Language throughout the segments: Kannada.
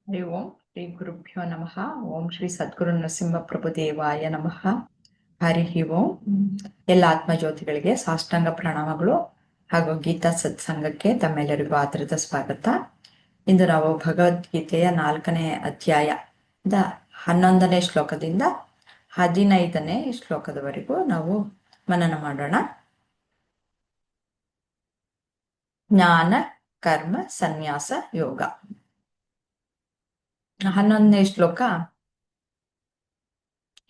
ಹರಿ ಓಂ ಶ್ರೀ ಗುರುಭ್ಯೋ ನಮಃ. ಓಂ ಶ್ರೀ ಸದ್ಗುರು ನರಸಿಂಹ ಪ್ರಭು ದೇವಾಯ ನಮಃ. ಹರಿ ಓಂ. ಎಲ್ಲ ಆತ್ಮಜ್ಯೋತಿಗಳಿಗೆ ಸಾಷ್ಟಾಂಗ ಪ್ರಣಾಮಗಳು ಹಾಗೂ ಗೀತಾ ಸತ್ಸಂಗಕ್ಕೆ ತಮ್ಮೆಲ್ಲರಿಗೂ ಆದರದ ಸ್ವಾಗತ. ಇಂದು ನಾವು ಭಗವದ್ಗೀತೆಯ 4ನೇ ಅಧ್ಯಾಯ 11ನೇ ಶ್ಲೋಕದಿಂದ 15ನೇ ಶ್ಲೋಕದವರೆಗೂ ನಾವು ಮನನ ಮಾಡೋಣ. ಜ್ಞಾನ ಕರ್ಮ ಸನ್ಯಾಸ ಯೋಗ. 11ನೇ ಶ್ಲೋಕ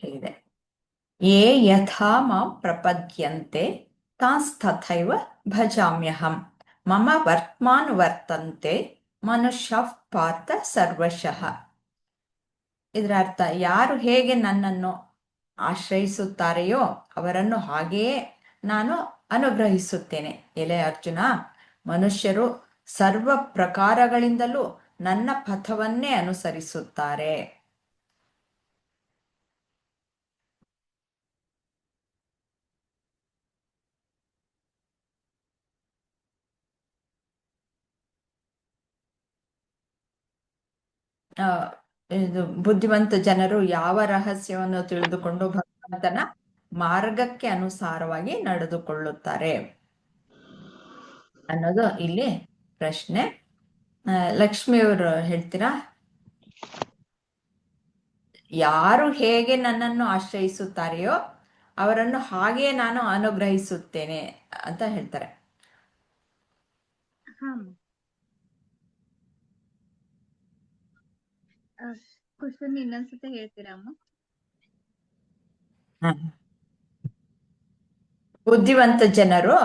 ಹೇಗಿದೆ: ಯೇ ಯಥಾ ಮಾಂ ಪ್ರಪದ್ಯಂತೆ ತಾಂಸ್ತಥೈವ ಭಜಾಮ್ಯಹಂ ಮಮ ವರ್ತಮಾನುವರ್ತಂತೆ ಮನುಷ್ಯಃ ಪಾರ್ಥ ಸರ್ವಶಃ. ಇದರ ಅರ್ಥ, ಯಾರು ಹೇಗೆ ನನ್ನನ್ನು ಆಶ್ರಯಿಸುತ್ತಾರೆಯೋ ಅವರನ್ನು ಹಾಗೆಯೇ ನಾನು ಅನುಗ್ರಹಿಸುತ್ತೇನೆ. ಎಲೆ ಅರ್ಜುನ, ಮನುಷ್ಯರು ಸರ್ವ ಪ್ರಕಾರಗಳಿಂದಲೂ ನನ್ನ ಪಥವನ್ನೇ ಅನುಸರಿಸುತ್ತಾರೆ. ಇದು ಬುದ್ಧಿವಂತ ಜನರು ಯಾವ ರಹಸ್ಯವನ್ನು ತಿಳಿದುಕೊಂಡು ಭಗವಂತನ ಮಾರ್ಗಕ್ಕೆ ಅನುಸಾರವಾಗಿ ನಡೆದುಕೊಳ್ಳುತ್ತಾರೆ ಅನ್ನೋದು ಇಲ್ಲಿ ಪ್ರಶ್ನೆ. ಲಕ್ಷ್ಮಿಯವರು ಹೇಳ್ತೀರಾ? ಯಾರು ಹೇಗೆ ನನ್ನನ್ನು ಆಶ್ರಯಿಸುತ್ತಾರೆಯೋ ಅವರನ್ನು ಹಾಗೆಯೇ ನಾನು ಅನುಗ್ರಹಿಸುತ್ತೇನೆ ಅಂತ ಹೇಳ್ತಾರೆ. ಕ್ವಶನ್ ಇನ್ನೊಂದ್ಸತಿ ಹೇಳ್ತೀರಾ ಅಮ್ಮ? ಬುದ್ಧಿವಂತ ಜನರು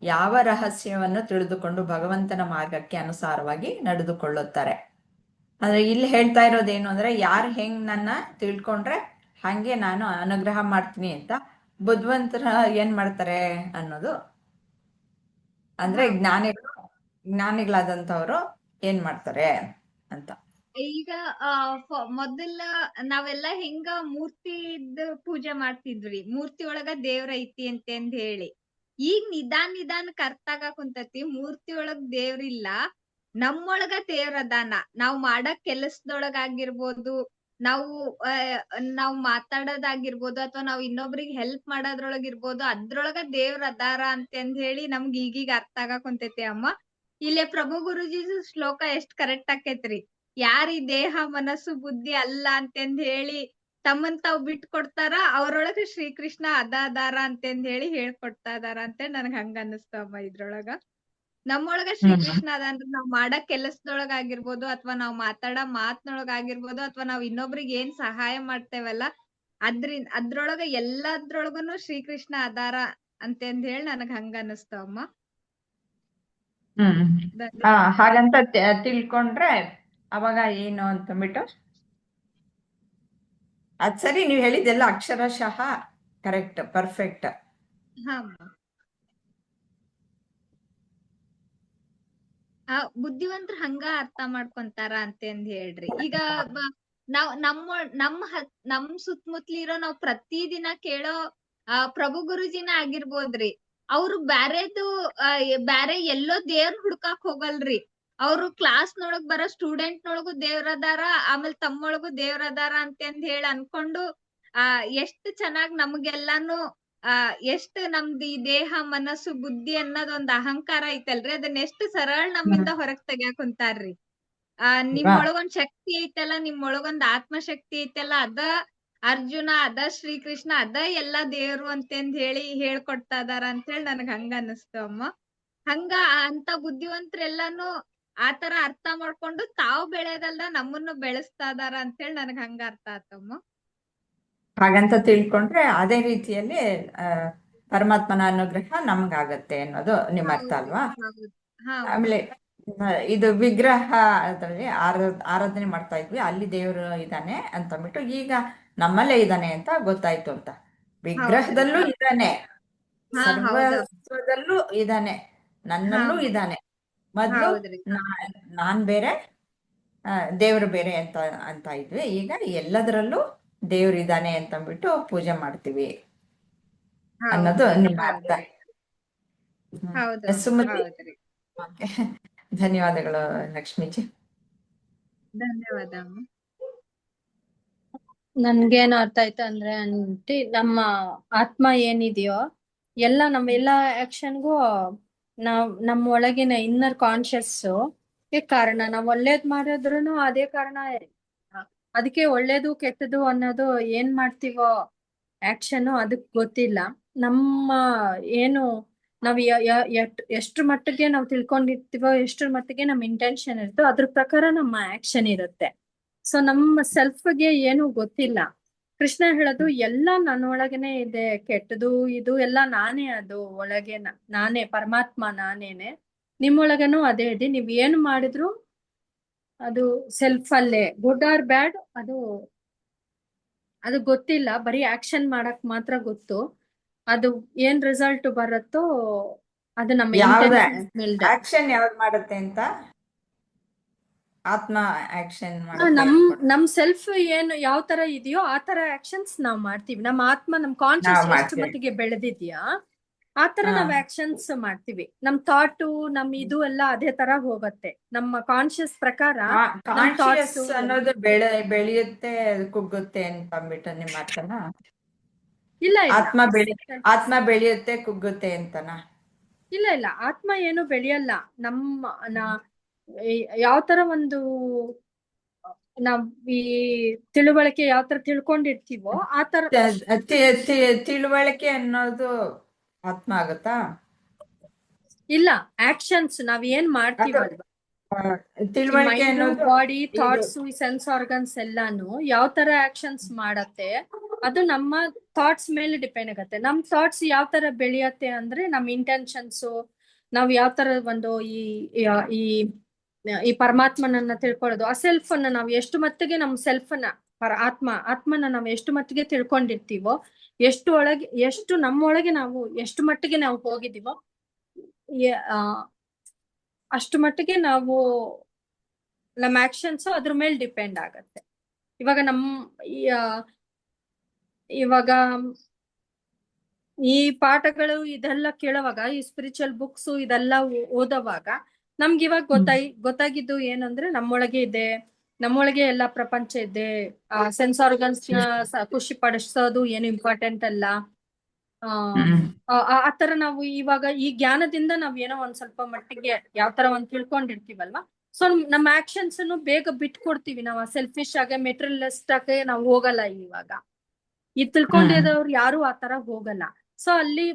ಯಾವ ರಹಸ್ಯವನ್ನು ತಿಳಿದುಕೊಂಡು ಭಗವಂತನ ಮಾರ್ಗಕ್ಕೆ ಅನುಸಾರವಾಗಿ ನಡೆದುಕೊಳ್ಳುತ್ತಾರೆ. ಅಂದ್ರೆ ಇಲ್ಲಿ ಹೇಳ್ತಾ ಇರೋದೇನು ಅಂದ್ರೆ, ಯಾರು ಹೆಂಗ್ ನನ್ನ ತಿಳ್ಕೊಂಡ್ರೆ ಹಂಗೆ ನಾನು ಅನುಗ್ರಹ ಮಾಡ್ತೀನಿ ಅಂತ ಬುದ್ಧಿವಂತರ ಏನ್ ಮಾಡ್ತಾರೆ ಅನ್ನೋದು. ಅಂದ್ರೆ ಜ್ಞಾನಿಗಳಾದಂಥವ್ರು ಏನ್ ಮಾಡ್ತಾರೆ ಅಂತ. ಈಗ ಮೊದಲ ನಾವೆಲ್ಲ ಹೆಂಗ ಮೂರ್ತಿದ್ ಪೂಜೆ ಮಾಡ್ತಿದ್ವಿ, ಮೂರ್ತಿ ಒಳಗ ದೇವ್ರ ಐತಿ ಅಂತಂದ್ ಹೇಳಿ. ಈಗ ನಿಧಾನಕ್ಕೆ ಅರ್ಥ ಆಗಾಕ ಕುಂತತಿ, ಮೂರ್ತಿ ಒಳಗ್ ದೇವ್ರಿಲ್ಲ, ನಮ್ಮೊಳಗ ದೇವ್ರ ಅದಾನ. ನಾವ್ ಮಾಡಕ್ ಕೆಲಸದೊಳಗಾಗಿರ್ಬೋದು, ನಾವು ಮಾತಾಡೋದಾಗಿರ್ಬೋದು, ಅಥವಾ ನಾವ್ ಇನ್ನೊಬ್ರಿಗೆ ಹೆಲ್ಪ್ ಮಾಡೋದ್ರೊಳಗಿರ್ಬೋದು, ಅದ್ರೊಳಗ ದೇವ್ರ ಅದಾರ ಅಂತಂದ್ ಹೇಳಿ ನಮ್ಗೆ ಈಗೀಗ ಅರ್ಥ ಆಗಾಕ ಕುಂತೈತಿ ಅಮ್ಮ. ಇಲ್ಲೇ ಪ್ರಭು ಗುರುಜಿ ಶ್ಲೋಕ ಎಷ್ಟ್ ಕರೆಕ್ಟ್ ಆಕೈತ್ರಿ. ಯಾರಿ ದೇಹ ಮನಸ್ಸು ಬುದ್ಧಿ ಅಲ್ಲ ಅಂತಂದ್ ಹೇಳಿ ತಮ್ಮನ್ ತಾವ್ ಬಿಟ್ ಕೊಡ್ತಾರ, ಅವ್ರೊಳಗ ಶ್ರೀಕೃಷ್ಣ ಅದಾರ ಅಂತಂದ್ ಹೇಳಿ ಹೇಳ್ಕೊಡ್ತಾ ಇದಾರ ಅಂತ ನನ್ಗ್ ಹಂಗ ಅನಸ್ತಮ್ಮ. ಇದ್ರೊಳಗ ನಮ್ಮೊಳಗ ಶ್ರೀಕೃಷ್ಣ ಅದ ಅಂದ್ರೆ ನಾವ್ ಮಾಡಕ್ ಕೆಲಸದೊಳಗ ಆಗಿರ್ಬೋದು, ಅಥವಾ ನಾವ್ ಮಾತಾಡೋ ಮಾತ್ನೊಳಗ ಆಗಿರ್ಬೋದು, ಅಥವಾ ನಾವ್ ಇನ್ನೊಬ್ರಿಗೆ ಏನ್ ಸಹಾಯ ಮಾಡ್ತೇವಲ್ಲ ಅದ್ರೊಳಗ ಎಲ್ಲದ್ರೊಳಗನು ಶ್ರೀಕೃಷ್ಣ ಅದಾರ ಅಂತಂದ್ ಹೇಳಿ ನನಗ್ ಹಂಗ ಅನಸ್ತವಮ್ಮ. ಹಾಗಂತ ತಿಳ್ಕೊಂಡ್ರೆ ಅವಾಗ ಏನು ಅಂತಂದ್ಬಿಟ್ಟು, ಅದ್ ಸರಿ, ನೀವ್ ಹೇಳಿದ್ದೆಲ್ಲ ಅಕ್ಷರಶಃ ಕರೆಕ್ಟ್, ಪರ್ಫೆಕ್ಟ್. ಬುದ್ಧಿವಂತರು ಹಂಗ ಅರ್ಥ ಮಾಡ್ಕೊಂತಾರ ಅಂತಂದ್ ಹೇಳ್ರಿ. ಈಗ ನಮ್ ಸುತ್ತಮುತ್ತಲಿರೋ ನಾವ್ ಪ್ರತಿದಿನ ಕೇಳೋ ಪ್ರಭು ಗುರುಜಿನ ಆಗಿರ್ಬೋದ್ರಿ, ಅವ್ರು ಬ್ಯಾರೆ ಎಲ್ಲೋ ದೇವ್ರ ಹುಡ್ಕಾಕ್ ಹೋಗಲ್ರಿ. ಅವ್ರು ಕ್ಲಾಸ್ನೊಳಗ್ ಬರೋ ಸ್ಟೂಡೆಂಟ್ನೊಳಗು ದೇವ್ರದಾರ, ಆಮೇಲೆ ತಮ್ಮೊಳಗು ದೇವ್ರದಾರ ಅಂತಂದ್ ಹೇಳಿ ಅನ್ಕೊಂಡು ಎಷ್ಟ್ ಚೆನ್ನಾಗ್ ನಮ್ಗೆಲ್ಲಾನು ಎಷ್ಟ್ ನಮ್ದು ಈ ದೇಹ ಮನಸ್ಸು ಬುದ್ಧಿ ಅನ್ನೋದೊಂದ್ ಅಹಂಕಾರ ಐತಲ್ರಿ, ಅದನ್ನ ಎಷ್ಟ್ ಸರಳ ನಮ್ಮಿಂದ ಹೊರಗ್ ತೆಗ್ಯಾಕ್ ಕುಂತಾರ್ರಿ. ನಿಮ್ಮೊಳಗೊಂದ್ ಶಕ್ತಿ ಐತಲ್ಲ, ನಿಮ್ಮೊಳಗೊಂದ್ ಆತ್ಮಶಕ್ತಿ ಐತಲ್ಲ, ಅದ ಅರ್ಜುನ, ಅದ ಶ್ರೀಕೃಷ್ಣ, ಅದ ಎಲ್ಲಾ ದೇವ್ರು ಅಂತಂದ್ ಹೇಳಿ ಹೇಳ್ಕೊಡ್ತಾ ಇದಾರ ಅಂತ ಹೇಳಿ ನನಗ್ ಹಂಗ ಅನಸ್ತು ಅಮ್ಮ. ಹಂಗ ಅಂತ ಬುದ್ಧಿವಂತರೆಲ್ಲಾನು ಆತರ ಅರ್ಥ ಮಾಡ್ಕೊಂಡು ತಾವ್ ಬೆಳೆದಲ್ದ ನಮ್ಮನ್ನು ಬೆಳೆಸ್ತಾ ಇದಾರ ಅಂತ ಹೇಳಿ ನನಗ್ ಹಂಗ ಅರ್ಥ ಆತಮ್ಮ. ಹಾಗಂತ ತಿಳ್ಕೊಂಡ್ರೆ ಅದೇ ರೀತಿಯಲ್ಲಿ ಪರಮಾತ್ಮನ ಅನುಗ್ರಹ ನಮ್ಗಾಗತ್ತೆ ಅನ್ನೋದು ನಿಮ್ಮ ಅರ್ಥ ಅಲ್ವಾ? ಆಮೇಲೆ ಇದು ವಿಗ್ರಹ ಆರಾಧನೆ ಮಾಡ್ತಾ ಇದ್ವಿ, ಅಲ್ಲಿ ದೇವರು ಇದ್ದಾನೆ ಅಂತಂದ್ಬಿಟ್ಟು ಈಗ ನಮ್ಮಲ್ಲೇ ಇದ್ದಾನೆ ಅಂತ ಗೊತ್ತಾಯ್ತು ಅಂತ. ವಿಗ್ರಹದಲ್ಲೂ ಇದ್ದಾನೆ, ಸರ್ವಸ್ವದಲ್ಲೂ ಇದ್ದಾನೆ, ನನ್ನಲ್ಲೂ ಇದ್ದಾನೆ. ಮೊದ್ಲು ನಾನ್ ಬೇರೆ ದೇವ್ರು ಬೇರೆ ಅಂತ ಇದ್ವಿ, ಈಗ ಎಲ್ಲದರಲ್ಲೂ ದೇವ್ರು ಇದ್ದಾನೆ ಅಂತಂದ್ಬಿಟ್ಟು ಪೂಜೆ ಮಾಡ್ತೀವಿ ಅನ್ನೋದು ನಿಮ್ಮ ಅರ್ಥ. ಸುಮತಿ, ಧನ್ಯವಾದಗಳು ಲಕ್ಷ್ಮೀಜಿ. ಧನ್ಯವಾದ ಅಮ್ಮ. ನನ್ಗೇನು ಅರ್ಥ ಆಯ್ತು ಅಂದ್ರೆ ಆಂಟಿ, ನಮ್ಮ ಆತ್ಮ ಏನಿದೆಯೋ ನಮ್ಮ ಎಲ್ಲಾ ಆಕ್ಷನ್ಗೂ ನಮ್ಮ ಒಳಗಿನ ಇನ್ನರ್ ಕಾನ್ಶಿಯಸ್ ಕಾರಣ. ನಾವ್ ಒಳ್ಳೇದ್ ಮಾಡಿದ್ರುನು ಅದೇ ಕಾರಣ. ಅದಕ್ಕೆ ಒಳ್ಳೇದು ಕೆಟ್ಟದು ಅನ್ನೋದು ಏನ್ ಮಾಡ್ತೀವೋ ಆಕ್ಷನ್ ಅದಕ್ ಗೊತ್ತಿಲ್ಲ. ನಮ್ಮ ಏನು ನಾವ್ ಎಷ್ಟ್ರ ಮಟ್ಟಿಗೆ ನಾವು ತಿಳ್ಕೊಂಡಿರ್ತೀವೋ, ಎಷ್ಟ್ರ ಮಟ್ಟಿಗೆ ನಮ್ ಇಂಟೆನ್ಷನ್ ಇರುತ್ತೋ ಅದ್ರ ಪ್ರಕಾರ ನಮ್ಮ ಆಕ್ಷನ್ ಇರುತ್ತೆ. ಸೊ ನಮ್ಮ ಸೆಲ್ಫ್ಗೆ ಏನು ಗೊತ್ತಿಲ್ಲ. ಕೃಷ್ಣ ಹೇಳೋದು ಎಲ್ಲ ನನ್ನೊಳಗನೆ ಇದೆ, ಕೆಟ್ಟದು ಇದು ಎಲ್ಲ ನಾನೇ, ಅದು ಒಳಗೆ ನಾನೇ, ಪರಮಾತ್ಮ ನಾನೇನೆ. ನಿಮ್ಮೊಳಗನು ಅದೇ ಇದೆ. ನೀವ್ ಏನು ಮಾಡಿದ್ರು ಅದು ಸೆಲ್ಫ್ ಅಲ್ಲೇ, ಗುಡ್ ಆರ್ ಬ್ಯಾಡ್ ಅದು ಗೊತ್ತಿಲ್ಲ. ಬರೀ ಆಕ್ಷನ್ ಮಾಡಕ್ ಮಾತ್ರ ಗೊತ್ತು. ಅದು ಏನ್ ರಿಸಲ್ಟ್ ಬರುತ್ತೋ ಅದು ನಮ್ಮ ಯಾವ್ದ ಇಂಟೆನ್ಷನ್ ಮೇಲೆ. ಆಕ್ಷನ್ ಯಾವ್ದು ಮಾಡುತ್ತೆ ಅಂತ? ಆತ್ಮ ಆಕ್ಷನ್ ನಮ್ ಮಾಡುತ್ತೆ. ನಮ್ ಸೆಲ್ಫ್ ಏನು ಯಾವ ತರ ಇದೆಯೋ ಆ ತರ ಆಕ್ಷನ್ಸ್ ನಾವ್ ಮಾಡ್ತೀವಿ. ನಮ್ಮ ಆತ್ಮ, ನಮ್ ಕಾನ್ಶಿಯಸ್ ನಾವ್ ಎಷ್ಟು ಮಾಡ್ತೀವಿ. ಮಟ್ಟಿಗೆ ಬೆಳೆದಿದ್ಯಾ ಆ ತರ ಹಾ. ನಾವ್ ಆಕ್ಷನ್ಸ್ ಮಾಡ್ತೀವಿ. ನಮ್ ಥಾಟು ನಮ್ ಇದು ಎಲ್ಲ ಅದೇ ತರ ಹೋಗತ್ತೆ. ನಮ್ಮ ಕಾನ್ಶಿಯಸ್ ಪ್ರಕಾರ ನಮ್ ಕಾನ್ಶಿಯಸ್ ಥಾಟ್ಸ್ ಅನ್ನೋದು ಬೆಳೆಯುತ್ತೆ, ಕುಗ್ಗುತ್ತೆ ಅಂತ ಅಂದ್ಬಿಟ್ಟು ನಿಮ್ಮ ಅರ್ಥನ? ಇಲ್ಲ ಆತ್ಮ ಬೆಳೆಯುತ್ತೆ ಕುಗ್ಗುತ್ತೆ ಅಂತನ? ಇಲ್ಲ ಆತ್ಮ ಏನು ಬೆಳೆಯಲ್ಲ. ಯಾವ ತರ ಒಂದು ನಾವ್ ಈ ತಿಳುವಳಿಕೆ ಯಾವ ತರ ತಿಳ್ಕೊಂಡಿರ್ತೀವೋ ಆ ತರ. ತಿಳುವಳಿಕೆ ಅನ್ನೋದು ಆತ್ಮ ಆಗುತ್ತಾ? ಇಲ್ಲ, ಆಕ್ಷನ್ಸ್ ನಾವ್ ಏನ್ ಮಾಡ್ತೀವಲ್ವಾ, ತಿಳುವಳಿಕೆ ಅನ್ನೋದು ಬಾಡಿ, ಥಾಟ್ಸ್, ಸೆನ್ಸ್ ಆರ್ಗನ್ಸ್ ಎಲ್ಲಾನು ಯಾವ ತರ ಆಕ್ಷನ್ಸ್ ಮಾಡತ್ತೆ ಅದು ನಮ್ಮ ಥಾಟ್ಸ್ ಮೇಲೆ ಡಿಪೆಂಡ್ ಆಗತ್ತೆ. ನಮ್ ಥಾಟ್ಸ್ ಯಾವ ತರ ಬೆಳೆಯತ್ತೆ ಅಂದ್ರೆ ನಮ್ ಇಂಟೆನ್ಷನ್ಸ್, ನಾವ್ ಯಾವ ತರ ಒಂದು ಈ ಈ ಪರಮಾತ್ಮನನ್ನ ತಿಳ್ಕೊಳ್ಳೋದು, ಆ ಸೆಲ್ಫ್ ಅನ್ನ ನಾವು ಎಷ್ಟು ಮಟ್ಟಿಗೆ ನಮ್ ಸೆಲ್ಫ್ ನ ಆತ್ಮನ ನಾವು ಎಷ್ಟು ಮಟ್ಟಿಗೆ ತಿಳ್ಕೊಂಡಿರ್ತೀವೋ, ಎಷ್ಟು ನಮ್ಮೊಳಗೆ ನಾವು ಎಷ್ಟು ಮಟ್ಟಿಗೆ ನಾವು ಹೋಗಿದೀವೋ ಅಷ್ಟು ಮಟ್ಟಿಗೆ ನಾವು ನಮ್ಮ ಆಕ್ಷನ್ಸ್ ಅದ್ರ ಮೇಲೆ ಡಿಪೆಂಡ್ ಆಗತ್ತೆ. ಇವಾಗ ಈ ಪಾಠಗಳು ಇದೆಲ್ಲ ಕೇಳುವಾಗ, ಈ ಸ್ಪಿರಿಚುವಲ್ ಬುಕ್ಸ್ ಇದೆಲ್ಲ ಓದೋವಾಗ ನಮ್ಗೆ ಇವಾಗ ಗೊತ್ತಾಗಿದ್ದು ಏನಂದ್ರೆ ನಮ್ಮೊಳಗೆ ಇದೆ, ನಮ್ಮೊಳಗೆ ಎಲ್ಲ ಪ್ರಪಂಚ ಇದೆ. ಸೆನ್ಸ್ ಆರ್ಗನ್ಸ್ ನ ಖುಷಿ ಪಡಿಸೋದು ಏನು ಇಂಪಾರ್ಟೆಂಟ್ ಅಲ್ಲ. ಆತರ ನಾವು ಇವಾಗ ಈ ಜ್ಞಾನದಿಂದ ನಾವ್ ಏನೋ ಒಂದ್ ಸ್ವಲ್ಪ ಮಟ್ಟಿಗೆ ಯಾವ ತರ ಒಂದ್ ತಿಳ್ಕೊಂಡಿರ್ತೀವಲ್ವಾ, ಸೊ ನಮ್ಮ ಆಕ್ಷನ್ಸ್ ಬೇಗ ಬಿಟ್ಕೊಡ್ತೀವಿ. ನಾವು ಸೆಲ್ಫಿಶ್ ಆಗಿ ಮೆಟೀರಿಯಲಿಸ್ಟ್ ಆಗಿ ನಾವು ಹೋಗಲ್ಲ. ಇವಾಗ ಈ ತಿಳ್ಕೊಂಡಿರೋರು ಯಾರು ಆತರ ಹೋಗಲ್ಲ. ಸೊ ಅಲ್ಲಿ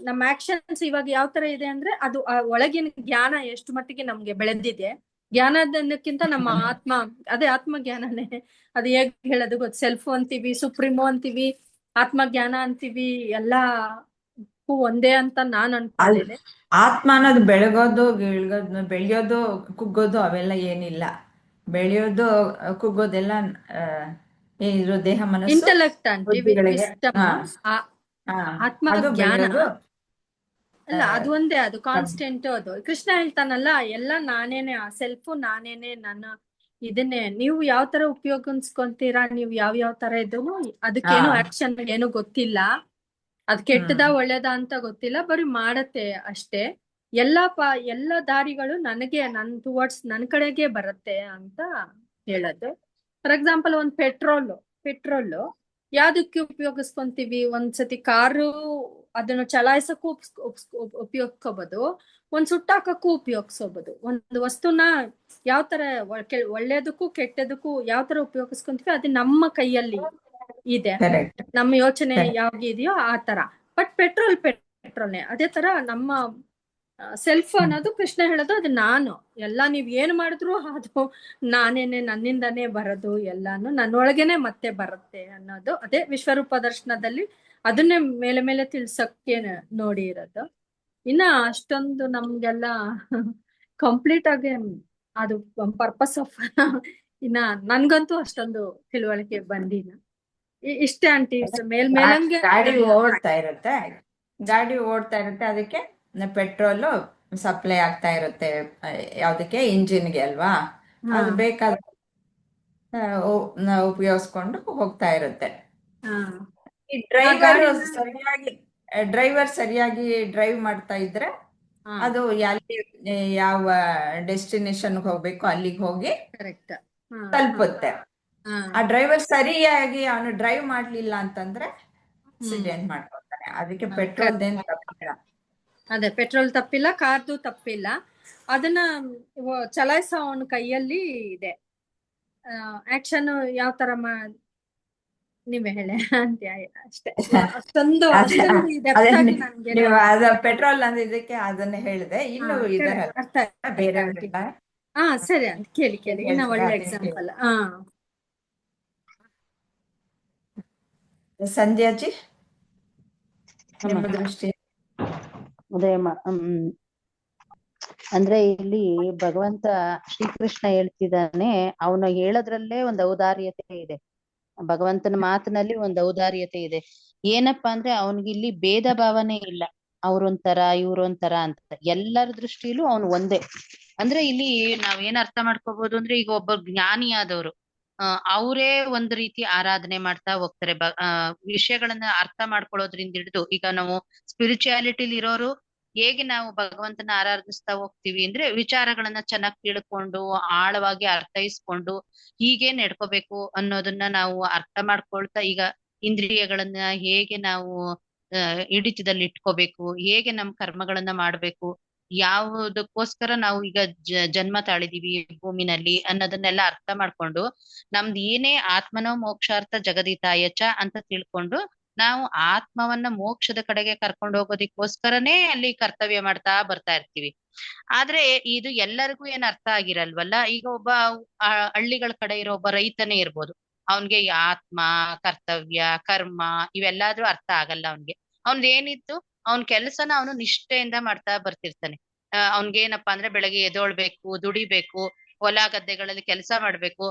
ನಮ್ಮ ಆಕ್ಷನ್ಸ್ ಇವಾಗ ಯಾವ ತರ ಇದೆ ಅಂದ್ರೆ ಅದು ಒಳಗಿನ ಜ್ಞಾನ ಎಷ್ಟು ಮಟ್ಟಿಗೆ ನಮ್ಗೆ ಬೆಳೆದಿದೆ. ಜ್ಞಾನದಕ್ಕಿಂತ ನಮ್ಮ ಆತ್ಮ, ಅದೇ ಆತ್ಮ ಜ್ಞಾನನೇ. ಅದು ಹೇಗ್ ಹೇಳೋದು ಗೊತ್ತು, ಸೆಲ್ಫ್ ಅಂತೀವಿ, ಸುಪ್ರೀಮೋ ಅಂತೀವಿ, ಆತ್ಮ ಜ್ಞಾನ ಅಂತೀವಿ, ಎಲ್ಲಾ ಒಂದೇ ಅಂತ ನಾನ್ ಅನ್ಕೊಂಡಿದ್ದೆ. ಆತ್ಮ ಅನ್ನೋದು ಬೆಳೆಯೋದು ಕುಗ್ಗೋದು ಅವೆಲ್ಲ ಏನಿಲ್ಲ. ಬೆಳೆಯೋದು ಕುಗ್ಗೋದೆಲ್ಲ ಏನಿದ್ರು ದೇಹ ಮನಸ್ಸು ಇಂಟೆಲೆಕ್ಟ್ ಅಂತೀವಿ, ಆತ್ಮ ಜ್ಞಾನ ಅಲ್ಲ, ಅದು ಒಂದೇ, ಅದು ಕಾನ್ಸ್ಟೆಂಟ್. ಅದು ಕೃಷ್ಣ ಹೇಳ್ತಾನಲ್ಲ, ಎಲ್ಲ ನಾನೇನೆ, ಆ ಸೆಲ್ಫ್ ನಾನೇನೆ, ನನ್ನ ಇದನ್ನೇ ನೀವು ಯಾವ ತರ ಉಪಯೋಗಿಸ್ಕೊಂತೀರಾ, ನೀವು ಯಾವ ತರ ಇದ್ರು ಅದಕ್ಕೇನು ಆಕ್ಷನ್ ಏನು ಗೊತ್ತಿಲ್ಲ. ಅದ್ ಕೆಟ್ಟದ ಒಳ್ಳೇದ ಅಂತ ಗೊತ್ತಿಲ್ಲ, ಬರೀ ಮಾಡತ್ತೆ ಅಷ್ಟೇ. ಎಲ್ಲ ದಾರಿಗಳು ನನಗೆ ನನ್ ಕಡೆಗೆ ಬರುತ್ತೆ ಅಂತ ಹೇಳೋದು. ಫಾರ್ ಎಕ್ಸಾಂಪಲ್, ಒಂದ್ ಪೆಟ್ರೋಲ್ ಯಾವ್ದಕ್ಕೆ ಉಪಯೋಗಿಸ್ಕೊಂತೀವಿ? ಒಂದ್ಸತಿ ಕಾರು ಅದನ್ನು ಚಲಾಯಿಸಕ್ಕೂ ಉಪಯೋಗಿಸ್ಕೋಬಹುದು, ಒಂದ್ ಸುಟ್ಟಾಕಕ್ಕೂ ಉಪಯೋಗಿಸೋಬಹುದು. ಒಂದು ವಸ್ತುನ ಯಾವ ತರ ಒಳ್ಳೇದಕ್ಕೂ ಕೆಟ್ಟದಕ್ಕೂ ಯಾವ ತರ ಉಪಯೋಗಿಸ್ಕೊಂತೀವಿ ಅದು ನಮ್ಮ ಕೈಯಲ್ಲಿ ಇದೆ. ನಮ್ಮ ಯೋಚನೆ ಯಾವ್ದಿದೆಯೋ ಆ ತರ. ಬಟ್ ಪೆಟ್ರೋಲ್ನೇ. ಅದೇ ತರ ನಮ್ಮ ಸೆಲ್ಫ್ ಅನ್ನೋದು ಕೃಷ್ಣ ಹೇಳೋದು ಅದು ನಾನು. ಎಲ್ಲ ನೀವ್ ಏನ್ ಮಾಡಿದ್ರು ಅದು ನಾನೇನೆ, ನನ್ನಿಂದಾನೇ ಬರೋದು, ಎಲ್ಲಾನು ನನ್ನೊಳಗೇನೆ ಮತ್ತೆ ಬರುತ್ತೆ ಅನ್ನೋದು. ಅದೇ ವಿಶ್ವರೂಪ ದರ್ಶನದಲ್ಲಿ ಅದನ್ನೇ ಮೇಲೆ ತಿಳ್ಸಕ್ಕೆ ನೋಡಿ ಇರೋದು. ಇನ್ನ ಅಷ್ಟೊಂದು ನಮ್ಗೆಲ್ಲ ಕಂಪ್ಲೀಟ್ ಆಗಿ ಅದು ಪರ್ಪಸ್ ಆಫ್ ಇನ್ನ ನನ್ಗಂತೂ ಅಷ್ಟೊಂದು ತಿಳುವಳಿಕೆ ಬಂದಿಲ್ಲ. ಇಷ್ಟೇ ಆಂಟಿ. ಮೇಲ್ಮೇಲಂಗೆ ಗಾಡಿ ಓಡ್ತಾ ಇರುತ್ತೆ, ಅದಕ್ಕೆ ಪೆಟ್ರೋಲು ಸಪ್ಲೈ ಆಗ್ತಾ ಇರುತ್ತೆ. ಯಾವ್ದಕ್ಕೆ? ಇಂಜಿನ್ಗೆ ಅಲ್ವಾ? ಅದು ಬೇಕಾದ ಉಪಯೋಗಿಸ್ಕೊಂಡು ಹೋಗ್ತಾ ಇರುತ್ತೆ. ಈ ಡ್ರೈವರ್ ಸರಿಯಾಗಿ ಡ್ರೈವ್ ಮಾಡ್ತಾ ಇದ್ರೆ ಹಾ ಅದು ಎಲ್ಲಿ ಯಾವ ಡೆಸ್ಟಿನೇಷನ್ ಹೋಗ್ಬೇಕು ಅಲ್ಲಿಗೆ ಹೋಗಿ ಕರೆಕ್ಟ್. ಹಾ ಹಾ ತಲುಪುತ್ತೆ. ಹಾ ಆ ಡ್ರೈವರ್ ಸರಿಯಾಗಿ ಅವನು ಡ್ರೈವ್ ಮಾಡ್ಲಿಲ್ಲ ಅಂತಂದ್ರೆ ಹ್ಮ್ ಆಕ್ಸಿಡೆಂಟ್ ಮಾಡ್ಕೊತಾನೆ. ಅದಕ್ಕೆ ಹಾ, ಪೆಟ್ರೋಲ್ದೇನು ತಪ್ಪಿಲ್ಲ. ಅದೇ ಪೆಟ್ರೋಲ್ ತಪ್ಪಿಲ್ಲ, ಕಾರ್ದು ತಪ್ಪಿಲ್ಲ. ಅದನ್ನ ಚಲಾಯಿಸೋ ಅವನ ಕೈಯಲ್ಲಿ ಇದೆ. ಆಕ್ಷನ್ ಯಾವ ತರ ನೀವೇ ಹೇಳಿ ಅಂತ ಅಷ್ಟೇ. ಅಷ್ಟೊಂದು ಅದೇ ಡೆಪ್ತ್ ಅದೇ ಆಗಿ ನನ್ಗೆ ನೀವು ಅದ ಪೆಟ್ರೋಲ್ ಅಂದಿದ್ದಕ್ಕೆ ಅದನ್ನ ಹೇಳಿದೆ. ಇನ್ನು ಕರೆಕ್ಟ್, ಅರ್ಥ ಇದರಲ್ಲ ಆಯ್ತು. ಬೇರೆಯವರೆಲ್ಲ ಹಾ ಸರಿ ಅಂತ ಕೇಳಿ ಕೇಳಿ, ಇನ್ನ ಹೇಳ್ತೀರಾ ಒಳ್ಳೆ ಅದನ್ನ ಕೇಳಿ. ಎಕ್ಸಾಂಪಲ್. ಹಾ ಸಂಧ್ಯಾಜಿ, ಅಮ್ಮ ನಿಮ್ಮ ದೃಷ್ಟಿ ಅದೇ ಅಂದ್ರೆ ಇಲ್ಲಿ ಭಗವಂತ ಶ್ರೀಕೃಷ್ಣ ಹೇಳ್ತಿದ್ದಾನೆ, ಅವನು ಹೇಳೋದ್ರಲ್ಲೇ ಒಂದು ಔದಾರ್ಯತೆ ಇದೆ. ಭಗವಂತನ ಮಾತಿನಲ್ಲಿ ಒಂದು ಔದಾರ್ಯತೆ ಇದೆ. ಏನಪ್ಪಾ ಅಂದ್ರೆ ಅವನಿಗಿಲ್ಲಿ ಭೇದ ಭಾವನೆ ಇಲ್ಲ, ಅವ್ರೊಂಥರ ಇವ್ರೊಂಥರ ಅಂತ. ಎಲ್ಲರ ದೃಷ್ಟಿಲೂ ಅವನು ಒಂದೇ. ಅಂದ್ರೆ ಇಲ್ಲಿ ನಾವೇನ್ ಅರ್ಥ ಮಾಡ್ಕೋಬಹುದು ಅಂದ್ರೆ, ಈಗ ಒಬ್ಬ ಜ್ಞಾನಿ ಆದವರು ಅವರೇ ಒಂದ್ ರೀತಿ ಆರಾಧನೆ ಮಾಡ್ತಾ ಹೋಗ್ತಾರೆ. ವಿಷಯಗಳನ್ನ ಅರ್ಥ ಮಾಡ್ಕೊಳ್ಳೋದ್ರಿಂದ ಹಿಡಿದು, ಈಗ ನಾವು ಸ್ಪಿರಿಚುಯಾಲಿಟಿಲಿ ಇರೋರು ಹೇಗೆ ನಾವು ಭಗವಂತನ ಆರಾಧಿಸ್ತಾ ಹೋಗ್ತೀವಿ ಅಂದ್ರೆ, ವಿಚಾರಗಳನ್ನ ಚೆನ್ನಾಗಿ ತಿಳ್ಕೊಂಡು ಆಳವಾಗಿ ಅರ್ಥೈಸ್ಕೊಂಡು ಹೀಗೆ ನಡ್ಕೋಬೇಕು ಅನ್ನೋದನ್ನ ನಾವು ಅರ್ಥ ಮಾಡ್ಕೊಳ್ತಾ, ಈಗ ಇಂದ್ರಿಯಗಳನ್ನ ಹೇಗೆ ನಾವು ಹಿಡಿತದಲ್ಲಿ ಇಟ್ಕೋಬೇಕು, ಹೇಗೆ ನಮ್ ಕರ್ಮಗಳನ್ನ ಮಾಡ್ಬೇಕು, ಯಾವುದಕ್ಕೋಸ್ಕರ ನಾವು ಈಗ ಜನ್ಮ ತಾಳಿದೀವಿ ಭೂಮಿನಲ್ಲಿ ಅನ್ನೋದನ್ನೆಲ್ಲ ಅರ್ಥ ಮಾಡ್ಕೊಂಡು, ನಮ್ದು ಏನೇ ಆತ್ಮನೋ ಮೋಕ್ಷಾರ್ಥ ಜಗದಿತಾಯಚ ಅಂತ ತಿಳ್ಕೊಂಡು ನಾವು ಆತ್ಮವನ್ನ ಮೋಕ್ಷದ ಕಡೆಗೆ ಕರ್ಕೊಂಡು ಹೋಗೋದಿಕ್ಕೋಸ್ಕರನೇ ಅಲ್ಲಿ ಕರ್ತವ್ಯ ಮಾಡ್ತಾ ಬರ್ತಾ ಇರ್ತೀವಿ. ಆದ್ರೆ ಇದು ಎಲ್ಲರಿಗೂ ಏನ್ ಅರ್ಥ ಆಗಿರಲ್ವಲ್ಲ. ಈಗ ಒಬ್ಬ ಹಳ್ಳಿಗಳ ಕಡೆ ಇರೋ ಒಬ್ಬ ರೈತನೇ ಇರ್ಬೋದು, ಅವನ್ಗೆ ಈ ಆತ್ಮ, ಕರ್ತವ್ಯ, ಕರ್ಮ ಇವೆಲ್ಲಾದ್ರೂ ಅರ್ಥ ಆಗಲ್ಲ ಅವನ್ಗೆ. ಏನಿತ್ತು ಅವನ್ ಕೆಲ್ಸನ ಅವನು ನಿಷ್ಠೆಯಿಂದ ಮಾಡ್ತಾ ಬರ್ತಿರ್ತಾನೆ. ಅವನ್ಗೇನಪ್ಪಾ ಅಂದ್ರೆ ಬೆಳಗ್ಗೆ ಎದೊಳ್ಬೇಕು, ದುಡಿಬೇಕು, ಹೊಲ ಗದ್ದೆಗಳಲ್ಲಿ ಕೆಲಸ ಮಾಡ್ಬೇಕು,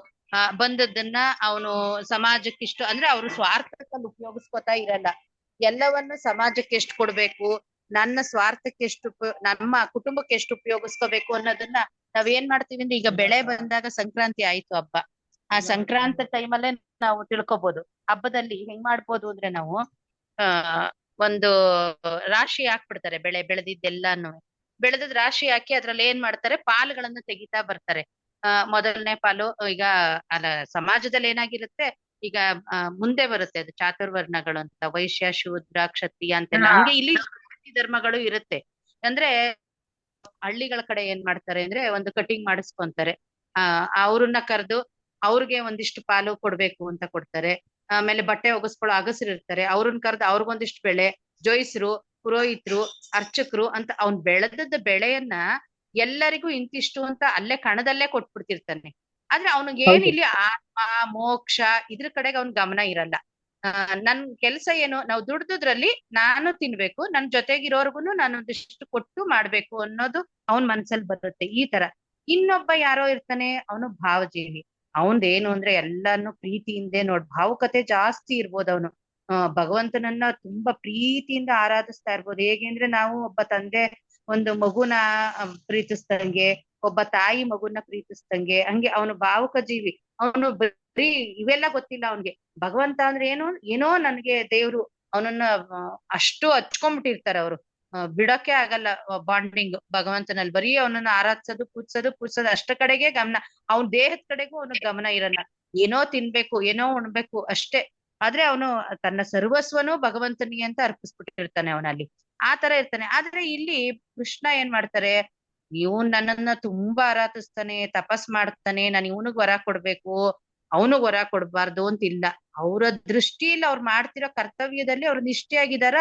ಬಂದದ್ದನ್ನ ಅವನು ಸಮಾಜಕ್ಕಿಷ್ಟು ಅಂದ್ರೆ ಅವ್ರು ಸ್ವಾರ್ಥಕ್ಕಲ್ಲಿ ಉಪಯೋಗಿಸ್ಕೊತಾ ಇರಲ್ಲ. ಎಲ್ಲವನ್ನು ಸಮಾಜಕ್ಕೆ ಎಷ್ಟು ಕೊಡ್ಬೇಕು, ನನ್ನ ಸ್ವಾರ್ಥಕ್ಕೆ ಎಷ್ಟು, ನಮ್ಮ ಕುಟುಂಬಕ್ಕೆ ಎಷ್ಟು ಉಪಯೋಗಿಸ್ಕೋಬೇಕು ಅನ್ನೋದನ್ನ ನಾವೇನ್ ಮಾಡ್ತೀವಿ ಅಂದ್ರೆ, ಈಗ ಬೆಳೆ ಬಂದಾಗ ಸಂಕ್ರಾಂತಿ ಆಯ್ತು ಹಬ್ಬ, ಆ ಸಂಕ್ರಾಂತಿ ಟೈಮಲ್ಲೇ ನಾವು ತಿಳ್ಕೊಬಹುದು. ಹಬ್ಬದಲ್ಲಿ ಹೆಂಗ್ ಮಾಡ್ಬೋದು ಅಂದ್ರೆ, ನಾವು ಒಂದು ರಾಶಿ ಹಾಕ್ಬಿಡ್ತಾರೆ, ಬೆಳೆ ಬೆಳೆದಿದ್ದೆಲ್ಲಾನು ಬೆಳೆದದ್ ರಾಶಿ ಹಾಕಿ ಅದ್ರಲ್ಲಿ ಏನ್ ಮಾಡ್ತಾರೆ, ಪಾಲುಗಳನ್ನ ತೆಗಿತಾ ಬರ್ತಾರೆ. ಮೊದಲನೇ ಪಾಲು ಈಗ ಅಲ್ಲ, ಸಮಾಜದಲ್ಲಿ ಏನಾಗಿರುತ್ತೆ ಈಗ ಮುಂದೆ ಬರುತ್ತೆ ಅದು ಚಾತುರ್ವರ್ಣಗಳು ಅಂತ, ವೈಶ್ಯ, ಶೂದ್ರ, ಕ್ಷತ್ರಿಯ ಅಂತೆಲ್ಲ. ಹಂಗೆ ಇಲ್ಲಿ ಧರ್ಮಗಳು ಇರುತ್ತೆ. ಅಂದ್ರೆ ಹಳ್ಳಿಗಳ ಕಡೆ ಏನ್ ಮಾಡ್ತಾರೆ ಅಂದ್ರೆ, ಒಂದು ಕಟಿಂಗ್ ಮಾಡಿಸ್ಕೊಂತಾರೆ, ಅವ್ರನ್ನ ಕರೆದು ಅವ್ರಿಗೆ ಒಂದಿಷ್ಟು ಪಾಲು ಕೊಡ್ಬೇಕು ಅಂತ ಕೊಡ್ತಾರೆ. ಆಮೇಲೆ ಬಟ್ಟೆ ಒಗಸ್ಕೊಳ್ಳೋ ಅಗಸ್ರು ಇರ್ತಾರೆ, ಅವ್ರನ್ನ ಕರೆದು ಅವ್ರಿಗೊಂದಿಷ್ಟು ಬೆಳೆ, ಜೋಯಿಸ್ರು, ಪುರೋಹಿತರು, ಅರ್ಚಕರು ಅಂತ ಅವ್ನ್ ಬೆಳೆದದ ಬೆಳೆಯನ್ನ ಎಲ್ಲರಿಗೂ ಇಂತಿಷ್ಟು ಅಂತ ಅಲ್ಲೇ ಕಣದಲ್ಲೇ ಕೊಟ್ಬಿಡ್ತಿರ್ತಾನೆ. ಆದ್ರೆ ಅವನಿಗೆ ಏನ್ ಇಲ್ಲಿ ಆತ್ಮ ಮೋಕ್ಷ ಇದ್ರ ಕಡೆಗೆ ಅವ್ನ್ ಗಮನ ಇರಲ್ಲ. ನನ್ ಕೆಲ್ಸ ಏನು, ನಾವು ದುಡ್ದುದ್ರಲ್ಲಿ ನಾನು ತಿನ್ಬೇಕು, ನನ್ ಜೊತೆಗಿರೋರ್ಗುನು ನಾನು ಒಂದಿಷ್ಟು ಕೊಟ್ಟು ಮಾಡ್ಬೇಕು ಅನ್ನೋದು ಅವನ್ ಮನ್ಸಲ್ಲಿ ಬರುತ್ತೆ. ಈ ತರ ಇನ್ನೊಬ್ಬ ಯಾರೋ ಇರ್ತಾನೆ, ಅವನು ಭಾವಜೀವಿ. ಅವನ್ದೇನು ಅಂದ್ರೆ ಎಲ್ಲಾನು ಪ್ರೀತಿಯಿಂದೆ ಭಾವುಕತೆ ಜಾಸ್ತಿ ಇರ್ಬೋದು ಅವನು. ಭಗವಂತನನ್ನ ತುಂಬಾ ಪ್ರೀತಿಯಿಂದ ಆರಾಧಿಸ್ತಾ ಇರ್ಬೋದು. ಹೇಗೆ ಅಂದ್ರೆ, ನಾವು ಒಬ್ಬ ತಂದೆ ಒಂದು ಮಗುನ ಪ್ರೀತಿಸ್ದಂಗೆ, ಒಬ್ಬ ತಾಯಿ ಮಗುನ ಪ್ರೀತಿಸ್ದಂಗೆ, ಹಂಗೆ ಅವನು ಭಾವುಕ ಜೀವಿ. ಅವನು ಬರೀ ಇವೆಲ್ಲ ಗೊತ್ತಿಲ್ಲ ಅವನ್ಗೆ. ಭಗವಂತ ಅಂದ್ರೆ ಏನೋ ನನ್ಗೆ ದೇವ್ರು ಅವನನ್ನ ಅಷ್ಟು ಹಚ್ಕೊಂಡ್ಬಿಟ್ಟಿರ್ತಾರೆ ಅವರು. ಬಿಡೋಕೆ ಆಗಲ್ಲ ಬಾಂಡಿಂಗ್ ಭಗವಂತನಲ್ಲಿ. ಬರೀ ಅವನನ್ನ ಆರಾಧಿಸೋದು, ಪೂಜ್ಸೋದು ಅಷ್ಟ ಕಡೆಗೆ ಗಮನ. ಅವನ್ ದೇಹದ ಕಡೆಗೂ ಅವನಿಗೆ ಗಮನ ಇರಲ್ಲ. ಏನೋ ತಿನ್ಬೇಕು, ಏನೋ ಉಣ್ಬೇಕು ಅಷ್ಟೇ. ಆದ್ರೆ ಅವನು ತನ್ನ ಸರ್ವಸ್ವನು ಭಗವಂತನಿಗೆ ಅಂತ ಅರ್ಪಿಸ್ಬಿಟ್ಟಿರ್ತಾನೆ ಅವನಲ್ಲಿ. ಆ ತರ ಇರ್ತಾನೆ. ಆದ್ರೆ ಇಲ್ಲಿ ಕೃಷ್ಣ ಏನ್ ಮಾಡ್ತಾರೆ, ಇವನ್ ನನ್ನನ್ನ ತುಂಬಾ ಆರಾಧಿಸ್ತಾನೆ, ತಪಸ್ ಮಾಡ್ತಾನೆ, ನಾನು ಇವನಿಗ್ ವರ ಕೊಡ್ಬೇಕು, ಅವನಿಗ್ ವರ ಕೊಡ್ಬಾರ್ದು ಅಂತಿಲ್ಲ. ಅವರ ದೃಷ್ಟಿಯಲ್ಲಿ ಅವ್ರು ಮಾಡ್ತಿರೋ ಕರ್ತವ್ಯದಲ್ಲಿ ಅವ್ರು ನಿಷ್ಠೆಯಾಗಿದಾರ,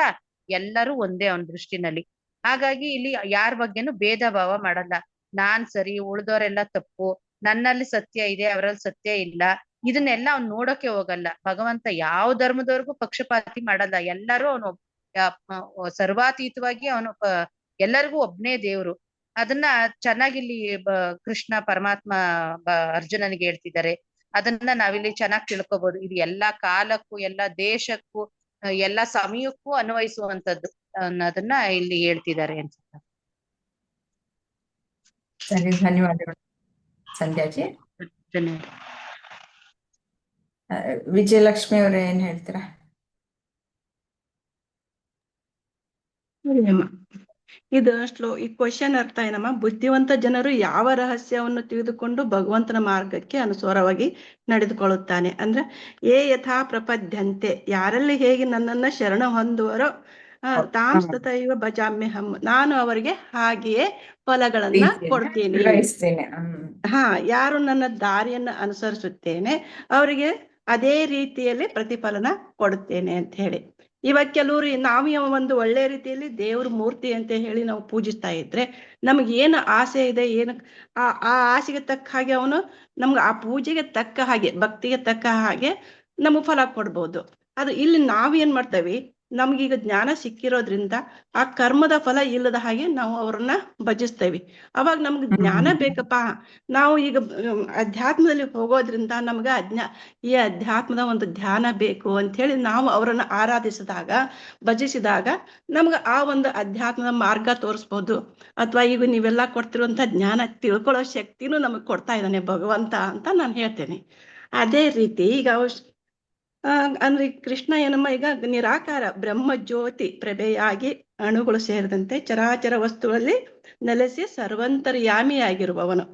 ಎಲ್ಲರೂ ಒಂದೇ ಅವನ ದೃಷ್ಟಿನಲ್ಲಿ. ಹಾಗಾಗಿ ಇಲ್ಲಿ ಯಾರ ಬಗ್ಗೆನೂ ಭೇದ ಭಾವ ಮಾಡಲ್ಲ. ನಾನ್ ಸರಿ, ಉಳ್ದೋರೆಲ್ಲ ತಪ್ಪು, ನನ್ನಲ್ಲಿ ಸತ್ಯ ಇದೆ, ಅವರಲ್ಲಿ ಸತ್ಯ ಇಲ್ಲ, ಇದನ್ನೆಲ್ಲ ಅವ್ನು ನೋಡೋಕೆ ಹೋಗಲ್ಲ. ಭಗವಂತ ಯಾವ ಧರ್ಮದವ್ರಿಗೂ ಪಕ್ಷಪಾತಿ ಮಾಡಲ್ಲ. ಎಲ್ಲರೂ ಅವನು ಸರ್ವಾತೀತವಾಗಿ ಅವನು ಎಲ್ಲರಿಗೂ ಒಬ್ನೇ ದೇವ್ರು. ಅದನ್ನ ಚೆನ್ನಾಗಿಲ್ಲಿ ಕೃಷ್ಣ ಪರಮಾತ್ಮ ಅರ್ಜುನನಿಗೆ ಹೇಳ್ತಿದ್ದಾರೆ. ಅದನ್ನ ನಾವಿಲ್ಲಿ ಚೆನ್ನಾಗಿ ತಿಳ್ಕೊಬಹುದು. ಇದು ಎಲ್ಲಾ ಕಾಲಕ್ಕೂ, ಎಲ್ಲಾ ದೇಶಕ್ಕೂ, ಎಲ್ಲಾ ಸಮಯಕ್ಕೂ ಅನ್ವಯಿಸುವಂತದ್ದು ಅನ್ನೋದನ್ನ ಇಲ್ಲಿ ಹೇಳ್ತಿದ್ದಾರೆ ಅನ್ಸುತ್ತೆ. ಸರಿ, ಧನ್ಯವಾದಗಳು ಸಂಧ್ಯಾಜಿ. ಧನ್ಯವಾದ. ವಿಜಯಲಕ್ಷ್ಮಿ ಅವರೇ ಏನ್ ಹೇಳ್ತೀರಾ? ಈ ಕ್ವಶನ್ ಅರ್ಥ ಏನಮ್ಮ, ಬುದ್ಧಿವಂತ ಜನರು ಯಾವ ರಹಸ್ಯವನ್ನು ತಿಳಿದುಕೊಂಡು ಭಗವಂತನ ಮಾರ್ಗಕ್ಕೆ ಅನುಸಾರವಾಗಿ ನಡೆದುಕೊಳ್ಳುತ್ತಾನೆ ಅಂದ್ರೆ ಯಥಾ ಪ್ರಪದ್ಯಂತೆ, ಯಾರಲ್ಲಿ ಹೇಗೆ ನನ್ನನ್ನ ಶರಣ ಹೊಂದುವರೋ ತಾಂ ತಥೈವ ಭಜಾಮ್ಯಹಂ, ನಾನು ಅವರಿಗೆ ಹಾಗೆಯೇ ಫಲಗಳನ್ನ ಕೊಡ್ತೀನಿ. ನಿರ್ವಹಿಸ್ತೇನೆ. ಯಾರು ನನ್ನ ದಾರಿಯನ್ನ ಅನುಸರಿಸುತ್ತೇನೆ ಅವರಿಗೆ ಅದೇ ರೀತಿಯಲ್ಲಿ ಪ್ರತಿಫಲನ ಕೊಡುತ್ತೇನೆ ಅಂತ ಹೇಳಿ. ಇವಾಗ ಕೆಲವರು ನಾವು ಒಂದು ಒಳ್ಳೆ ರೀತಿಯಲ್ಲಿ ದೇವ್ರ ಮೂರ್ತಿ ಅಂತ ಹೇಳಿ ನಾವು ಪೂಜಿಸ್ತಾ ಇದ್ರೆ ನಮ್ಗೆ ಏನು ಆಸೆ ಇದೆ, ಏನು ಆ ಆಸೆಗೆ ತಕ್ಕ ಹಾಗೆ ಅವನು ನಮ್ಗೆ ಆ ಪೂಜೆಗೆ ತಕ್ಕ ಹಾಗೆ, ಭಕ್ತಿಗೆ ತಕ್ಕ ಹಾಗೆ ನಮಗೆ ಫಲ ಕೊಡ್ಬೋದು. ಅದು ಇಲ್ಲಿ ನಾವೇನ್ ಮಾಡ್ತೇವೆ, ನಮ್ಗೀಗ ಜ್ಞಾನ ಸಿಕ್ಕಿರೋದ್ರಿಂದ ಆ ಕರ್ಮದ ಫಲ ಇಲ್ಲದ ಹಾಗೆ ನಾವು ಅವ್ರನ್ನ ಭಜಿಸ್ತೇವೆ. ಅವಾಗ ನಮ್ಗೆ ಜ್ಞಾನ ಬೇಕಪ್ಪ, ನಾವು ಈಗ ಅಧ್ಯಾತ್ಮದಲ್ಲಿ ಹೋಗೋದ್ರಿಂದ ನಮ್ಗೆ ಈ ಅಧ್ಯಾತ್ಮದ ಒಂದು ಧ್ಯಾನ ಬೇಕು ಅಂತ ಹೇಳಿ ನಾವು ಅವರನ್ನ ಆರಾಧಿಸಿದಾಗ, ಭಜಿಸಿದಾಗ ನಮ್ಗೆ ಆ ಒಂದು ಅಧ್ಯಾತ್ಮದ ಮಾರ್ಗ ತೋರಿಸ್ಬೋದು. ಅಥವಾ ಈಗ ನೀವೆಲ್ಲ ಕೊಡ್ತಿರುವಂತ ಜ್ಞಾನ ತಿಳ್ಕೊಳ್ಳೋ ಶಕ್ತಿನೂ ನಮಗ್ ಕೊಡ್ತಾ ಇದ್ದಾನೆ ಭಗವಂತ ಅಂತ ನಾನು ಹೇಳ್ತೇನೆ. ಅದೇ ರೀತಿ ಈಗ ಅಂದ್ರೆ ಕೃಷ್ಣ ಏನಮ್ಮ, ಈಗ ನಿರಾಕಾರ ಬ್ರಹ್ಮ ಜ್ಯೋತಿ ಪ್ರಭೆಯಾಗಿ ಅಣುಗಳು ಸೇರಿದಂತೆ ಚರಾಚರ ವಸ್ತುಗಳಲ್ಲಿ ನೆಲೆಸಿ ಸರ್ವಂತರ್ಯಾಮಿಯಾಗಿರುವವನು.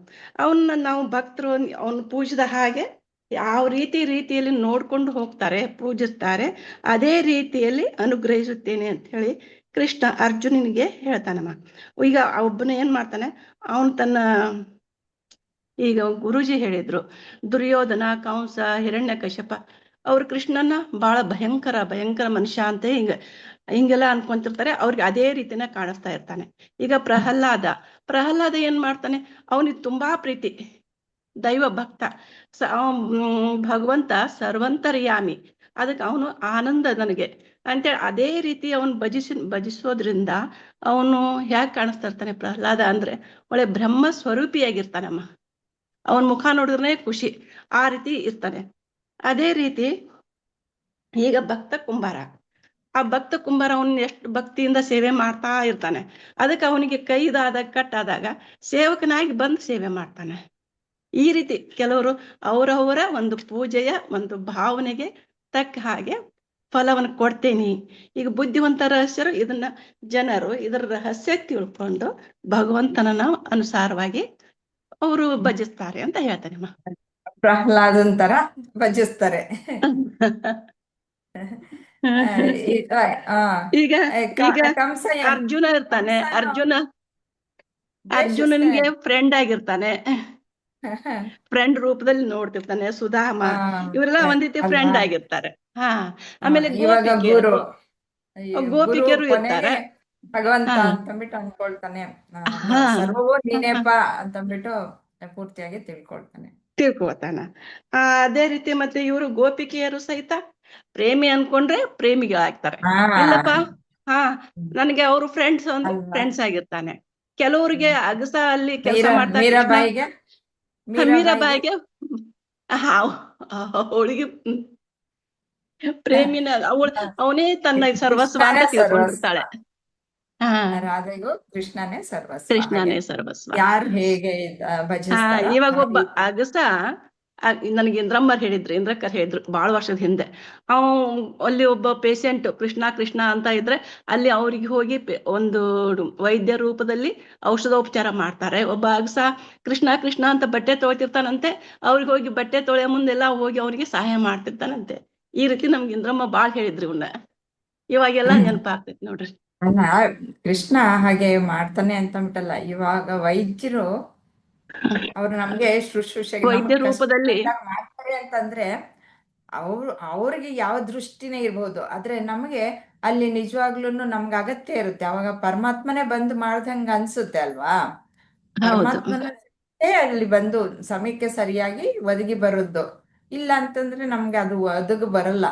ಅವನ್ನ ನಾವು ಭಕ್ತರು ಅವನು ಪೂಜಿಸಿದ ಹಾಗೆ ಯಾವ ರೀತಿಯಲ್ಲಿ ನೋಡ್ಕೊಂಡು ಹೋಗ್ತಾರೆ, ಪೂಜಿಸ್ತಾರೆ, ಅದೇ ರೀತಿಯಲ್ಲಿ ಅನುಗ್ರಹಿಸುತ್ತೇನೆ ಅಂತ ಹೇಳಿ ಕೃಷ್ಣ ಅರ್ಜುನನಿಗೆ ಹೇಳ್ತಾನಮ್ಮ. ಈಗ ಒಬ್ಬನ ಏನ್ ಮಾಡ್ತಾನೆ, ಅವನು ತನ್ನ ಈಗ ಗುರುಜಿ ಹೇಳಿದ್ರು ದುರ್ಯೋಧನ, ಕಂಸ, ಹಿರಣ್ಯಕಶ್ಯಪ ಅವ್ರು ಕೃಷ್ಣನ ಬಹಳ ಭಯಂಕರ ಮನುಷ್ಯ ಅಂತ ಹಿಂಗೆಲ್ಲ ಅನ್ಕೊಂತಿರ್ತಾರೆ. ಅವ್ರಿಗೆ ಅದೇ ರೀತಿನ ಕಾಣಿಸ್ತಾ ಇರ್ತಾನೆ. ಈಗ ಪ್ರಹ್ಲಾದ ಏನ್ ಮಾಡ್ತಾನೆ, ಅವನಿಗೆ ತುಂಬಾ ಪ್ರೀತಿ, ದೈವ ಭಕ್ತ, ಭಗವಂತ ಸರ್ವಂತರ್ಯಾಮಿ, ಅದಕ್ಕೆ ಅವನು ಆನಂದ ನನಗೆ ಅಂತೇಳಿ ಅದೇ ರೀತಿ ಅವನು ಭಜಿಸೋದ್ರಿಂದ ಅವನು ಹೇಗೆ ಕಾಣಿಸ್ತಾ ಇರ್ತಾನೆ ಪ್ರಹ್ಲಾದ ಅಂದ್ರೆ ಒಳ್ಳೆ ಬ್ರಹ್ಮ ಸ್ವರೂಪಿಯಾಗಿರ್ತಾನಮ್ಮ. ಅವನ ಮುಖ ನೋಡಿದ್ರೆ ಖುಷಿ, ಆ ರೀತಿ ಇರ್ತಾನೆ. ಅದೇ ರೀತಿ ಈಗ ಭಕ್ತ ಕುಂಬಾರ ಅವನ್ ಎಷ್ಟು ಭಕ್ತಿಯಿಂದ ಸೇವೆ ಮಾಡ್ತಾ ಇರ್ತಾನೆ. ಅದಕ್ಕೆ ಅವನಿಗೆ ಕಟ್ಟಾದಾಗ ಸೇವಕನಾಗಿ ಬಂದು ಸೇವೆ ಮಾಡ್ತಾನೆ. ಈ ರೀತಿ ಕೆಲವರು ಅವರವರ ಒಂದು ಪೂಜೆಯ ಒಂದು ಭಾವನೆಗೆ ತಕ್ಕ ಹಾಗೆ ಫಲವನ್ನು ಕೊಡ್ತೇನೆ. ಈಗ ಬುದ್ಧಿವಂತ ರಹಸ್ಯರು ಜನರು ಇದರ ರಹಸ್ಯ ತಿಳ್ಕೊಂಡು ಭಗವಂತನ ಅನುಸಾರವಾಗಿ ಅವರು ಭಜಿಸ್ತಾರೆ ಅಂತ ಹೇಳ್ತಾನೆ. ಪ್ರಹ್ಲಾದನ್ ತರ ಭಜಿಸ್ತಾರೆ. ಈಗ ಕಂಸ ಅರ್ಜುನ ಇರ್ತಾನೆ, ಅರ್ಜುನನ್ಗೆ ಫ್ರೆಂಡ್ ಆಗಿರ್ತಾನೆ, ಫ್ರೆಂಡ್ ರೂಪದಲ್ಲಿ ನೋಡ್ತಿರ್ತಾನೆ. ಸುಧಾಮ ಇವರೆಲ್ಲ ಒಂದ್ ರೀತಿ ಫ್ರೆಂಡ್ ಆಗಿರ್ತಾರೆ. ಆಮೇಲೆ ಗೋಪಿಕೆರು ಇರ್ತಾರೆ. ಭಗವಂತ ಅಂತಂದ್ಬಿಟ್ಟು ಅನ್ಕೊಳ್ತಾನೆ, ಸರ್ವವೂ ನೀನೇಪ ಅಂತಂದ್ಬಿಟ್ಟು ಪೂರ್ತಿಯಾಗಿ ತಿಳ್ಕೊಳ್ತಾನ. ಅದೇ ರೀತಿ ಮತ್ತೆ ಇವರು ಗೋಪಿಕೆಯರು ಸಹಿತ ಪ್ರೇಮಿ ಅನ್ಕೊಂಡ್ರೆ ಪ್ರೇಮಿಗಳಾಗ್ತಾರೆ. ಇಲ್ಲಪ್ಪ ನನಗೆ ಅವರು ಫ್ರೆಂಡ್ಸ್ ಆಗಿರ್ತಾನೆ. ಕೆಲವ್ರಿಗೆ ಅಗಸ ಅಲ್ಲಿ ಕೆಲಸ ಮಾಡ್ತಾರೆ, ಮೀರಾಬಾಯಿಗೆ ಅವಳಿಗೆ ಪ್ರೇಮಿನ ಅವನೇ ತನ್ನ ಸರ್ವಸ್ವ ಅಂತ ತಿಳ್ಕೊಂಡಿರ್ತಾಳೆ. ರಾಧೆಗೂ ಕೃಷ್ಣನೇ ಸರ್ವಸ್ವ. ಯಾರು ಹೇಗೆ ಇವಾಗ ಒಬ್ಬ ಅಗಸ ನನಗೆ ಇಂದ್ರಕ್ಕರ್ ಹೇಳಿದ್ರು ಬಹಳ ವರ್ಷದ ಹಿಂದೆ. ಅಲ್ಲಿ ಒಬ್ಬ ಪೇಷಂಟ್ ಕೃಷ್ಣ ಅಂತ ಇದ್ರೆ ಅಲ್ಲಿ ಅವ್ರಿಗೆ ಹೋಗಿ ಒಂದು ವೈದ್ಯ ರೂಪದಲ್ಲಿ ಔಷಧೋಪಚಾರ ಮಾಡ್ತಾರೆ. ಒಬ್ಬ ಅಗಸ ಕೃಷ್ಣ ಅಂತ ಬಟ್ಟೆ ತೊಳಿತಿರ್ತಾನಂತೆ. ಅವ್ರಿಗೆ ಹೋಗಿ ಬಟ್ಟೆ ತೊಳೆಯೋ ಮುಂದೆಲ್ಲ ಹೋಗಿ ಅವ್ರಿಗೆ ಸಹಾಯ ಮಾಡ್ತಿರ್ತಾನಂತೆ. ಈ ರೀತಿ ನಮ್ಗೆ ಇಂದ್ರಮ್ಮ ಬಾಳ್ ಹೇಳಿದ್ರಿ ಇವನ್ನ. ಇವಾಗೆಲ್ಲ ನೆನಪಾಗ್ತೈತಿ ನೋಡ್ರಿ. ಕೃಷ್ಣ ಹಾಗೆ ಮಾಡ್ತಾನೆ ಅಂತ ಬಿಟ್ಟಲ್ಲ, ಇವಾಗ ವೈದ್ಯರು ಅವ್ರು ನಮ್ಗೆ ಶುಶ್ರೂಷೆಗೆ ವೈದ್ಯ ರೂಪದಲ್ಲಿ ಮಾಡ್ತಾರೆ ಅಂತಂದ್ರೆ ಅವ್ರಿಗೆ ಯಾವ ದೃಷ್ಟಿನೇ ಇರ್ಬೋದು, ಆದ್ರೆ ನಮ್ಗೆ ಅಲ್ಲಿ ನಿಜವಾಗ್ಲೂ ನಮ್ಗೆ ಅಗತ್ಯ ಇರುತ್ತೆ. ಅವಾಗ ಪರಮಾತ್ಮನೇ ಬಂದು ಮಾಡ್ದಂಗ ಅನ್ಸುತ್ತೆ ಅಲ್ವಾ. ಪರಮಾತ್ಮನ ಅಲ್ಲಿ ಬಂದು ಸಮಯಕ್ಕೆ ಸರಿಯಾಗಿ ಒದಗಿ ಬರೋದು. ಇಲ್ಲ ಅಂತಂದ್ರೆ ನಮ್ಗೆ ಅದು ಒದಗಿ ಬರಲ್ಲ.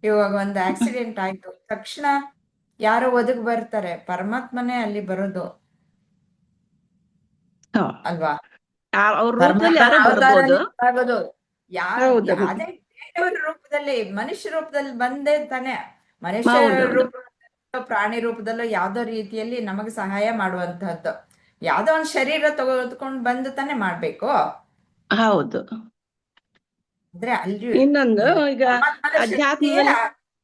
ಇವಾಗ ಒಂದು ಆಕ್ಸಿಡೆಂಟ್ ಆಯ್ತು ತಕ್ಷಣ ಯಾರೋ ಒದಗಿ ಬರ್ತಾರೆ, ಪರಮಾತ್ಮನೇ ಅಲ್ಲಿ ಬರೋದು ಅಲ್ವಾ. ಆಗೋದು ಯಾವ್ದೇ ದೇವರ ರೂಪದಲ್ಲಿ, ಮನುಷ್ಯ ರೂಪದಲ್ಲಿ ಬಂದೇ ತಾನೆ. ಮನುಷ್ಯ ರೂಪದಲ್ಲೋ ಪ್ರಾಣಿ ರೂಪದಲ್ಲೋ ಯಾವ್ದೋ ರೀತಿಯಲ್ಲಿ ನಮಗೆ ಸಹಾಯ ಮಾಡುವಂತಹದ್ದು. ಯಾವ್ದೋ ಒಂದ್ ಶರೀರ ತೆಗೆದುಕೊಂಡು ಬಂದು ತಾನೆ ಮಾಡ್ಬೇಕು. ಹೌದು. ಅಂದ್ರೆ ಅಲ್ಲಿ ಇನ್ನೊಂದು ಈಗ ಅಧ್ಯಾತ್ಮದಲ್ಲಿ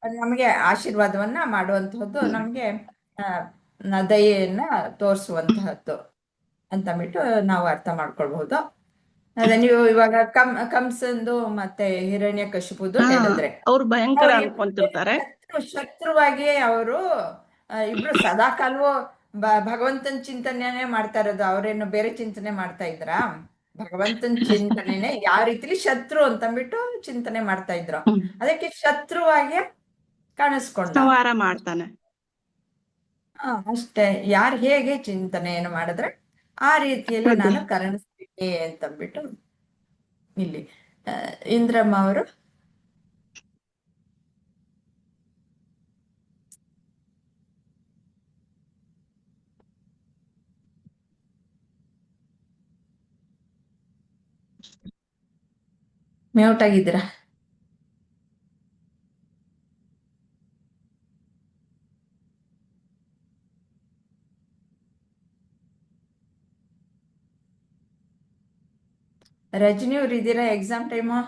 ನಮಗೆ ಆಶೀರ್ವಾದವನ್ನ ಮಾಡುವಂತಹದ್ದು ನಮ್ಗೆ ದಯೆಯನ್ನ ತೋರಿಸುವಂತಹದ್ದು ಅಂತಂದ್ಬಿಟ್ಟು ನಾವು ಅರ್ಥ ಮಾಡ್ಕೊಳ್ಬಹುದು. ಅದೇ ನೀವು ಇವಾಗ ಕಂಸಂದು ಮತ್ತೆ ಹಿರಣ್ಯಕಶಿಪುದು ಹಾ ಹೇಳಿದ್ರೆ ಅವ್ರು ಭಯಂಕರ ಅವ್ರು ಅನ್ಕೊಂತಿರ್ತಾರೆ. ಶತ್ರುವಾಗಿ ಅವರು ಇಬ್ರು ಸದಾ ಕಾಲವೂ ಭಗವಂತನ ಚಿಂತನೆನೇ ಮಾಡ್ತಾ ಇರೋದು. ಅವ್ರೇನು ಬೇರೆ ಚಿಂತನೆ ಮಾಡ್ತಾ ಇದ್ರಾ? ಭಗವಂತನ ಚಿಂತನೆನೆ ಯಾವ ರೀತಿಲಿ ಶತ್ರು ಅಂತಂದ್ಬಿಟ್ಟು ಚಿಂತನೆ ಮಾಡ್ತಾ ಇದ್ರು. ಅದಕ್ಕೆ ಶತ್ರುವಾಗಿ ಕಾಣಿಸ್ಕೊಂಡ. ಸಂಹಾರ ಮಾಡ್ತಾನೆ. ಅಷ್ಟೇ. ಯಾರು ಹೇಗೆ ಚಿಂತನೆಯನ್ನು ಮಾಡಿದ್ರೆ ಆ ರೀತಿಯಲ್ಲಿ ನಾನು ಕರುಣಿಸ್ತೀನಿ ಅಂತಂದ್ಬಿಟ್ಟು ಇಲ್ಲಿ ಇಂದ್ರಮ್ಮ ಅವರು ಮ್ಯೂಟ್ ಆಗಿದ್ದೀರಾ? ರಜನಿ ಅವ್ರು ಇದ್ದೀರಾ? Exam time.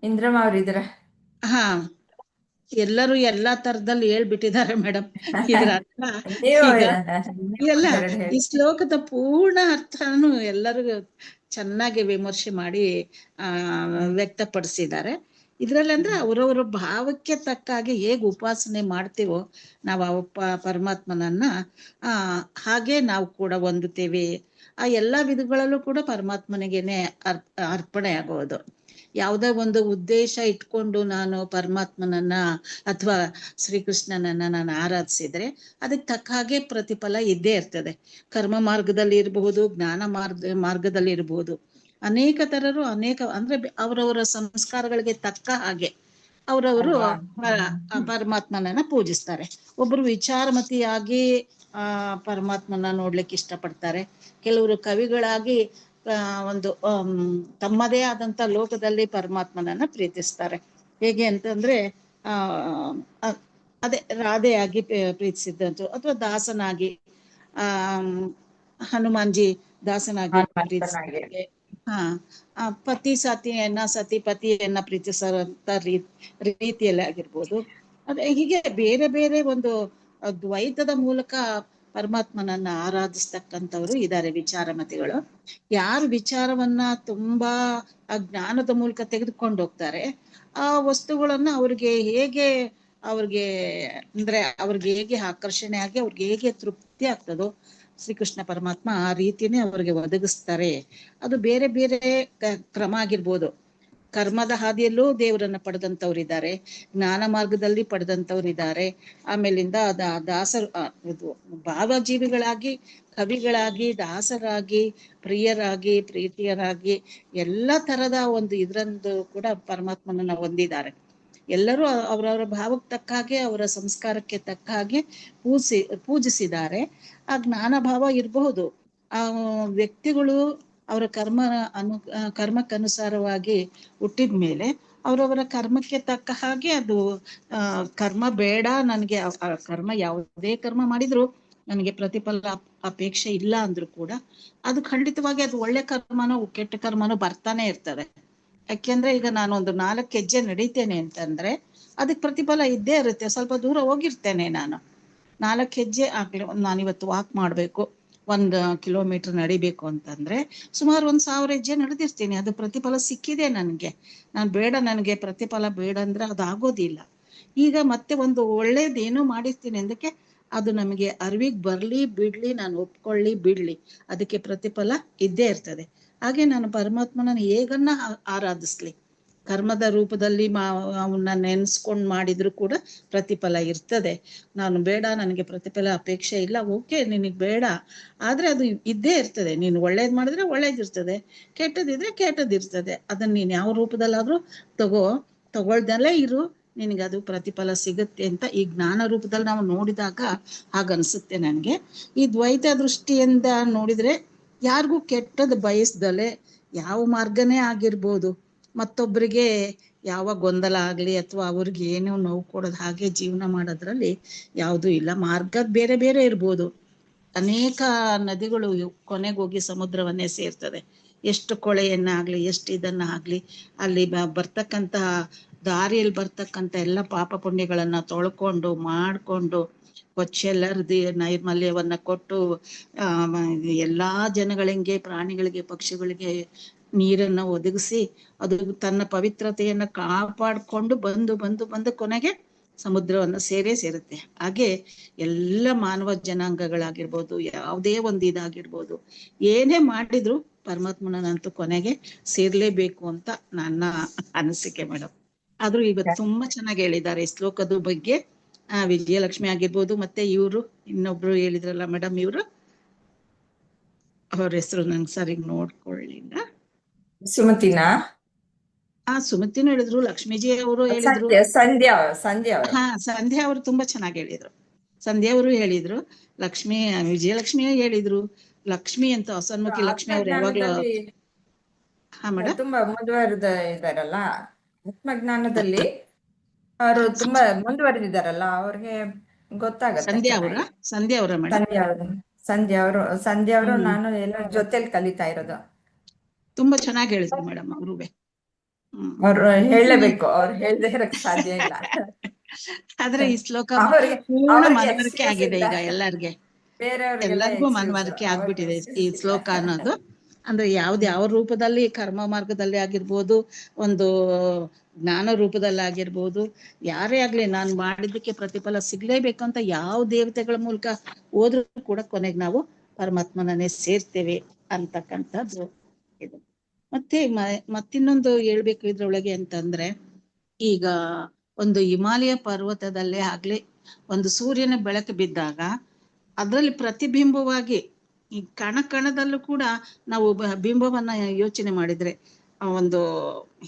ಇಂದ್ರಮ್ಮ ಅವ್ರು ಇದ್ದೀರಾ? ಹಾ, ಎಲ್ಲರೂ ಎಲ್ಲಾ ತರದಲ್ಲಿ ಹೇಳ್ಬಿಟ್ಟಿದ್ದಾರೆ ಮೇಡಮ್. ಇದ್ರ ಅರ್ಥ ನೀವು ಈಗ ಇಲ್ಲ, ಎರಡು ಈ ಹೇಳಿ. ಶ್ಲೋಕದ ಪೂರ್ಣ ಅರ್ಥನು ಎಲ್ಲರಿಗೂ ಚೆನ್ನಾಗಿ ವಿಮರ್ಶೆ ಮಾಡಿ ವ್ಯಕ್ತಪಡಿಸಿದ್ದಾರೆ. ಇದ್ರಲ್ಲಿ ಅಂದ್ರೆ ಅವರವರ ಭಾವಕ್ಕೆ ತಕ್ಕ ಹಾಗೆ ಹೇಗ್ ಉಪಾಸನೆ ಮಾಡ್ತೀವೋ ನಾವು ಆ ಪರಮಾತ್ಮನನ್ನ ಹಾಗೆ ನಾವು ಕೂಡ ಹೊಂದುತ್ತೇವೆ. ಆ ಎಲ್ಲಾ ವಿಧಗಳಲ್ಲೂ ಕೂಡ ಪರಮಾತ್ಮನಿಗೆನೆ ಅರ್ಪಣೆ ಆಗೋದು. ಯಾವುದೇ ಒಂದು ಉದ್ದೇಶ ಇಟ್ಕೊಂಡು ನಾನು ಪರಮಾತ್ಮನನ್ನ ಅಥವಾ ಶ್ರೀಕೃಷ್ಣನನ್ನ ನಾನು ಆರಾಧಿಸಿದ್ರೆ ಅದಕ್ಕೆ ತಕ್ಕ ಹಾಗೆ ಪ್ರತಿಫಲ ಇದ್ದೇ ಇರ್ತದೆ. ಕರ್ಮ ಮಾರ್ಗದಲ್ಲಿ ಇರಬಹುದು, ಜ್ಞಾನ ಮಾರ್ಗದಲ್ಲಿ ಇರಬಹುದು. ಅನೇಕ ತರರು ಅಂದ್ರೆ ಅವರವರ ಸಂಸ್ಕಾರಗಳಿಗೆ ತಕ್ಕ ಹಾಗೆ ಅವರವರು ಪರಮಾತ್ಮನನ್ನ ಪೂಜಿಸ್ತಾರೆ. ಒಬ್ರು ವಿಚಾರಮತಿಯಾಗಿ ಪರಮಾತ್ಮನ ನೋಡ್ಲಿಕ್ಕೆ ಇಷ್ಟಪಡ್ತಾರೆ. ಕೆಲವರು ಕವಿಗಳಾಗಿ ಒಂದು ತಮ್ಮದೇ ಆದಂತ ಲೋಕದಲ್ಲಿ ಪರಮಾತ್ಮನನ್ನ ಪ್ರೀತಿಸ್ತಾರೆ. ಹೇಗೆ ಅಂತಂದ್ರೆ ಅದೇ ರಾಧೆಯಾಗಿ ಪ್ರೀತಿಸಿದಂತು, ಅಥವಾ ದಾಸನಾಗಿ ಹನುಮಾನ್ಜಿ ದಾಸನಾಗಿ ಪ್ರೀತಿಸಿದ್ದಾರೆ. ಪತಿ ಸತಿಯನ್ನ ಪ್ರೀತಿಸುವಂತ ರೀತಿಯಲ್ಲಿ ಆಗಿರ್ಬೋದು. ಅದೇ ಹೀಗೆ ಬೇರೆ ಬೇರೆ ಒಂದು ದ್ವೈತದ ಮೂಲಕ ಪರಮಾತ್ಮನನ್ನ ಆರಾಧಿಸ್ತಕ್ಕಂಥವ್ರು ಇದ್ದಾರೆ ವಿಚಾರಮತಿಗಳು. ಯಾರು ವಿಚಾರವನ್ನ ತುಂಬಾ ಆ ಜ್ಞಾನದ ಮೂಲಕ ತೆಗೆದುಕೊಂಡು ಹೋಗ್ತಾರೆ, ಆ ವಸ್ತುಗಳನ್ನ ಅವ್ರಿಗೆ ಹೇಗೆ ಆಕರ್ಷಣೆ ಆಗಿ ಅವ್ರಿಗೆ ಹೇಗೆ ತೃಪ್ತಿ ಆಗ್ತದೋ ಶ್ರೀಕೃಷ್ಣ ಪರಮಾತ್ಮ ಆ ರೀತಿನೇ ಅವ್ರಿಗೆ ಒದಗಿಸ್ತಾರೆ. ಅದು ಬೇರೆ ಬೇರೆ ಕ್ರಮ ಆಗಿರ್ಬೋದು. ಕರ್ಮದ ಹಾದಿಯಲ್ಲೂ ದೇವರನ್ನ ಪಡೆದಂಥವ್ರಿದ್ದಾರೆ, ಜ್ಞಾನ ಮಾರ್ಗದಲ್ಲಿ ಪಡೆದಂಥವ್ರಿದ್ದಾರೆ. ಆಮೇಲಿಂದ ದಾಸರು ಭಾವಜೀವಿಗಳಾಗಿ, ಕವಿಗಳಾಗಿ, ದಾಸರಾಗಿ, ಪ್ರೀತಿಯರಾಗಿ ಎಲ್ಲ ತರದ ಒಂದು ಇದ್ರಂದು ಕೂಡ ಪರಮಾತ್ಮನನ್ನ ಹೊಂದಿದ್ದಾರೆ. ಎಲ್ಲರೂ ಅವರವರ ಭಾವಕ್ಕೆ ತಕ್ಕ ಹಾಗೆ, ಅವರ ಸಂಸ್ಕಾರಕ್ಕೆ ತಕ್ಕ ಹಾಗೆ ಪೂಜಿಸಿದ್ದಾರೆ. ಆ ಜ್ಞಾನ ಭಾವ ಇರಬಹುದು. ಆ ವ್ಯಕ್ತಿಗಳು ಅವರ ಕರ್ಮಕ್ಕನುಸಾರವಾಗಿ ಹುಟ್ಟಿದ ಮೇಲೆ ಅವರವರ ಕರ್ಮಕ್ಕೆ ತಕ್ಕ ಹಾಗೆ ಅದು ಕರ್ಮ ಬೇಡ, ನನಗೆ ಕರ್ಮ ಯಾವುದೇ ಕರ್ಮ ಮಾಡಿದ್ರು ನನಗೆ ಪ್ರತಿಫಲ ಅಪೇಕ್ಷೆ ಇಲ್ಲ ಅಂದ್ರೂ ಕೂಡ ಅದು ಖಂಡಿತವಾಗಿ ಅದು ಒಳ್ಳೆ ಕರ್ಮನೋ ಕೆಟ್ಟ ಕರ್ಮನೋ ಬರ್ತಾನೆ ಇರ್ತದೆ. ಯಾಕೆಂದ್ರೆ ಈಗ ನಾನು ಒಂದು 4 ಹೆಜ್ಜೆ ನಡೀತೇನೆ ಅಂತಂದ್ರೆ ಅದಕ್ಕೆ ಪ್ರತಿಫಲ ಇದ್ದೇ ಇರುತ್ತೆ. ಸ್ವಲ್ಪ ದೂರ ಹೋಗಿರ್ತೇನೆ, ನಾನು 4 ಹೆಜ್ಜೆ ನಾನಿವತ್ತು ವಾಕ್ ಮಾಡ್ಬೇಕು, 1 ಕಿಲೋಮೀಟರ್ ನಡಿಬೇಕು ಅಂತಂದ್ರೆ ಸುಮಾರು 1000 ಹೆಜ್ಜೆ ನಡೆದಿರ್ತೀನಿ. ಅದು ಪ್ರತಿಫಲ ಸಿಕ್ಕಿದೆ ನನಗೆ. ನನಗೆ ಪ್ರತಿಫಲ ಬೇಡ ಅಂದ್ರೆ ಅದು ಆಗೋದಿಲ್ಲ. ಈಗ ಮತ್ತೆ ಒಂದು ಒಳ್ಳೇದೇನೋ ಮಾಡಿರ್ತೀನಿ ಅದಕ್ಕೆ ಅದು ನಮಗೆ ಅರಿವಿಗೆ ಬರ್ಲಿ ಬಿಡ್ಲಿ, ನಾನು ಒಪ್ಕೊಳ್ಳಿ ಬಿಡ್ಲಿ, ಅದಕ್ಕೆ ಪ್ರತಿಫಲ ಇದ್ದೇ ಇರ್ತದೆ. ಹಾಗೆ ನಾನು ಪರಮಾತ್ಮನ ಹೇಗನ್ನ ಆರಾಧಿಸ್ಲಿ, ಕರ್ಮದ ರೂಪದಲ್ಲಿ ಅವನ್ನ ನೆನ್ಸ್ಕೊಂಡ್ ಮಾಡಿದ್ರು ಕೂಡ ಪ್ರತಿಫಲ ಇರ್ತದೆ. ನಾನು ಬೇಡ, ನನಗೆ ಪ್ರತಿಫಲ ಅಪೇಕ್ಷೆ ಇಲ್ಲ, ಓಕೆ ನಿನಗ್ ಬೇಡ, ಆದ್ರೆ ಅದು ಇದ್ದೇ ಇರ್ತದೆ. ನೀನು ಒಳ್ಳೇದ್ ಮಾಡಿದ್ರೆ ಒಳ್ಳೇದಿರ್ತದೆ, ಕೆಟ್ಟದಿದ್ರೆ ಕೆಟ್ಟದಿರ್ತದೆ. ಅದನ್ನ ನೀನ್ ಯಾವ ರೂಪದಲ್ಲಾದ್ರೂ ತಗೊಳ್ದಲ್ಲೇ ಇರು, ನಿನಗೆ ಅದು ಪ್ರತಿಫಲ ಸಿಗುತ್ತೆ ಅಂತ ಈ ಜ್ಞಾನ ರೂಪದಲ್ಲಿ ನಾವು ನೋಡಿದಾಗ ಹಾಗನ್ಸುತ್ತೆ ನನಗೆ. ಈ ದ್ವೈತ ದೃಷ್ಟಿಯಿಂದ ನೋಡಿದ್ರೆ ಯಾರಿಗೂ ಕೆಟ್ಟದ್ ಬಯಸ್ದಲೆ ಯಾವ ಮಾರ್ಗನೇ ಆಗಿರ್ಬೋದು, ಮತ್ತೊಬ್ಬರಿಗೆ ಯಾವ ಗೊಂದಲ ಆಗ್ಲಿ ಅಥವಾ ಅವ್ರಿಗೆ ಏನೋ ನೋವು ಕೊಡೋದು ಹಾಗೆ ಜೀವನ ಮಾಡೋದ್ರಲ್ಲಿ ಯಾವುದೂ ಇಲ್ಲ. ಮಾರ್ಗ ಬೇರೆ ಬೇರೆ ಇರ್ಬೋದು. ಅನೇಕ ನದಿಗಳು ಕೊನೆಗೋಗಿ ಸಮುದ್ರವನ್ನೇ ಸೇರ್ತದೆ. ಎಷ್ಟು ಕೊಳೆಯನ್ನಾಗ್ಲಿ ಎಷ್ಟು ಇದನ್ನ ಆಗ್ಲಿ ಅಲ್ಲಿ ಬರ್ತಕ್ಕಂತಹ ದಾರಿಯಲ್ಲಿ ಬರ್ತಕ್ಕಂಥ ಎಲ್ಲ ಪಾಪ ಪುಣ್ಯಗಳನ್ನ ತೊಳ್ಕೊಂಡು ಮಾಡ್ಕೊಂಡು ಕೊಚ್ಚೆಲ್ಲರದಿ ನೈರ್ಮಲ್ಯವನ್ನ ಕೊಟ್ಟು ಎಲ್ಲಾ ಜನಗಳಿಗೆ, ಪ್ರಾಣಿಗಳಿಗೆ, ಪಕ್ಷಿಗಳಿಗೆ ನೀರನ್ನ ಒದಗಿಸಿ ಅದು ತನ್ನ ಪವಿತ್ರತೆಯನ್ನ ಕಾಪಾಡ್ಕೊಂಡು ಬಂದು ಕೊನೆಗೆ ಸಮುದ್ರವನ್ನ ಸೇರುತ್ತೆ. ಹಾಗೆ ಎಲ್ಲ ಮಾನವ ಜನಾಂಗಗಳಾಗಿರ್ಬೋದು, ಯಾವುದೇ ಒಂದು ಇದಾಗಿರ್ಬೋದು, ಏನೇ ಮಾಡಿದ್ರು ಪರಮಾತ್ಮನಂತೂ ಕೊನೆಗೆ ಸೇರ್ಲೇಬೇಕು ಅಂತ ನನ್ನ ಅನಿಸಿಕೆ ಮೇಡಮ್. ಆದ್ರೂ ಇವತ್ತು ತುಂಬಾ ಚೆನ್ನಾಗಿ ಹೇಳಿದ್ದಾರೆ ಈ ಶ್ಲೋಕದ ಬಗ್ಗೆ. ವಿಜಯಲಕ್ಷ್ಮಿ ಆಗಿರ್ಬೋದು, ಮತ್ತೆ ಇವ್ರು ಇನ್ನೊಬ್ರು ಹೇಳಿದ್ರಲ್ಲ ಮೇಡಮ್, ಇವ್ರು ಅವ್ರ ಹೆಸರು ನಂಗೆ ಸರಿ ನೋಡ್ಕೊಳ್ಳಿಲ್ಲ. ಸುಮತಿನಾ? ಸುಮತಿನೂ ಹೇಳಿದ್ರು, ಲಕ್ಷ್ಮೀಜಿ ಅವರು ಹೇಳಿದ್ರು, ಸಂಧ್ಯಾ ಅವರು. ಸಂಧ್ಯಾ ಅವರು ತುಂಬಾ ಚೆನ್ನಾಗಿ ಹೇಳಿದ್ರು. ಸಂಧ್ಯಾ ಅವರು ಹೇಳಿದ್ರು, ವಿಜಯಲಕ್ಷ್ಮಿ ಹೇಳಿದ್ರು, ಲಕ್ಷ್ಮಿ ಅಂತ ಹೊಸನ್ಮುಖಿ ಲಕ್ಷ್ಮಿ ಅವ್ರು ಯಾವಾಗ್ಲೂ ತುಂಬಾ ಮುಂದುವರೆದ ಇದಾರಲ್ಲ ಆತ್ಮಜ್ಞಾನದಲ್ಲಿ, ಅವರು ತುಂಬಾ ಮುಂದುವರೆದಿದ್ದಾರಲ್ಲ, ಅವ್ರಿಗೆ ಗೊತ್ತಾಗತ್ತೆ. ಸಂಧ್ಯಾ ಅವರ ಮೇಡಮ್, ಸಂಧ್ಯಾ ಅವರು ನಾನು ಎಲ್ಲ ಜೊತೆಲಿ ಕಲಿತಾ ಇರೋದು. ತುಂಬಾ ಚೆನ್ನಾಗಿ ಹೇಳಿದ್ರು ಮೇಡಮ್ ಅವರು. ಅವ್ರು ಹೇಳಲೇಬೇಕು, ಅವ್ರು ಹೇಳದೇ ಇರಕ್ ಸಾಧ್ಯ ಇಲ್ಲ. ಆದ್ರೆ ಈ ಶ್ಲೋಕ ಮನವರಿಕೆ ಆಗಿದೆ ಈಗ ಎಲ್ಲರಿಗೂ ಮನವರಿಕೆ ಆಗ್ಬಿಟ್ಟಿದೆ ಈ ಶ್ಲೋಕ ಅನ್ನೋದು. ಅಂದ್ರೆ ಯಾವ ರೂಪದಲ್ಲಿ, ಕರ್ಮ ಮಾರ್ಗದಲ್ಲಿ ಆಗಿರ್ಬೋದು, ಒಂದು ಜ್ಞಾನ ರೂಪದಲ್ಲಿ ಆಗಿರ್ಬೋದು, ಯಾರೇ ಆಗ್ಲಿ ನಾನು ಮಾಡಿದ್ದಕ್ಕೆ ಪ್ರತಿಫಲ ಸಿಗ್ಲೇಬೇಕು ಅಂತ ಯಾವ ದೇವತೆಗಳ ಮೂಲಕ ಹೋದ್ರೂ ಕೂಡ ಕೊನೆಗೆ ನಾವು ಪರಮಾತ್ಮನೇ ಸೇರ್ತೇವೆ ಅಂತಕ್ಕಂಥದ್ದು ಇದು. ಮತ್ತಿನ್ನೊಂದು ಹೇಳ್ಬೇಕು ಇದ್ರೊಳಗೆ ಅಂತಂದ್ರೆ, ಈಗ ಒಂದು ಹಿಮಾಲಯ ಪರ್ವತದಲ್ಲೇ ಆಗ್ಲಿ ಒಂದು ಸೂರ್ಯನ ಬೆಳಕು ಬಿದ್ದಾಗ ಅದರಲ್ಲಿ ಪ್ರತಿಬಿಂಬವಾಗಿ ಈ ಕಣದಲ್ಲೂ ಕೂಡ ನಾವು ಬಿಂಬವನ್ನ ಯೋಚನೆ ಮಾಡಿದ್ರೆ, ಒಂದು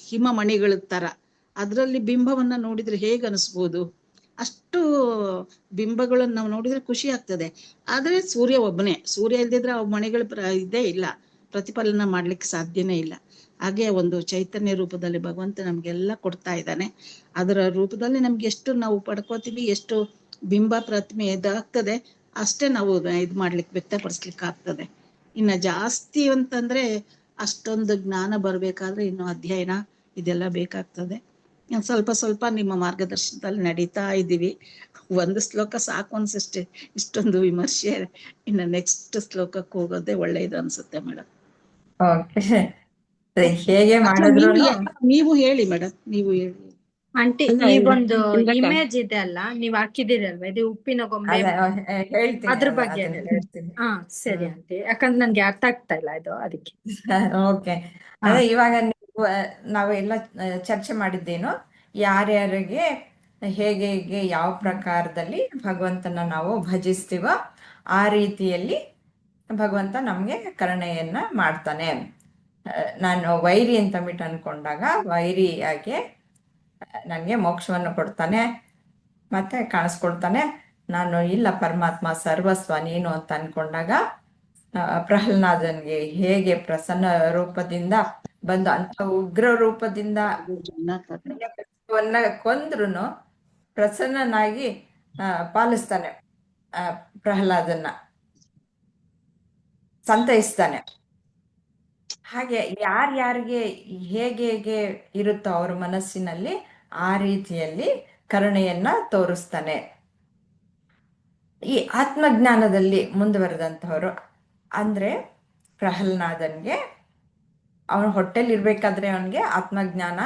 ಹಿಮಮಣಿಗಳ ತರ ಅದರಲ್ಲಿ ಬಿಂಬವನ್ನ ನೋಡಿದ್ರೆ ಹೇಗೆ ಅನಿಸ್ಬೋದು? ಅಷ್ಟು ಬಿಂಬಗಳನ್ನ ನಾವು ನೋಡಿದ್ರೆ ಖುಷಿ ಆಗ್ತದೆ. ಆದ್ರೆ ಸೂರ್ಯ ಒಬ್ಬನೇ, ಸೂರ್ಯ ಇಲ್ದಿದ್ರೆ ಅವ್ ಮಣಿಗಳು ಇದೇ ಇಲ್ಲ, ಪ್ರತಿಫಲನ ಮಾಡ್ಲಿಕ್ಕೆ ಸಾಧ್ಯನೇ ಇಲ್ಲ. ಹಾಗೆ ಒಂದು ಚೈತನ್ಯ ರೂಪದಲ್ಲಿ ಭಗವಂತ ನಮ್ಗೆಲ್ಲ ಕೊಡ್ತಾ ಇದ್ದಾನೆ. ಅದರ ರೂಪದಲ್ಲಿ ನಮ್ಗೆ ಎಷ್ಟು ನಾವು ಪಡ್ಕೋತೀವಿ, ಎಷ್ಟು ಬಿಂಬ ಪ್ರತಿಮೆ ಇದಾಗ್ತದೆ, ಅಷ್ಟೇ ನಾವು ಇದ್ ಮಾಡ್ಲಿಕ್ಕೆ ವ್ಯಕ್ತಪಡಿಸ್ಲಿಕ್ಕೆ ಆಗ್ತದೆ. ಇನ್ನ ಜಾಸ್ತಿ ಅಂತಂದ್ರೆ ಅಷ್ಟೊಂದು ಜ್ಞಾನ ಬರ್ಬೇಕಾದ್ರೆ ಇನ್ನು ಅಧ್ಯಯನ ಇದೆಲ್ಲ ಬೇಕಾಗ್ತದೆ. ಸ್ವಲ್ಪ ನಿಮ್ಮ ಮಾರ್ಗದರ್ಶನದಲ್ಲಿ ನಡೀತಾ ಇದ್ದೀವಿ. ಒಂದು ಶ್ಲೋಕ ಸಾಕು ಅನ್ಸಷ್ಟೇ, ಇಷ್ಟೊಂದು ವಿಮರ್ಶೆ. ಇನ್ನು ನೆಕ್ಸ್ಟ್ ಶ್ಲೋಕಕ್ಕೆ ಹೋಗೋದೇ ಒಳ್ಳೇದು ಅನ್ಸುತ್ತೆ ಮೇಡಮ್. ಹೇಗೆ ಮಾಡಿದ್ರು ನೀವು ಹೇಳಿ ಮೇಡಮ್, ನೀವು ಹೇಳಿ ಆಂಟಿ. ಈ ಒಂದು ಇಮೇಜ್ ಇದೆ ಅಲ್ಲ, ನೀವ್ ಹಾಕಿದಿರಲ್ವಾ, ಇದು ಉಪ್ಪಿನ ಗೊಂಬೆ, ಅದ್ರ ಬಗ್ಗೆ ಸರಿ ಆಂಟಿ, ಯಾಕಂದ್ರೆ ನನ್ಗೆ ಅರ್ಥ ಆಗ್ತಾ ಇಲ್ಲ ಇದು, ಅದಕ್ಕೆ. ಓಕೆ, ಅದೇ ಇವಾಗ ನಾವೆಲ್ಲ ಚರ್ಚೆ ಮಾಡಿದ್ದೇನು, ಯಾರ್ಯಾರಿಗೆ ಹೇಗೆ ಯಾವ ಪ್ರಕಾರದಲ್ಲಿ ಭಗವಂತನ ನಾವು ಭಜಿಸ್ತೀವೋ ಆ ರೀತಿಯಲ್ಲಿ ಭಗವಂತ ನಮ್ಗೆ ಕರುಣೆಯನ್ನ ಮಾಡ್ತಾನೆ. ನಾನು ವೈರಿ ಅಂತ ಬಿಟ್ಟು ಅನ್ಕೊಂಡಾಗ ವೈರಿಯಾಗಿ ನನಗೆ ಮೋಕ್ಷವನ್ನು ಕೊಡ್ತಾನೆ, ಮತ್ತೆ ಕಾಣಿಸ್ಕೊಳ್ತಾನೆ. ನಾನು ಇಲ್ಲ ಪರಮಾತ್ಮ ಸರ್ವಸ್ವ ನೀನು ಅಂತ ಅನ್ಕೊಂಡಾಗ ಪ್ರಹ್ಲಾದನ್ಗೆ ಹೇಗೆ ಪ್ರಸನ್ನ ರೂಪದಿಂದ ಬಂದು ಅಂತ ಉಗ್ರ ರೂಪದಿಂದ ಕೊಂದ್ರುನು ಪ್ರಸನ್ನನಾಗಿ ಪಾಲಿಸ್ತಾನೆ, ಪ್ರಹ್ಲಾದನ್ನ ಸಂತೈಸ್ತಾನೆ. ಹಾಗೆ ಯಾರ್ಯಾರಿಗೆ ಹೇಗೆ ಇರುತ್ತೋ ಅವ್ರ ಮನಸ್ಸಿನಲ್ಲಿ ಆ ರೀತಿಯಲ್ಲಿ ಕರುಣೆಯನ್ನ ತೋರಿಸ್ತಾನೆ. ಈ ಆತ್ಮಜ್ಞಾನದಲ್ಲಿ ಮುಂದುವರೆದಂಥವ್ರು ಅಂದ್ರೆ ಪ್ರಹ್ಲಾದನ್ಗೆ ಅವನ ಹೊಟ್ಟೆಲಿ ಇರ್ಬೇಕಾದ್ರೆ ಅವನಿಗೆ ಆತ್ಮಜ್ಞಾನ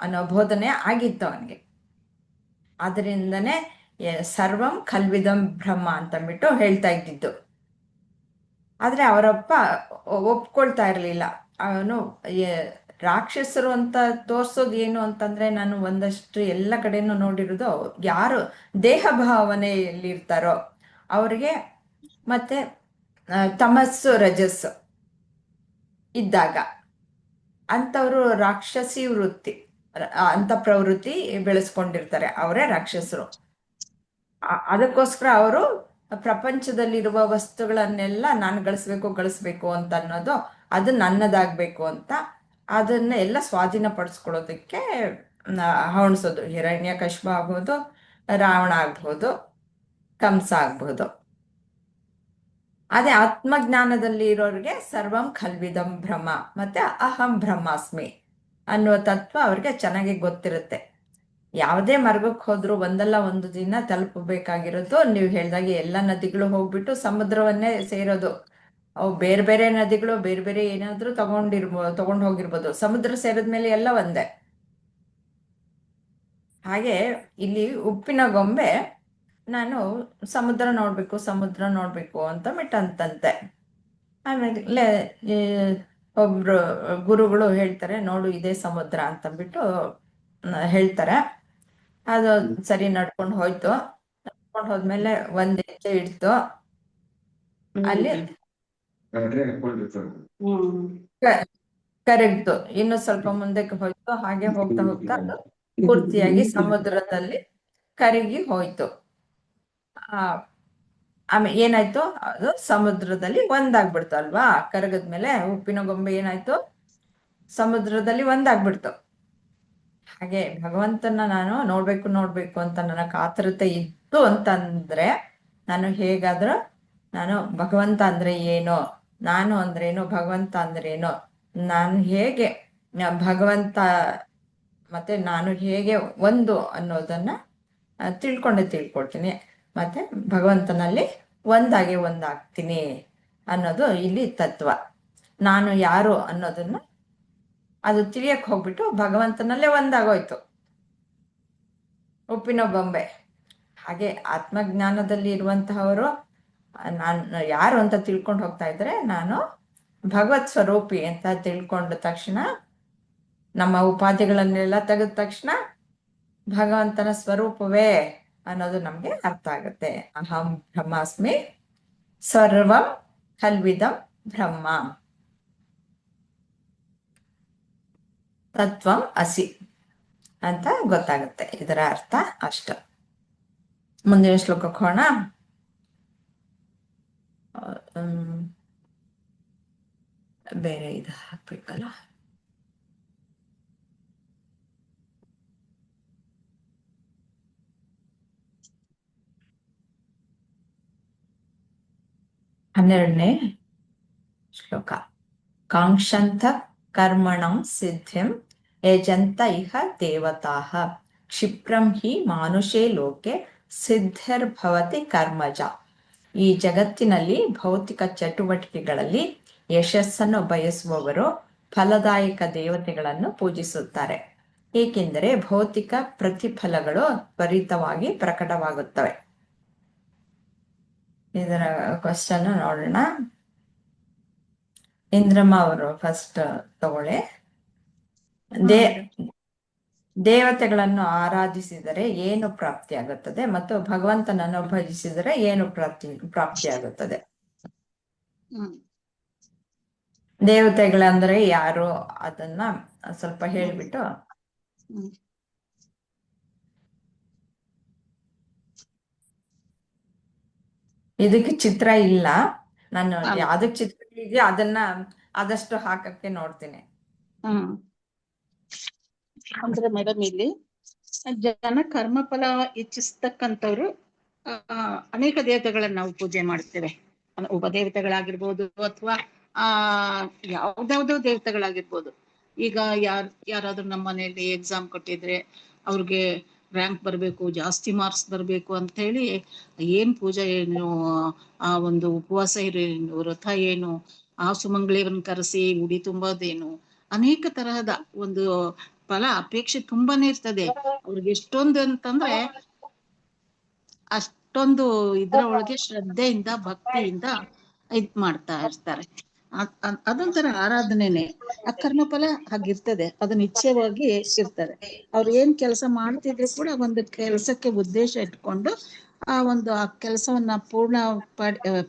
ಅನ್ನೋ ಬೋಧನೆ ಆಗಿತ್ತು ಅವನಿಗೆ. ಆದ್ರಿಂದನೇ ಸರ್ವಂ ಖಲ್ವಿದಂ ಬ್ರಹ್ಮ ಅಂತಂದ್ಬಿಟ್ಟು ಹೇಳ್ತಾ ಇದ್ದಿದ್ದು. ಆದ್ರೆ ಅವರಪ್ಪ ಒಪ್ಕೊಳ್ತಾ ಇರ್ಲಿಲ್ಲ. ಅವನು ರಾಕ್ಷಸರು ಅಂತ ತೋರ್ಸೋದು ಏನು ಅಂತಂದ್ರೆ, ನಾನು ಒಂದಷ್ಟು ಎಲ್ಲ ಕಡೆನೂ ನೋಡಿರೋದು, ಯಾರು ದೇಹ ಭಾವನೆಯಲ್ಲಿ ಇರ್ತಾರೋ ಅವ್ರಿಗೆ, ಮತ್ತೆ ತಮಸ್ಸು ರಜಸ್ಸು ಇದ್ದಾಗ ಅಂಥವ್ರು ರಾಕ್ಷಸಿ ವೃತ್ತಿ ಅಂತ ಪ್ರವೃತ್ತಿ ಬೆಳೆಸ್ಕೊಂಡಿರ್ತಾರೆ, ಅವರೇ ರಾಕ್ಷಸರು. ಅದಕ್ಕೋಸ್ಕರ ಅವರು ಪ್ರಪಂಚದಲ್ಲಿರುವ ವಸ್ತುಗಳನ್ನೆಲ್ಲ ನಾನು ಗಳಿಸ್ಬೇಕು ಅಂತ ಅನ್ನೋದು, ಅದು ನನ್ನದಾಗ್ಬೇಕು ಅಂತ ಅದನ್ನ ಎಲ್ಲ ಸ್ವಾಧೀನ ಪಡಿಸ್ಕೊಳ್ಳೋದಕ್ಕೆ ಹವಣಿಸೋದು. ಹಿರಣ್ಯಕಶ್ಯಪ ಆಗ್ಬೋದು, ರಾವಣ ಆಗ್ಬೋದು, ಕಂಸ ಆಗ್ಬೋದು. ಅದೇ ಆತ್ಮಜ್ಞಾನದಲ್ಲಿ ಇರೋರಿಗೆ ಸರ್ವಂ ಖಲ್ವಿದಂ ಬ್ರಹ್ಮ ಮತ್ತೆ ಅಹಂ ಬ್ರಹ್ಮಾಸ್ಮಿ ಅನ್ನುವ ತತ್ವ ಅವ್ರಿಗೆ ಚೆನ್ನಾಗಿ ಗೊತ್ತಿರುತ್ತೆ. ಯಾವುದೇ ಮಾರ್ಗಕ್ಕೆ ಹೋದ್ರು ಒಂದಲ್ಲ ಒಂದು ದಿನ ತಲುಪಬೇಕಾಗಿರೋದು ನೀವು ಹೇಳ್ದಾಗೆ ಎಲ್ಲ ನದಿಗಳು ಹೋಗ್ಬಿಟ್ಟು ಸಮುದ್ರವನ್ನೇ ಸೇರೋದು. ಅವು ಬೇರೆ ಬೇರೆ ನದಿಗಳು ಬೇರೆ ಬೇರೆ ಏನಾದ್ರೂ ತಗೊಂಡು ಹೋಗಿರ್ಬೋದು, ಸಮುದ್ರ ಸೇರಿದ್ಮೇಲೆ ಎಲ್ಲ ಒಂದೇ. ಹಾಗೆ ಇಲ್ಲಿ ಉಪ್ಪಿನ ಗೊಂಬೆ ನಾನು ಸಮುದ್ರ ನೋಡ್ಬೇಕು ಅಂತ ಮಿಟ್ಟಂತಂತೆ. ಆಮೇಲೆ ಒಬ್ರು ಗುರುಗಳು ಹೇಳ್ತಾರೆ, ನೋಡು ಇದೇ ಸಮುದ್ರ ಅಂತಂದ್ಬಿಟ್ಟು ಹೇಳ್ತಾರೆ. ಅದು ಸರಿ ನಡ್ಕೊಂಡು ಹೋಯ್ತು. ನಡ್ಕೊಂಡು ಹೋದ್ಮೇಲೆ ಒಂದ್ ಹೆಜ್ಜೆ ಇಡ್ತು, ಅಲ್ಲಿ ಕರಗ್ತು. ಇನ್ನು ಸ್ವಲ್ಪ ಮುಂದಕ್ಕೆ ಹೋಯ್ತು. ಹಾಗೆ ಹೋಗ್ತಾ ಹೋಗ್ತಾ ಅದು ಪೂರ್ತಿಯಾಗಿ ಸಮುದ್ರದಲ್ಲಿ ಕರಗಿ ಹೋಯ್ತು. ಆಮೇಲೆ ಏನಾಯ್ತು, ಅದು ಸಮುದ್ರದಲ್ಲಿ ಒಂದಾಗ್ಬಿಡ್ತು ಅಲ್ವಾ. ಕರಗದ್ಮೇಲೆ ಉಪ್ಪಿನ ಗೊಂಬೆ ಏನಾಯ್ತು, ಸಮುದ್ರದಲ್ಲಿ ಒಂದಾಗ್ಬಿಡ್ತು. ಹಾಗೆ ಭಗವಂತನ ನಾನು ನೋಡ್ಬೇಕು ಅಂತ ನನ್ನ ಕಾತರತೆ ಇತ್ತು ಅಂತಂದ್ರೆ, ನಾನು ಹೇಗಾದ್ರೂ ನಾನು ಭಗವಂತ ಅಂದ್ರೆ ಏನು, ನಾನು ಅಂದ್ರೇನು, ಭಗವಂತ ಅಂದ್ರೇನು, ನಾನು ಹೇಗೆ ಭಗವಂತ ಮತ್ತೆ ನಾನು ಹೇಗೆ ಒಂದು ಅನ್ನೋದನ್ನ ತಿಳ್ಕೊಳ್ತೀನಿ. ಮತ್ತೆ ಭಗವಂತನಲ್ಲಿ ಒಂದಾಗ್ತೀನಿ ಅನ್ನೋದು ಇಲ್ಲಿ ತತ್ವ. ನಾನು ಯಾರು ಅನ್ನೋದನ್ನ ಅದು ತಿಳಿಯಕ್ ಹೋಗ್ಬಿಟ್ಟು ಭಗವಂತನಲ್ಲೇ ಒಂದಾಗೋಯ್ತು ಉಪ್ಪಿನ ಗೊಂಬೆ. ಹಾಗೆ ಆತ್ಮಜ್ಞಾನದಲ್ಲಿ ಇರುವಂತಹವರು ನಾನು ಯಾರು ಅಂತ ತಿಳ್ಕೊಂಡು ಹೋಗ್ತಾ ಇದ್ರೆ, ನಾನು ಭಗವತ್ ಸ್ವರೂಪಿ ಅಂತ ತಿಳ್ಕೊಂಡ ತಕ್ಷಣ, ನಮ್ಮ ಉಪಾಧಿಗಳನ್ನೆಲ್ಲ ತೆಗೆದ ತಕ್ಷಣ ಭಗವಂತನ ಸ್ವರೂಪವೇ ಅನ್ನೋದು ನಮ್ಗೆ ಅರ್ಥ ಆಗುತ್ತೆ. ಅಹಂ ಬ್ರಹ್ಮಾಸ್ಮಿ ಸರ್ವಂ ಖಲ್ವಿದಂ ಬ್ರಹ್ಮ ತತ್ವಂ ಅಸಿ ಅಂತ ಗೊತ್ತಾಗುತ್ತೆ. ಇದರ ಅರ್ಥ ಅಷ್ಟ. ಮುಂದಿನ ಶ್ಲೋಕಕ್ಕೆ ಹೋಗೋಣ. ಬೇರೆ ಇದು ಹಾಕ್ಬೇಕಲ್ಲ. ಹನ್ನೆರಡನೇ ಶ್ಲೋಕ. ಕಾಂಕ್ಷಂತ ಕರ್ಮಣಂ ಸಿದ್ಧಿಂ ಯಜಂತ ಇಹ ದೇವತಾಃ ಕ್ಷಿಪ್ರಂ ಹಿ ಮಾನುಷೇ ಲೋಕೆ ಸಿದ್ಧಿರ್ಭವತಿ ಕರ್ಮಜ. ಈ ಜಗತ್ತಿನಲ್ಲಿ ಭೌತಿಕ ಚಟುವಟಿಕೆಗಳಲ್ಲಿ ಯಶಸ್ಸನ್ನು ಬಯಸುವವರು ಫಲದಾಯಕ ದೇವತೆಗಳನ್ನು ಪೂಜಿಸುತ್ತಾರೆ, ಏಕೆಂದರೆ ಭೌತಿಕ ಪ್ರತಿಫಲಗಳು ತ್ವರಿತವಾಗಿ ಪ್ರಕಟವಾಗುತ್ತವೆ. ಇದರ ಕ್ವಶನ್ ನೋಡೋಣ. ಇಂದ್ರಮ್ಮ ಅವರು ಫಸ್ಟ್ ತಗೊಳ್ಳಿ. ದೇವತೆಗಳನ್ನು ಆರಾಧಿಸಿದರೆ ಏನು ಪ್ರಾಪ್ತಿಯಾಗುತ್ತದೆ ಮತ್ತು ಭಗವಂತನನ್ನು ಭಜಿಸಿದರೆ ಏನು ಪ್ರಾಪ್ತಿಯಾಗುತ್ತದೆ? ದೇವತೆಗಳಂದ್ರೆ ಯಾರು ಅದನ್ನ ಸ್ವಲ್ಪ ಹೇಳ್ಬಿಟ್ಟು. ಇದಕ್ಕೆ ಚಿತ್ರ ಇಲ್ಲ, ನಾನು ಯಾವ್ದಕ್ ಚಿತ್ರ ಇದೆಯೋ ಅದನ್ನ ಆದಷ್ಟು ಹಾಕಕ್ಕೆ ನೋಡ್ತೀನಿ. ಅಂದ್ರೆ ಮೇಡಮ್, ಇಲ್ಲಿ ಜನ ಕರ್ಮಫಲ ಇಚ್ಛಿಸ್ತಕ್ಕಂಥವ್ರು ಅನೇಕ ದೇವತೆಗಳನ್ನ ನಾವು ಪೂಜೆ ಮಾಡ್ತೇವೆ. ಉಪದೇವತೆಗಳಾಗಿರ್ಬೋದು ಅಥವಾ ಯಾವ್ದಾವ್ದೋ ದೇವತೆಗಳಾಗಿರ್ಬೋದು. ಈಗ ಯಾರಾದ್ರೂ ನಮ್ಮ ಮನೆಯಲ್ಲಿ ಎಕ್ಸಾಮ್ ಕೊಟ್ಟಿದ್ರೆ ಅವ್ರಿಗೆ ರ್ಯಾಂಕ್ ಬರ್ಬೇಕು, ಜಾಸ್ತಿ ಮಾರ್ಕ್ಸ್ ಬರ್ಬೇಕು ಅಂತ ಹೇಳಿ ಏನ್ ಪೂಜೆ ಏನು, ಆ ಒಂದು ಉಪವಾಸ ಏನು, ವ್ರತ ಏನು, ಆ ಸುಮಂಗಳೇವನ್ ಕರೆಸಿ ಉಡಿ ತುಂಬೋದೇನು, ಅನೇಕ ತರಹದ ಒಂದು ಫಲ ಅಪೇಕ್ಷೆ ತುಂಬಾನೇ ಇರ್ತದೆ ಅವ್ರಿಗೆ. ಎಷ್ಟೊಂದು ಅಂತಂದ್ರೆ ಅಷ್ಟೊಂದು ಇದ್ರ ಒಳಗೆ ಶ್ರದ್ಧೆಯಿಂದ ಭಕ್ತಿಯಿಂದ ಇದ್ ಮಾಡ್ತಾ ಇರ್ತಾರೆ. ಅದೊಂಥರ ಆರಾಧನೆನೆ. ಆ ಕರ್ಮಫಲ ಹಾಗಿರ್ತದೆ, ಅದು ನಿಶ್ಚಯವಾಗಿ ಇರ್ತದೆ. ಅವ್ರು ಏನ್ ಕೆಲಸ ಮಾಡ್ತಿದ್ರು ಕೂಡ ಒಂದು ಕೆಲಸಕ್ಕೆ ಉದ್ದೇಶ ಇಟ್ಕೊಂಡು ಆ ಕೆಲಸವನ್ನ ಪೂರ್ಣ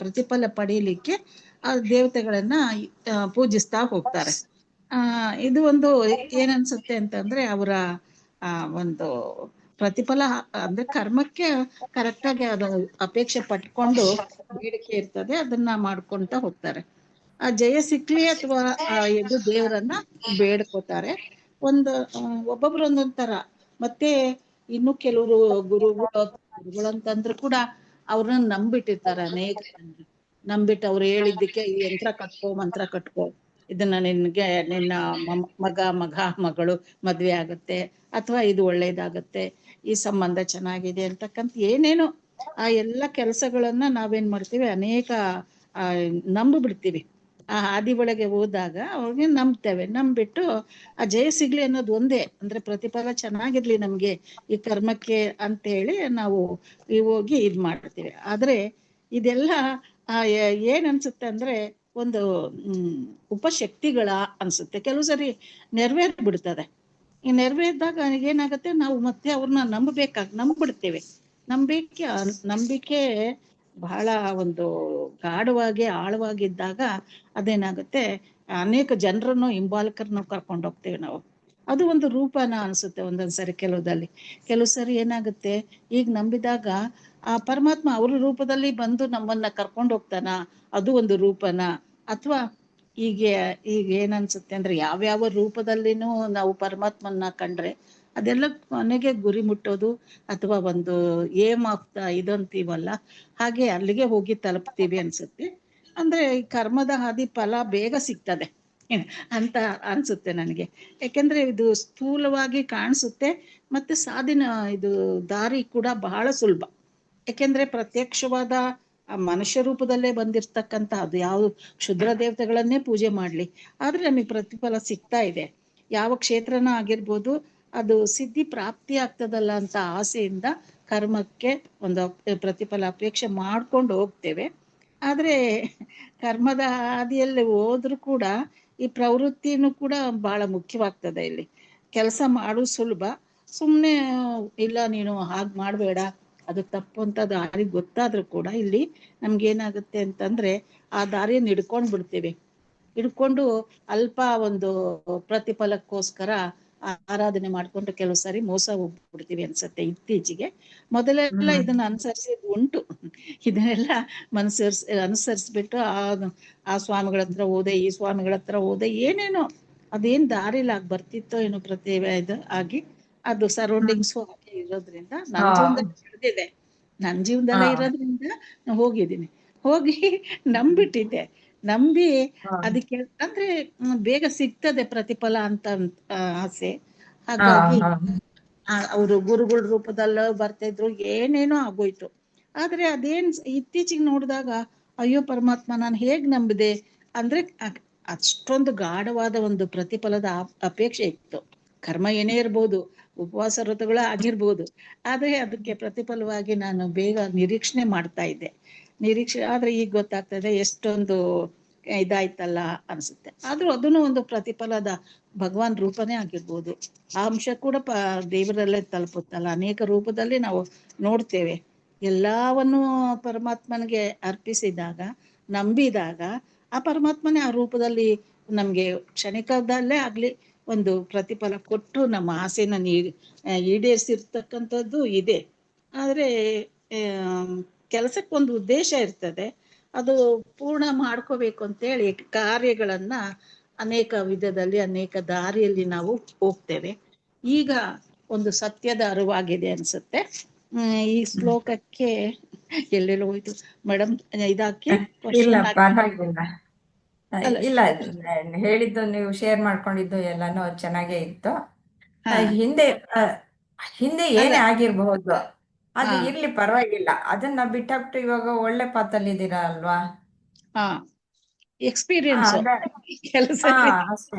ಪ್ರತಿಫಲ ಪಡೀಲಿಕ್ಕೆ ಆ ದೇವತೆಗಳನ್ನ ಪೂಜಿಸ್ತಾ ಹೋಗ್ತಾರೆ. ಇದು ಒಂದು ಏನನ್ಸುತ್ತೆ ಅಂತಂದ್ರೆ, ಅವರ ಒಂದು ಪ್ರತಿಫಲ ಅಂದ್ರೆ ಕರ್ಮಕ್ಕೆ ಕರೆಕ್ಟ್ ಆಗಿ ಅದು ಅಪೇಕ್ಷೆ ಪಟ್ಕೊಂಡು ಬೇಡಿಕೆ ಇರ್ತದೆ, ಅದನ್ನ ಮಾಡ್ಕೊಂತ ಹೋಗ್ತಾರೆ. ಆ ಜಯ ಸಿಕ್ಲಿ ಅಥವಾ ಎದು ದೇವರನ್ನ ಬೇಡ್ಕೋತಾರೆ. ಒಬ್ಬೊಬ್ರು ಒಂದೊಂದ್ ತರ. ಮತ್ತೆ ಇನ್ನು ಕೆಲವರು ಗುರುಗಳಂತಂದ್ರು ಕೂಡ ಅವ್ರನ್ನ ನಂಬಿಟ್ಟಿರ್ತಾರೆ ಅನೇಕ ಜನರು. ನಂಬಿಟ್ಟು ಅವ್ರು ಹೇಳಿದ್ದಕ್ಕೆ ಈ ಯಂತ್ರ ಕಟ್ಕೋ ಮಂತ್ರ ಕಟ್ಕೋ ಇದನ್ನ ನಿನ್ನ ಮಗಳು ಮದ್ವೆ ಆಗುತ್ತೆ ಅಥವಾ ಇದು ಒಳ್ಳೇದಾಗತ್ತೆ, ಈ ಸಂಬಂಧ ಚೆನ್ನಾಗಿದೆ ಅಂತಕ್ಕಂಥ ಏನೇನೋ ಆ ಎಲ್ಲ ಕೆಲಸಗಳನ್ನ ನಾವೇನ್ ಮಾಡ್ತೀವಿ, ಅನೇಕ ನಂಬಿಬಿಡ್ತೀವಿ. ಆ ಹಾದಿ ಒಳಗೆ ಹೋದಾಗ ಅವ್ರಿಗೆ ನಂಬ್ತೇವೆ. ನಂಬಿಟ್ಟು ಆ ಜಯ ಸಿಗ್ಲಿ ಅನ್ನೋದು ಒಂದೇ, ಅಂದ್ರೆ ಪ್ರತಿಫಲ ಚೆನ್ನಾಗಿರ್ಲಿ ನಮ್ಗೆ ಈ ಕರ್ಮಕ್ಕೆ ಅಂತ ಹೇಳಿ ನಾವು ಹೋಗಿ ಇದ್ ಮಾಡ್ತೀವಿ. ಆದ್ರೆ ಇದೆಲ್ಲ ಏನ್ ಅನ್ಸುತ್ತೆ ಅಂದ್ರೆ ಒಂದು ಉಪಶಕ್ತಿಗಳ ಅನ್ಸುತ್ತೆ. ಕೆಲವು ಸರಿ ನೆರವೇರ್ಬಿಡ್ತದೆ. ಈ ನೆರವೇರಿದಾಗ ಏನಾಗತ್ತೆ, ನಾವು ಮತ್ತೆ ಅವ್ರನ್ನ ನಂಬಿಡ್ತೇವೆ. ನಂಬಿಕೆ ಬಹಳ ಒಂದು ಗಾಢವಾಗಿ ಆಳವಾಗಿದ್ದಾಗ ಅದೇನಾಗುತ್ತೆ, ಅನೇಕ ಜನರನ್ನು ಹಿಂಬಾಲಕರನ್ನು ಕರ್ಕೊಂಡು ಹೋಗ್ತೇವೆ ನಾವು. ಅದು ಒಂದು ರೂಪನ ಅನ್ಸುತ್ತೆ ಒಂದೊಂದ್ಸರಿ. ಕೆಲವು ಸರಿ ಏನಾಗುತ್ತೆ, ಈಗ ನಂಬಿದಾಗ ಆ ಪರಮಾತ್ಮ ಅವ್ರ ರೂಪದಲ್ಲಿ ಬಂದು ನಮ್ಮನ್ನ ಕರ್ಕೊಂಡು ಹೋಗ್ತಾನ, ಅದು ಒಂದು ರೂಪನ. ಅಥವಾ ಈಗ ಏನನ್ಸುತ್ತೆ ಅಂದ್ರೆ ಯಾವ್ಯಾವ ರೂಪದಲ್ಲಿನೂ ನಾವು ಪರಮಾತ್ಮನ್ನ ಕಂಡ್ರೆ ಅದೆಲ್ಲ ಕೊನೆಗೆ ಗುರಿ ಮುಟ್ಟೋದು ಅಥವಾ ಒಂದು ಇದಂತೀವಲ್ಲ, ಹಾಗೆ ಅಲ್ಲಿಗೆ ಹೋಗಿ ತಲುಪ್ತೀವಿ ಅನ್ಸುತ್ತೆ. ಅಂದ್ರೆ ಈ ಕರ್ಮದ ಹಾದಿ ಫಲ ಬೇಗ ಸಿಗ್ತದೆ ಅಂತ ಅನ್ಸುತ್ತೆ ನನಗೆ. ಯಾಕೆಂದ್ರೆ ಇದು ಸ್ಥೂಲವಾಗಿ ಕಾಣಿಸುತ್ತೆ, ಮತ್ತೆ ಇದು ದಾರಿ ಕೂಡ ಬಹಳ ಸುಲಭ. ಯಾಕೆಂದ್ರೆ ಪ್ರತ್ಯಕ್ಷವಾದ ಆ ಮನುಷ್ಯ ರೂಪದಲ್ಲೇ ಬಂದಿರ್ತಕ್ಕಂಥ ಅದು ಯಾವ ಕ್ಷುದ್ರ ದೇವತೆಗಳನ್ನೇ ಪೂಜೆ ಮಾಡ್ಲಿ, ಆದ್ರೆ ನಮಗೆ ಪ್ರತಿಫಲ ಸಿಗ್ತಾ ಇದೆ. ಯಾವ ಕ್ಷೇತ್ರನ ಆಗಿರ್ಬೋದು, ಅದು ಸಿದ್ಧಿ ಪ್ರಾಪ್ತಿ ಆಗ್ತದಲ್ಲ ಅಂತ ಆಸೆಯಿಂದ ಕರ್ಮಕ್ಕೆ ಒಂದು ಪ್ರತಿಫಲ ಅಪೇಕ್ಷೆ ಮಾಡ್ಕೊಂಡು ಹೋಗ್ತೇವೆ. ಆದ್ರೆ ಕರ್ಮದ ಹಾದಿಯಲ್ಲಿ ಹೋದ್ರೂ ಕೂಡ ಈ ಪ್ರವೃತ್ತಿನೂ ಕೂಡ ಬಹಳ ಮುಖ್ಯವಾಗ್ತದೆ. ಇಲ್ಲಿ ಕೆಲಸ ಮಾಡೋದು ಸುಲಭ, ಸುಮ್ನೆ ಇಲ್ಲ ನೀನು ಹಾಗ್ ಮಾಡ್ಬೇಡ ಅದು ತಪ್ಪು ಅಂತ ದಾರಿ ಗೊತ್ತಾದ್ರೂ ಕೂಡ ಇಲ್ಲಿ ನಮ್ಗೇನಾಗುತ್ತೆ ಅಂತಂದ್ರೆ ಆ ದಾರಿಯನ್ನು ಹಿಡ್ಕೊಂಡು ಅಲ್ಪ ಒಂದು ಪ್ರತಿಫಲಕ್ಕೋಸ್ಕರ ಆರಾಧನೆ ಮಾಡ್ಕೊಂಡು ಕೆಲವು ಸಾರಿ ಮೋಸ ಹೋಗ್ಬಿಡ್ತೀವಿ ಅನ್ಸತ್ತೆ. ಇತ್ತೀಚೆಗೆ ಮೊದಲೆಲ್ಲ ಇದನ್ನ ಅನುಸರಿಸಿದ್ ಉಂಟು. ಇದನ್ನೆಲ್ಲ ಅನುಸರಿಸ್ಬಿಟ್ಟು ಆ ಸ್ವಾಮಿಗಳ ಹತ್ರ ಹೋದೆ, ಈ ಸ್ವಾಮಿಗಳ ಹತ್ರ ಹೋದೆ, ಏನೇನೋ ಅದೇನ್ ದಾರಿಲಿ ಬರ್ತಿತ್ತೋ ಏನೋ ಆಗಿ ಅದು ಸರೌಂಡಿಂಗ್ಸ್ ಹಾಗೆ ಇರೋದ್ರಿಂದ ನನ್ ಜೀವನದಲ್ಲಿ ನಡೆದಿದೆ. ನನ್ ಜೀವನದಲ್ಲೇ ಇರೋದ್ರಿಂದ ಹೋಗಿ ನಂಬಿಟ್ಟಿದ್ದೆ. ನಂಬಿ ಅದಕ್ಕೆ ಅಂದ್ರೆ ಬೇಗ ಸಿಗ್ತದೆ ಪ್ರತಿಫಲ ಅಂತ ಆಸೆ. ಹಾಗಾಗಿ ಅವರು ಗುರುಗಳ ರೂಪದಲ್ಲ ಬರ್ತಿದ್ರು, ಏನೇನೋ ಆಗೋಯ್ತು. ಆದ್ರೆ ಅದೇನ್ ಇತ್ತೀಚಿಗೆ ನೋಡಿದಾಗ ಅಯ್ಯೋ ಪರಮಾತ್ಮ ನಾನು ಹೇಗ್ ನಂಬಿದೆ ಅಂದ್ರೆ ಅಷ್ಟೊಂದು ಗಾಢವಾದ ಒಂದು ಪ್ರತಿಫಲದ ಅಪೇಕ್ಷೆ ಇತ್ತು. ಕರ್ಮ ಏನೇ ಇರ್ಬೋದು, ಉಪವಾಸ ವ್ರತಗಳು ಆಗಿರ್ಬೋದು, ಆದ್ರೆ ಅದಕ್ಕೆ ಪ್ರತಿಫಲವಾಗಿ ನಾನು ಬೇಗ ನಿರೀಕ್ಷಣೆ ಮಾಡ್ತಾ ಇದ್ದೆ. ಆದ್ರೆ ಈಗ ಗೊತ್ತಾಗ್ತದೆ ಎಷ್ಟೊಂದು ಇದಾಯ್ತಲ್ಲ ಅನ್ಸುತ್ತೆ. ಆದ್ರೂ ಅದನ್ನು ಒಂದು ಪ್ರತಿಫಲದ ಭಗವಾನ್ ರೂಪನೇ ಆಗಿರ್ಬೋದು. ಆ ಅಂಶ ಕೂಡ ದೇವರಲ್ಲೇ ತಲುಪುತ್ತಲ್ಲ. ಅನೇಕ ರೂಪದಲ್ಲಿ ನಾವು ನೋಡ್ತೇವೆ. ಎಲ್ಲವನ್ನು ಪರಮಾತ್ಮನಿಗೆ ಅರ್ಪಿಸಿದಾಗ, ನಂಬಿದಾಗ ಆ ಪರಮಾತ್ಮನೇ ಆ ರೂಪದಲ್ಲಿ ನಮ್ಗೆ ಕ್ಷಣಿಕದಲ್ಲೇ ಆಗ್ಲಿ ಒಂದು ಪ್ರತಿಫಲ ಕೊಟ್ಟು ನಮ್ಮ ಆಸೆನ ಈಡೇರಿಸಿರ್ತಕ್ಕಂಥದ್ದು ಇದೆ. ಆದ್ರೆ ಕೆಲಸಕ್ಕೊಂದು ಉದ್ದೇಶ ಇರ್ತದೆ, ಅದು ಪೂರ್ಣ ಮಾಡ್ಕೋಬೇಕು ಅಂತೇಳಿ ಕಾರ್ಯಗಳನ್ನ ಅನೇಕ ವಿಧದಲ್ಲಿ ಅನೇಕ ದಾರಿಯಲ್ಲಿ ನಾವು ಹೋಗ್ತೇವೆ. ಈಗ ಒಂದು ಸತ್ಯದ ಅರಿವಾಗಿದೆ ಅನ್ಸುತ್ತೆ. ಈ ಶ್ಲೋಕಕ್ಕೆ ಎಲ್ಲೆಲ್ಲ ಹೋಯ್ತು ಮೇಡಮ್, ಇದಕ್ಕೆ ಇಲ್ಲ ಪರವಾಗಿಲ್ಲ. ಇಲ್ಲ, ಹೇಳಿದ್ದು ನೀವು ಶೇರ್ ಮಾಡ್ಕೊಂಡಿದ್ದು ಎಲ್ಲಾನು ಚೆನ್ನಾಗೇ ಇತ್ತು. ಹಿಂದೆ ಏನೇ ಆಗಿರ್ಬಹುದು, ಅದು ಇರ್ಲಿ ಪರವಾಗಿಲ್ಲ. ಅದನ್ನ ಬಿಟ್ಟಾಕ್ಬಿಟ್ಟು ಇವಾಗ ಒಳ್ಳೆ ಪಾತಲ್ಲಿ ಇದ್ದೀರಾ ಅಲ್ವಾ? ಎಕ್ಸ್ಪೀರಿಯನ್ಸ್ ಕೆಲಸ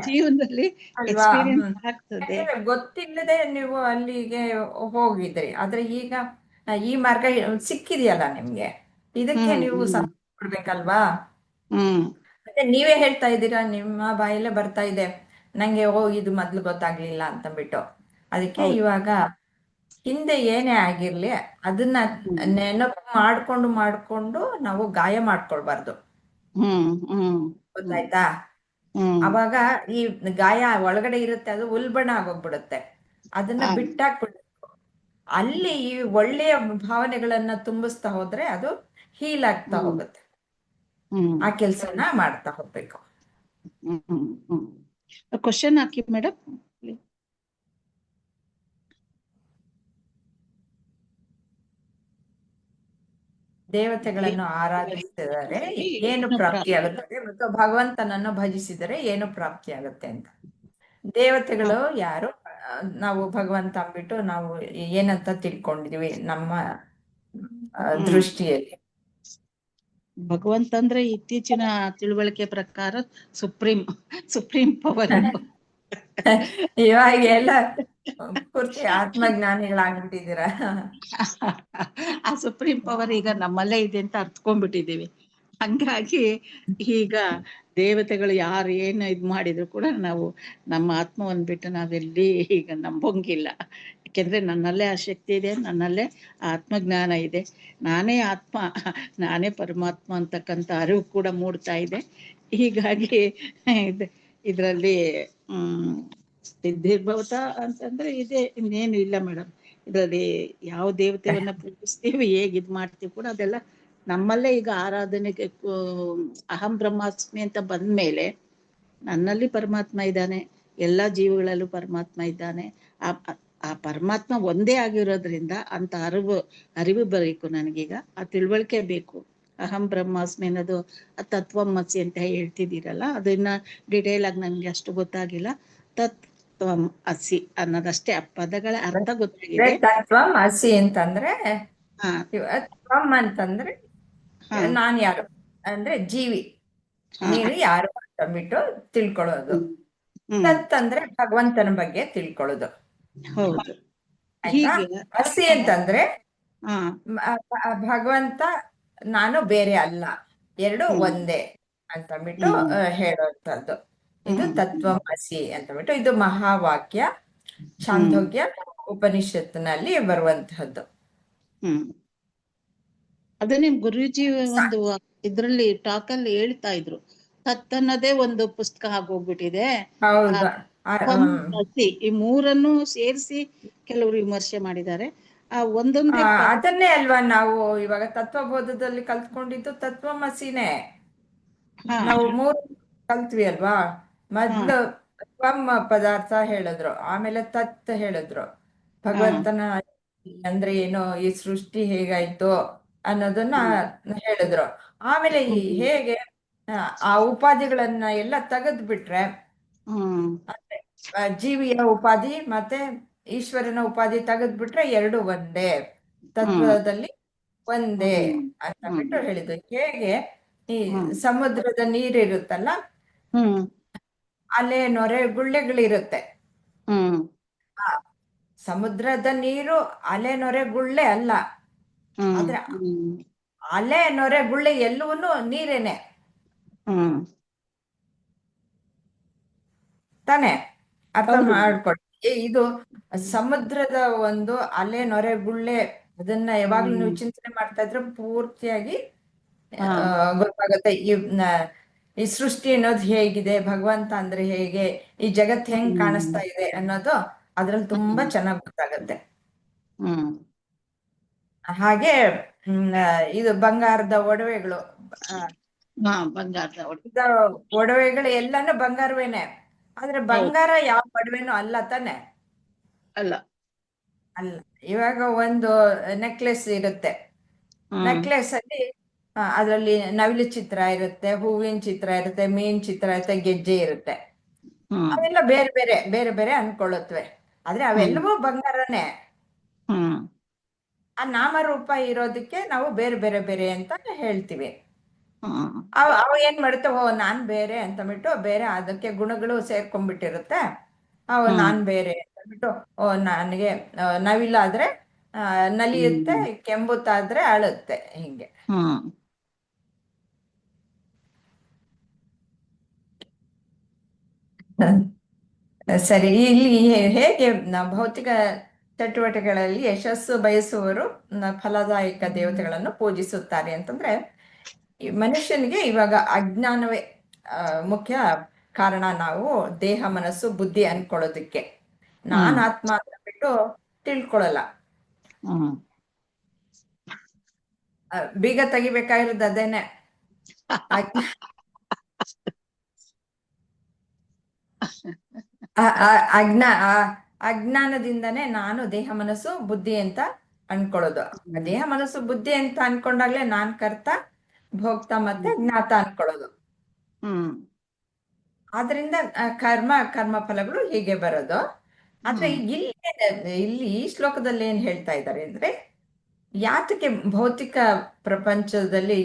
ಜೀವನದಲ್ಲಿ ಎಕ್ಸ್ಪೀರಿಯನ್ಸ್ ಆಗ್ತದೆ. ಗೊತ್ತಿಲ್ಲದೆ ನೀವು ಅಲ್ಲಿಗೆ ಹೋಗಿದ್ರಿ, ಆದ್ರೆ ಈಗ ಈ ಮಾರ್ಗ ಸಿಕ್ಕಿದೆಯಲ್ಲ ನಿಮ್ಗೆ, ಇದಕ್ಕೆ ನೀವು ಕೊಡ್ಬೇಕಲ್ವಾ? ಮತ್ತೆ ನೀವೇ ಹೇಳ್ತಾ ಇದ್ದೀರಾ, ನಿಮ್ಮ ಬಾಯಲ್ಲೇ ಬರ್ತಾ ಇದೆ ನಂಗೆ, ಇದು ಮೊದ್ಲು ಗೊತ್ತಾಗ್ಲಿಲ್ಲ ಅಂತಂದ್ಬಿಟ್ಟು. ಅದಕ್ಕೆ ಇವಾಗ ಹಿಂದೆ ಏನೇ ಆಗಿರ್ಲಿ ಅದನ್ನ ನೆನಪು ಮಾಡ್ಕೊಂಡು ನಾವು ಗಾಯ ಮಾಡ್ಕೊಳ್ಬಾರ್ದು. ಗೊತ್ತಾಯ್ತಾ? ಅವಾಗ ಈ ಗಾಯ ಒಳಗಡೆ ಇರುತ್ತೆ, ಅದು ಉಲ್ಬಣ ಆಗೋಗ್ಬಿಡುತ್ತೆ. ಅದನ್ನ ಬಿಟ್ಟಾಕ್ಬಿಡ್ಬೇಕು. ಅಲ್ಲಿ ಈ ಒಳ್ಳೆಯ ಭಾವನೆಗಳನ್ನ ತುಂಬಿಸ್ತಾ ಹೋದ್ರೆ ಅದು ಹೀಲ್ ಆಗ್ತಾ ಹೋಗುತ್ತೆ. ಆ ಕೆಲ್ಸನ ಮಾಡ್ತಾ ಹೋಗ್ಬೇಕು. ಕ್ವಶನ್ ಹಾಕಿ ಮೇಡಮ್. ದೇವತೆಗಳನ್ನು ಆರಾಧಿಸಿದರೆ ಏನು ಪ್ರಾಪ್ತಿಯಾಗುತ್ತದೆ ಮತ್ತು ಭಗವಂತನನ್ನು ಭಜಿಸಿದರೆ ಏನು ಪ್ರಾಪ್ತಿಯಾಗುತ್ತೆ ಅಂತ. ದೇವತೆಗಳು ಯಾರು? ನಾವು ಭಗವಂತ ಅಂದ್ಬಿಟ್ಟು ನಾವು ಏನಂತ ತಿಳ್ಕೊಂಡಿದೀವಿ ನಮ್ಮ ದೃಷ್ಟಿಯಲ್ಲಿ? ಭಗವಂತ ಅಂದ್ರೆ ಇತ್ತೀಚಿನ ತಿಳುವಳಿಕೆ ಪ್ರಕಾರ ಸುಪ್ರೀಂ ಪವರ್. ಇವಾಗ ಎಲ್ಲ ಪೂರ್ತಿ ಆತ್ಮಜ್ಞಾನಿಗಳಾಗ್ಬಿಟ್ಟಿದ್ದೀರಾ. ಆ ಸುಪ್ರೀಂ ಪವರ್ ಈಗ ನಮ್ಮಲ್ಲೇ ಇದೆ ಅಂತ ಅರ್ತ್ಕೊಂಡ್ಬಿಟ್ಟಿದೀವಿ. ಹಂಗಾಗಿ ಈಗ ದೇವತೆಗಳು ಯಾರು ಏನು ಇದ್ ಮಾಡಿದ್ರು ಕೂಡ ನಾವು ನಮ್ಮ ಆತ್ಮವನ್ನ ಬಿಟ್ಟು ನಾವೆಲ್ಲಿ ಈಗ ನಂಬೋಂಗಿಲ್ಲ. ಯಾಕೆಂದ್ರೆ ನನ್ನಲ್ಲೇ ಆ ಶಕ್ತಿ ಇದೆ, ನನ್ನಲ್ಲೇ ಆತ್ಮಜ್ಞಾನ ಇದೆ, ನಾನೇ ಆತ್ಮ, ನಾನೇ ಪರಮಾತ್ಮ ಅಂತಕ್ಕಂಥ ಅರಿವು ಕೂಡ ಮೂಡ್ತಾ ಇದೆ. ಹೀಗಾಗಿ ಇದ್ರಲ್ಲಿ ಸಿದ್ಧಿರ್ಭವತ ಅಂತಂದ್ರೆ ಇದೆ, ಇನ್ನೇನು ಇಲ್ಲ ಮೇಡಮ್. ಇದರಲ್ಲಿ ಯಾವ ದೇವತೆಯನ್ನ ಪೂಜಿಸ್ತೀವಿ, ಹೇಗ್ ಇದ್ ಮಾಡ್ತೀವಿ ಕೂಡ ಅದೆಲ್ಲ ನಮ್ಮಲ್ಲೇ ಈಗ ಆರಾಧನೆಗೆ ಅಹಂ ಬ್ರಹ್ಮಾಸ್ಮಿ ಅಂತ ಬಂದ್ಮೇಲೆ ನನ್ನಲ್ಲಿ ಪರಮಾತ್ಮ ಇದ್ದಾನೆ, ಎಲ್ಲಾ ಜೀವಗಳಲ್ಲೂ ಪರಮಾತ್ಮ ಇದ್ದಾನೆ. ಆ ಪರಮಾತ್ಮ ಒಂದೇ ಆಗಿರೋದ್ರಿಂದ ಅಂತ ಅರಿವು ಬೇಕು ನನಗೀಗ. ಆ ತಿಳುವಳಿಕೆ ಬೇಕು. ಅಹಂ ಬ್ರಹ್ಮಾಸ್ಮಿ ಅನ್ನೋದು ತತ್ವಮಸಿ ಅಂತ ಹೇಳ್ತಿದ್ದೀರಲ್ಲ, ಅದನ್ನ ಡಿಟೇಲ್ ಆಗಿ ನನ್ಗೆ ಅಷ್ಟು ಗೊತ್ತಾಗಿಲ್ಲ. ತತ್ವಂ ಅಸಿ ಅನ್ನೋದಷ್ಟೇ, ಆ ಪದಗಳ ಅರ್ಥ ಗೊತ್ತಾಗಿದೆ. ತತ್ವಂ ಅಸಿ ಅಂತಂದ್ರೆ ಹಾ ತ್ವಂ ಅಂತಂದ್ರೆ ನಾನ್ ಯಾರು ಅಂದ್ರೆ ಜೀವಿ, ನೀನು ಯಾರು ಅಂತಂದ್ಬಿಟ್ಟು ತಿಳ್ಕೊಳ್ಳೋದು. ತತ್ ಅಂದ್ರೆ ಭಗವಂತನ ಬಗ್ಗೆ ತಿಳ್ಕೊಳ್ಳೋದು. ಹೌದು. ಆಯ್ತಾ? ಅಸಿ ಅಂತಂದ್ರೆ ಭಗವಂತ ನಾನು ಬೇರೆ ಅಲ್ಲ, ಎರಡು ಒಂದೇ ಅಂತಂದ್ಬಿಟ್ಟು ಹೇಳುವಂತದ್ದು. ಇದು ತತ್ವಮಸಿ ಅಂತಂದ್ಬಿಟ್ಟು, ಇದು ಮಹಾವಾಕ್ಯ ಛಾಂದೋಗ್ಯ ಉಪನಿಷತ್ತಿನಲ್ಲಿ ಬರುವಂತಹದ್ದು. ಅದೇ ನಿಮ್ ಗುರೂಜಿ ಒಂದು ಇದ್ರಲ್ಲಿ ಟಾಕಲ್ಲಿ ಹೇಳ್ತಾ ಇದ್ರು, ತತ್ ಅನ್ನೋದೇ ಒಂದು ಪುಸ್ತಕ ಆಗೋಗ್ಬಿಟ್ಟಿದೆ. ಹೌದಾ? ಈ ಮೂರನ್ನು ಸೇರಿಸಿ ಕೆಲವರು ವಿಮರ್ಶೆ ಮಾಡಿದ್ದಾರೆ. ಆ ಒಂದೊಂದೇ ಅದನ್ನೇ ಅಲ್ವಾ ನಾವು ಇವಾಗ ತತ್ವಬೋಧದಲ್ಲಿ ಕಲ್ತ್ಕೊಂಡಿದ್ದು, ತತ್ವಮಸಿನೇ. ನಾವು ಮೂರು ಕಲ್ತ್ವಿ ಅಲ್ವಾ. ಮೊದ್ಲು ತ್ವಂ ಪದಾರ್ಥ ಹೇಳಿದ್ರು, ಆಮೇಲೆ ತತ್ ಹೇಳಿದ್ರು, ಭಗವಂತನ ಅಂದ್ರೆ ಏನು, ಈ ಸೃಷ್ಟಿ ಹೇಗಾಯ್ತು ಅನ್ನೋದನ್ನ ಹೇಳಿದ್ರು. ಆಮೇಲೆ ಹೇಗೆ ಆ ಉಪಾಧಿಗಳನ್ನ ಎಲ್ಲ ತೆಗೆದು ಬಿಟ್ರೆ, ಜೀವಿಯ ಉಪಾಧಿ ಮತ್ತೆ ಈಶ್ವರನ ಉಪಾಧಿ ತೆಗೆದು ಬಿಟ್ರೆ ಎರಡು ಒಂದೇ, ತತ್ವದಲ್ಲಿ ಒಂದೇ ಅಂತ ಬಿಟ್ಟು ಹೇಳಿದ್ರು. ಹೇಗೆ ಈ ಸಮುದ್ರದ ನೀರಿರುತ್ತಲ್ಲ, ಅಲೆ ನೊರೆ ಗುಳ್ಳೆಗಳಿರುತ್ತೆ. ಸಮುದ್ರದ ನೀರು ಅಲೆ ನೊರೆ ಗುಳ್ಳೆ ಅಲ್ಲ, ಆದ್ರೆ ಅಲೆ ನೊರೆ ಗುಳ್ಳೆ ಎಲ್ಲವೂ ನೀರೇನೆ ತಾನೆ. ಅರ್ಥ ಮಾಡ್ಕೊಳ್ಳಿ. ಇದು ಸಮುದ್ರದ ಒಂದು ಅಲೆ ನೊರೆ ಗುಳ್ಳೆ, ಅದನ್ನ ಯಾವಾಗ್ಲೂ ನೀವು ಚಿಂತನೆ ಮಾಡ್ತಾ ಇದ್ರೆ ಪೂರ್ತಿಯಾಗಿ ಗೊತ್ತಾಗುತ್ತೆ. ಈ ಸೃಷ್ಟಿ ಅನ್ನೋದು ಹೇಗಿದೆ, ಭಗವಂತ ಅಂದ್ರೆ ಹೇಗೆ, ಈ ಜಗತ್ ಹೆಂಗ್ ಕಾಣಿಸ್ತಾ ಇದೆ ಅನ್ನೋದು ಅದ್ರಲ್ಲಿ ತುಂಬಾ ಚೆನ್ನಾಗಿ ಗೊತ್ತಾಗತ್ತೆ. ಹಾಗೆ ಇದು ಬಂಗಾರದ ಒಡವೆಗಳು, ಒಡವೆಗಳು ಎಲ್ಲಾನು ಬಂಗಾರವೇನೆ. ಆದ್ರೆ ಬಂಗಾರ ಯಾವ ಒಡವೆನೂ ಅಲ್ಲ ತಾನೆ. ಅಲ್ಲ. ಇವಾಗ ಒಂದು ನೆಕ್ಲೆಸ್ ಇರುತ್ತೆ, ನೆಕ್ಲೆಸ್ ಅಲ್ಲಿ ಅದ್ರಲ್ಲಿ ನವಿಲು ಚಿತ್ರ ಇರುತ್ತೆ, ಹೂವಿನ ಚಿತ್ರ ಇರುತ್ತೆ, ಮೀನ್ ಚಿತ್ರ ಇರುತ್ತೆ, ಗೆಜ್ಜೆ ಇರುತ್ತೆ. ಅವೆಲ್ಲ ಬೇರೆ ಬೇರೆ ಬೇರೆ ಬೇರೆ ಅನ್ಕೊಳ್ಳುತ್ತವೆ. ಆದ್ರೆ ಅವೆಲ್ಲವೂ ಬಂಗಾರನೇ. ಆ ನಾಮರೂಪ ಇರೋದಕ್ಕೆ ನಾವು ಬೇರೆ ಬೇರೆ ಬೇರೆ ಅಂತ ಹೇಳ್ತೀವಿ. ಅವು ಏನ್ ಮಾಡುತ್ತೆ, ಓ ನಾನ್ ಬೇರೆ ಅಂತ ಬಿಟ್ಟು, ಬೇರೆ ಅದಕ್ಕೆ ಗುಣಗಳು ಸೇರ್ಕೊಂಡ್ಬಿಟ್ಟಿರುತ್ತೆ. ಅವು ನಾನ್ ಬೇರೆ ಅಂತ ಬಿಟ್ಟು, ಓ ನನಗೆ ನವಿಲಾದ್ರೆ ನಲಿಯುತ್ತೆ, ಕೆಂಬುತ್ತಾದ್ರೆ ಅಳುತ್ತೆ, ಹಿಂಗೆ. ಸರಿ, ಇಲ್ಲಿ ಹೇಗೆ ಭೌತಿಕ ಚಟುವಟಿಕೆಗಳಲ್ಲಿ ಯಶಸ್ಸು ಬಯಸುವವರು ಫಲದಾಯಕ ದೇವತೆಗಳನ್ನು ಪೂಜಿಸುತ್ತಾರೆ ಅಂತಂದ್ರೆ, ಮನುಷ್ಯನಿಗೆ ಇವಾಗ ಅಜ್ಞಾನವೇ ಮುಖ್ಯ ಕಾರಣ. ನಾವು ದೇಹ ಮನಸ್ಸು ಬುದ್ಧಿ ಅನ್ಕೊಳ್ಳೋದಕ್ಕೆ ನಾನ್ ಆತ್ಮ ಅಂತ ಬಿಟ್ಟು ತಿಳ್ಕೊಳಲ್ಲ. ಬೀಗ ತೆಗಿಬೇಕಾಗಿರೋದು ಅದೇನೆ. ಅಜ್ಞಾನದಿಂದನೇ ನಾನು ದೇಹ ಮನಸ್ಸು ಬುದ್ಧಿ ಅಂತ ಅನ್ಕೊಳ್ಳೋದು. ದೇಹ ಮನಸ್ಸು ಬುದ್ಧಿ ಅಂತ ಅನ್ಕೊಂಡಾಗ್ಲೇ ನಾನ್ ಕರ್ತ ಭೋಕ್ತ ಮತ್ತೆ ಜ್ಞಾತ ಅನ್ಕೊಳ್ಳೋದು. ಹ್ಮ್ ಆದ್ರಿಂದ ಕರ್ಮ ಫಲಗಳು ಹೀಗೆ ಬರೋದು. ಆದ್ರೆ ಇಲ್ಲಿ ಈ ಶ್ಲೋಕದಲ್ಲಿ ಏನ್ ಹೇಳ್ತಾ ಇದ್ದಾರೆ ಅಂದ್ರೆ, ಯಾತಕ್ಕೆ ಭೌತಿಕ ಪ್ರಪಂಚದಲ್ಲಿ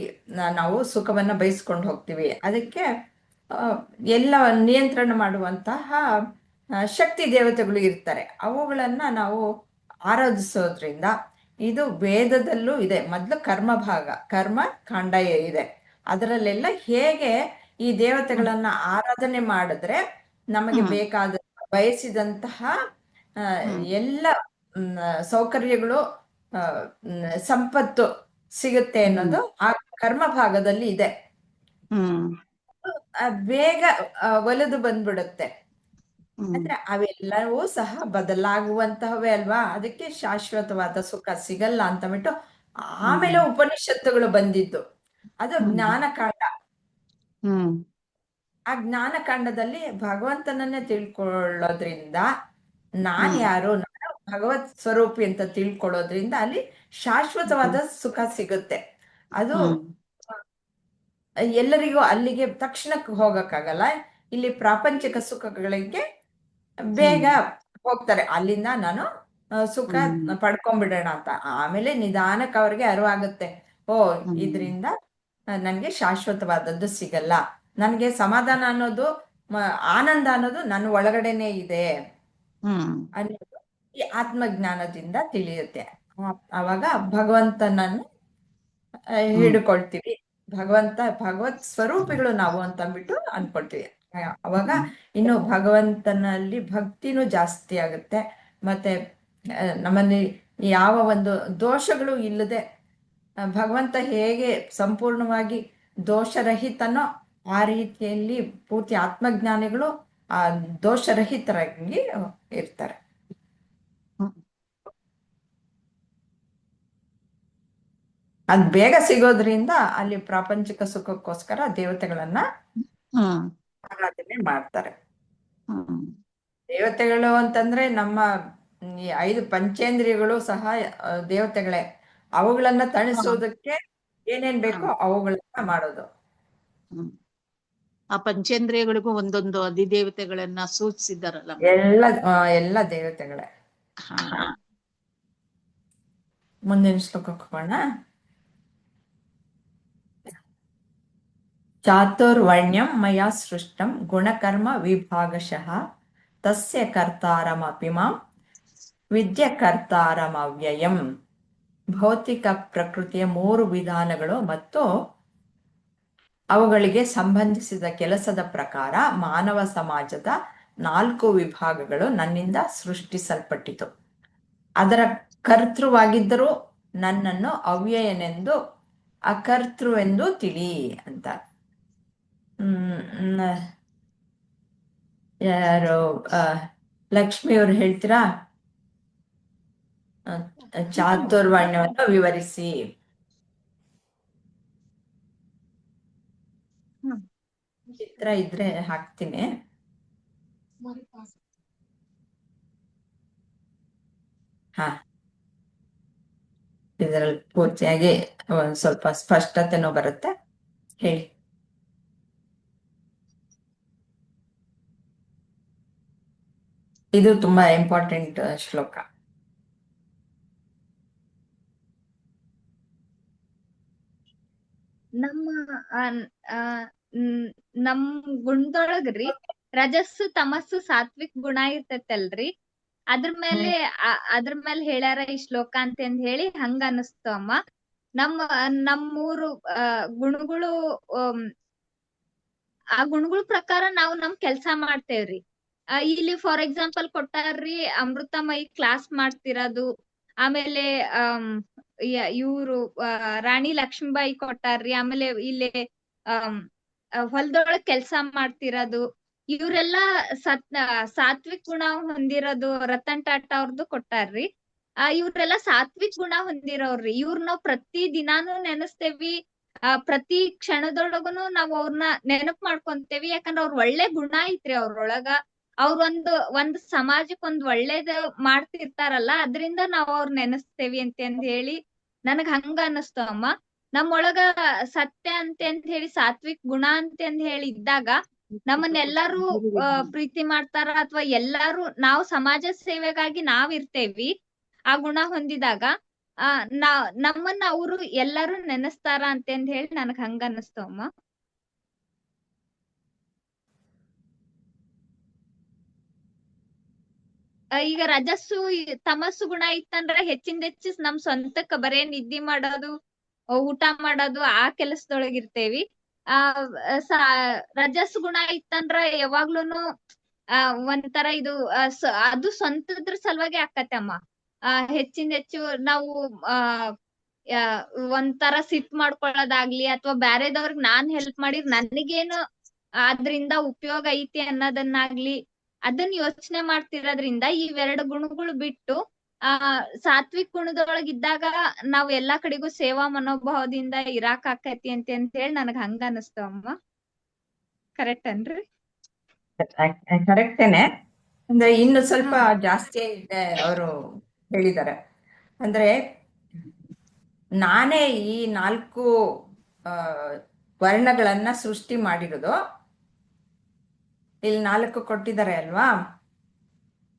ನಾವು ಸುಖವನ್ನ ಬಯಸ್ಕೊಂಡು ಹೋಗ್ತೀವಿ? ಅದಕ್ಕೆ ಎಲ್ಲ ನಿಯಂತ್ರಣ ಮಾಡುವಂತಹ ಶಕ್ತಿ ದೇವತೆಗಳು ಇರ್ತಾರೆ. ಅವುಗಳನ್ನ ನಾವು ಆರಾಧಿಸೋದ್ರಿಂದ, ಇದು ವೇದದಲ್ಲೂ ಇದೆ. ಮೊದಲು ಕರ್ಮ ಕಾಂಡ ಇದೆ. ಅದರಲ್ಲೆಲ್ಲ ಹೇಗೆ ಈ ದೇವತೆಗಳನ್ನ ಆರಾಧನೆ ಮಾಡಿದ್ರೆ ನಮಗೆ ಬೇಕಾದ ಬಯಸಿದಂತಹ ಎಲ್ಲ ಸೌಕರ್ಯಗಳು, ಸಂಪತ್ತು ಸಿಗುತ್ತೆ ಅನ್ನೋದು ಆ ಕರ್ಮ ಭಾಗದಲ್ಲಿ ಇದೆ. ಬೇಗ ಒಲಿದು ಬಂದ್ಬಿಡುತ್ತೆ. ಅಂದ್ರೆ ಅವೆಲ್ಲವೂ ಸಹ ಬದಲಾಗುವಂತಹವೇ ಅಲ್ವಾ? ಅದಕ್ಕೆ ಶಾಶ್ವತವಾದ ಸುಖ ಸಿಗಲ್ಲ ಅಂತ ಬಿಟ್ಟು ಆಮೇಲೆ ಉಪನಿಷತ್ತುಗಳು ಬಂದಿದ್ದು. ಅದು ಜ್ಞಾನಕಾಂಡ. ಆ ಜ್ಞಾನಕಾಂಡದಲ್ಲಿ ಭಗವಂತನನ್ನೇ ತಿಳ್ಕೊಳ್ಳೋದ್ರಿಂದ, ನಾನ್ ಯಾರು, ನಾನು ಭಗವತ್ ಸ್ವರೂಪಿ ಅಂತ ತಿಳ್ಕೊಳ್ಳೋದ್ರಿಂದ ಅಲ್ಲಿ ಶಾಶ್ವತವಾದ ಸುಖ ಸಿಗುತ್ತೆ. ಅದು ಎಲ್ಲರಿಗೂ ಅಲ್ಲಿಗೆ ತಕ್ಷಣಕ್ಕೆ ಹೋಗಕ್ಕಾಗಲ್ಲ. ಇಲ್ಲಿ ಪ್ರಾಪಂಚಿಕ ಸುಖಗಳಿಗೆ ಬೇಗ ಹೋಗ್ತಾರೆ. ಅಲ್ಲಿಂದ ನಾನು ಸುಖ ಪಡ್ಕೊಂಡ್ಬಿಡೋಣ ಅಂತ. ಆಮೇಲೆ ನಿಧಾನಕ್ಕೆ ಅವ್ರಿಗೆ ಅರಿವಾಗುತ್ತೆ, ಓ ಇದರಿಂದ ನನ್ಗೆ ಶಾಶ್ವತವಾದದ್ದು ಸಿಗಲ್ಲ, ನನ್ಗೆ ಸಮಾಧಾನ ಅನ್ನೋದು, ಆನಂದ ಅನ್ನೋದು ನನ್ನ ಒಳಗಡೆನೆ ಇದೆ ಅನ್ನೋದು ಈ ಆತ್ಮಜ್ಞಾನದಿಂದ ತಿಳಿಯುತ್ತೆ. ಅವಾಗ ಭಗವಂತನನ್ನು ಹಿಡ್ಕೊಳ್ತೀವಿ. ಭಗವತ್ ಸ್ವರೂಪಿಗಳು ನಾವು ಅಂತ ಅಂದ್ಬಿಟ್ಟು ಅನ್ಕೊಳ್ತೀವಿ. ಅವಾಗ ಇನ್ನು ಭಗವಂತನಲ್ಲಿ ಭಕ್ತಿನೂ ಜಾಸ್ತಿ ಆಗುತ್ತೆ. ಮತ್ತೆ ನಮ್ಮಲ್ಲಿ ಯಾವ ಒಂದು ದೋಷಗಳು ಇಲ್ಲದೆ ಭಗವಂತ ಹೇಗೆ ಸಂಪೂರ್ಣವಾಗಿ ದೋಷರಹಿತನೋ ಆ ರೀತಿಯಲ್ಲಿ ಪೂರ್ತಿ ಆತ್ಮಜ್ಞಾನಿಗಳು ಆ ದೋಷರಹಿತರಾಗಿ ಇರ್ತಾರೆ. ಅದ್ ಬೇಗ ಸಿಗೋದ್ರಿಂದ ಅಲ್ಲಿ ಪ್ರಾಪಂಚಿಕ ಸುಖಕ್ಕೋಸ್ಕರ ದೇವತೆಗಳನ್ನ ಆರಾಧನೆ ಮಾಡ್ತಾರೆ. ದೇವತೆಗಳು ಅಂತಂದ್ರೆ ನಮ್ಮ ಈ 5 ಪಂಚೇಂದ್ರಿಯಗಳು ಸಹ ದೇವತೆಗಳೇ. ಅವುಗಳನ್ನ ತಣಿಸೋದಕ್ಕೆ ಏನೇನ್ ಬೇಕೋ ಅವುಗಳನ್ನ ಮಾಡೋದು. ಆ ಪಂಚೇಂದ್ರಿಯಗಳಿಗೂ ಒಂದೊಂದು ಅಧಿದೇವತೆಗಳನ್ನ ಸೂಚಿಸಿದಾರಲ್ಲ. ಎಲ್ಲ ದೇವತೆಗಳೇ. ಮುಂದಿನ ಶ್ಲೋಕಕ್ಕೆ ಹೋಗೋಣ. ಚಾತುರ್ವರ್ಣ್ಯಂ ಮಯಾ ಸೃಷ್ಟಂ ಗುಣಕರ್ಮ ವಿಭಾಗಶಃ ತಸ್ಯ ಕರ್ತಾರಮಪಿ ಮಾಂ ವಿದ್ಯ ಕರ್ತಾರಮವ್ಯಯಂ. ಭೌತಿಕ ಪ್ರಕೃತಿಯ 3 ವಿಧಾನಗಳು ಮತ್ತು ಅವುಗಳಿಗೆ ಸಂಬಂಧಿಸಿದ ಕೆಲಸದ ಪ್ರಕಾರ ಮಾನವ ಸಮಾಜದ 4 ವಿಭಾಗಗಳು ನನ್ನಿಂದ ಸೃಷ್ಟಿಸಲ್ಪಟ್ಟಿತು. ಅದರ ಕರ್ತೃವಾಗಿದ್ದರೂ ನನ್ನನ್ನು ಅವ್ಯಯನೆಂದು ಅಕರ್ತೃವೆಂದು ತಿಳಿ ಅಂತ. ಯಾರು ಲಕ್ಷ್ಮಿಯವರು ಹೇಳ್ತೀರಾ? ಚಾತುರ್ವರ್ಣ್ಯವನ್ನು ವಿವರಿಸಿ. ಚಿತ್ರ ಇದ್ರೆ ಹಾಕ್ತೀನಿ. ಇದರಲ್ಲಿ ಪೂರ್ತಿಯಾಗಿ ಒಂದ್ ಸ್ವಲ್ಪ ಸ್ಪಷ್ಟತೆನೂ ಬರುತ್ತೆ. ಹೇಳಿ. ಇದು ತುಂಬಾ ಇಂಪಾರ್ಟೆಂಟ್ ಶ್ಲೋಕ. ನಮ್ ಗುಣದೊಳಗ್ರಿ ರಜಸ್ಸು ತಮಸ್ಸು ಸಾತ್ವಿಕ್ ಗುಣ ಇರ್ತೈತಲ್ರಿ, ಅದ್ರ ಮೇಲೆ ಹೇಳ್ಯಾರ ಈ ಶ್ಲೋಕ ಅಂತ ಹೇಳಿ ಹಂಗ ಅನಸ್ತು ಅಮ್ಮ. ನಮ್ಮೂರು ಗುಣಗಳು, ಆ ಗುಣಗಳ ಪ್ರಕಾರ ನಾವು ನಮ್ ಕೆಲ್ಸ ಮಾಡ್ತೇವ್ರಿ. ಇಲ್ಲಿ ಫಾರ್ ಎಕ್ಸಾಂಪಲ್ ಕೊಟ್ಟಾರ್ರಿ, ಅಮೃತಮಯಿ ಕ್ಲಾಸ್ ಮಾಡ್ತಿರೋದು. ಆಮೇಲೆ ಇವ್ರು ರಾಣಿ ಲಕ್ಷ್ಮೀಬಾಯಿ ಕೊಟ್ಟಾರ್ರಿ. ಆಮೇಲೆ ಇಲ್ಲಿ ಹೊಲದೊಳಗ್ ಕೆಲ್ಸ ಮಾಡ್ತಿರೋದು. ಇವ್ರೆಲ್ಲಾ ಸಾತ್ವಿಕ್ ಗುಣ ಹೊಂದಿರೋದು. ರತನ್ ಟಾಟಾ ಅವ್ರದ್ದು ಕೊಟ್ಟಾರ್ರಿ. ಇವ್ರೆಲ್ಲಾ ಸಾತ್ವಿಕ್ ಗುಣ ಹೊಂದಿರೋರ್ರಿ. ಇವ್ರ ನಾವ್ ಪ್ರತಿ ದಿನಾನು ನೆನೆಸ್ತೇವಿ. ಪ್ರತಿ ಕ್ಷಣದೊಳಗುನು ನಾವ್ ಅವ್ರನ್ನ ನೆನಪ್ ಮಾಡ್ಕೊಂತೇವಿ. ಯಾಕಂದ್ರ ಅವ್ರ ಒಳ್ಳೆ ಗುಣ ಐತ್ರಿ ಅವ್ರೊಳಗ. ಒಂದ್ ಸಮಾಜಕ್ ಒಂದ್ ಒಳ್ಳೇದ್ ಮಾಡ್ತಿರ್ತಾರಲ್ಲ, ಅದ್ರಿಂದ ನಾವ್ ಅವ್ರ ನೆನೆಸ್ತೇವಿ ಅಂತ ಹೇಳಿ ನನಗ್ ಹಂಗ ಅನಸ್ತು ಅಮ್ಮ. ನಮ್ಮೊಳಗ ಸತ್ಯ ಅಂತ ಹೇಳಿ ಸಾತ್ವಿಕ್ ಗುಣ ಅಂತ ಹೇಳಿ ಇದ್ದಾಗ ನಮ್ಮನ್ನೆಲ್ಲರೂ ಪ್ರೀತಿ ಮಾಡ್ತಾರ, ಅಥವಾ ಎಲ್ಲಾರು ನಾವು ಸಮಾಜ ಸೇವೆಗಾಗಿ ನಾವ್ ಇರ್ತೇವಿ. ಆ ಗುಣ ಹೊಂದಿದಾಗ ನಮ್ಮನ್ನ ಅವರು ಎಲ್ಲಾರು ನೆನೆಸ್ತಾರ ಅಂತ ಹೇಳಿ ನನಗ್ ಹಂಗ ಅನಸ್ತು ಅಮ್ಮ. ಈಗ ರಜಸ್ಸು ತಮಸ್ಸು ಗುಣ ಇತ್ತಂದ್ರ ಹೆಚ್ಚು ನಮ್ ಸ್ವಂತಕ್ಕ ಬರೇ ನಿದ್ದೆ ಮಾಡೋದು, ಊಟ ಮಾಡೋದು, ಆ ಕೆಲಸದೊಳಗ ಇರ್ತೇವಿ. ರಜಸ್ ಗುಣ ಇತ್ತಂದ್ರ ಯಾವಾಗ್ಲೂನು ಒಂಥರ ಇದು ಅದು ಸ್ವಂತದ್ರ ಸಲುವಾಗಿ ಆಕತ್ತೆ ಅಮ್ಮ. ಹೆಚ್ಚು ನಾವು ಒಂಥರ ಸಿಟ್ ಮಾಡ್ಕೊಳ್ಳೋದಾಗ್ಲಿ, ಅಥವಾ ಬ್ಯಾರೆದವ್ರಿಗೆ ನಾನ್ ಹೆಲ್ಪ್ ಮಾಡಿರ್ ನನಗೇನು ಅದ್ರಿಂದ ಉಪಯೋಗ ಐತಿ ಅನ್ನೋದನ್ನಾಗ್ಲಿ ಅದನ್ನ ಯೋಚನೆ ಮಾಡ್ತಿರೋದ್ರಿಂದ ಇವೆರಡು ಗುಣಗಳು ಬಿಟ್ಟು ಸಾತ್ವಿಕ್ ಗುಣದೊಳಗ ಇದ್ದಾಗ ನಾವ್ ಎಲ್ಲಾ ಕಡೆಗೂ ಸೇವಾ ಮನೋಭಾವದಿಂದ ಇರಾಕ್ ಆಕೈತಿ ಅಂತ ಹೇಳಿ ನನಗ್ ಹಂಗ ಅನಸ್ತವಮ್ಮ. ಕರೆಕ್ಟ್ ಅನ್ರಿ? ಕರೆಕ್ಟೇನೆ. ಅಂದ್ರೆ ಇನ್ನು ಸ್ವಲ್ಪ ಜಾಸ್ತಿ ಇದೆ ಅವರು ಹೇಳಿದ್ದಾರೆ. ಅಂದ್ರೆ ನಾನೇ ಈ 4 ವರ್ಣಗಳನ್ನ ಸೃಷ್ಟಿ ಮಾಡಿರೋದು. ಇಲ್ಲಿ 4 ಕೊಟ್ಟಿದ್ದಾರೆ ಅಲ್ವಾ,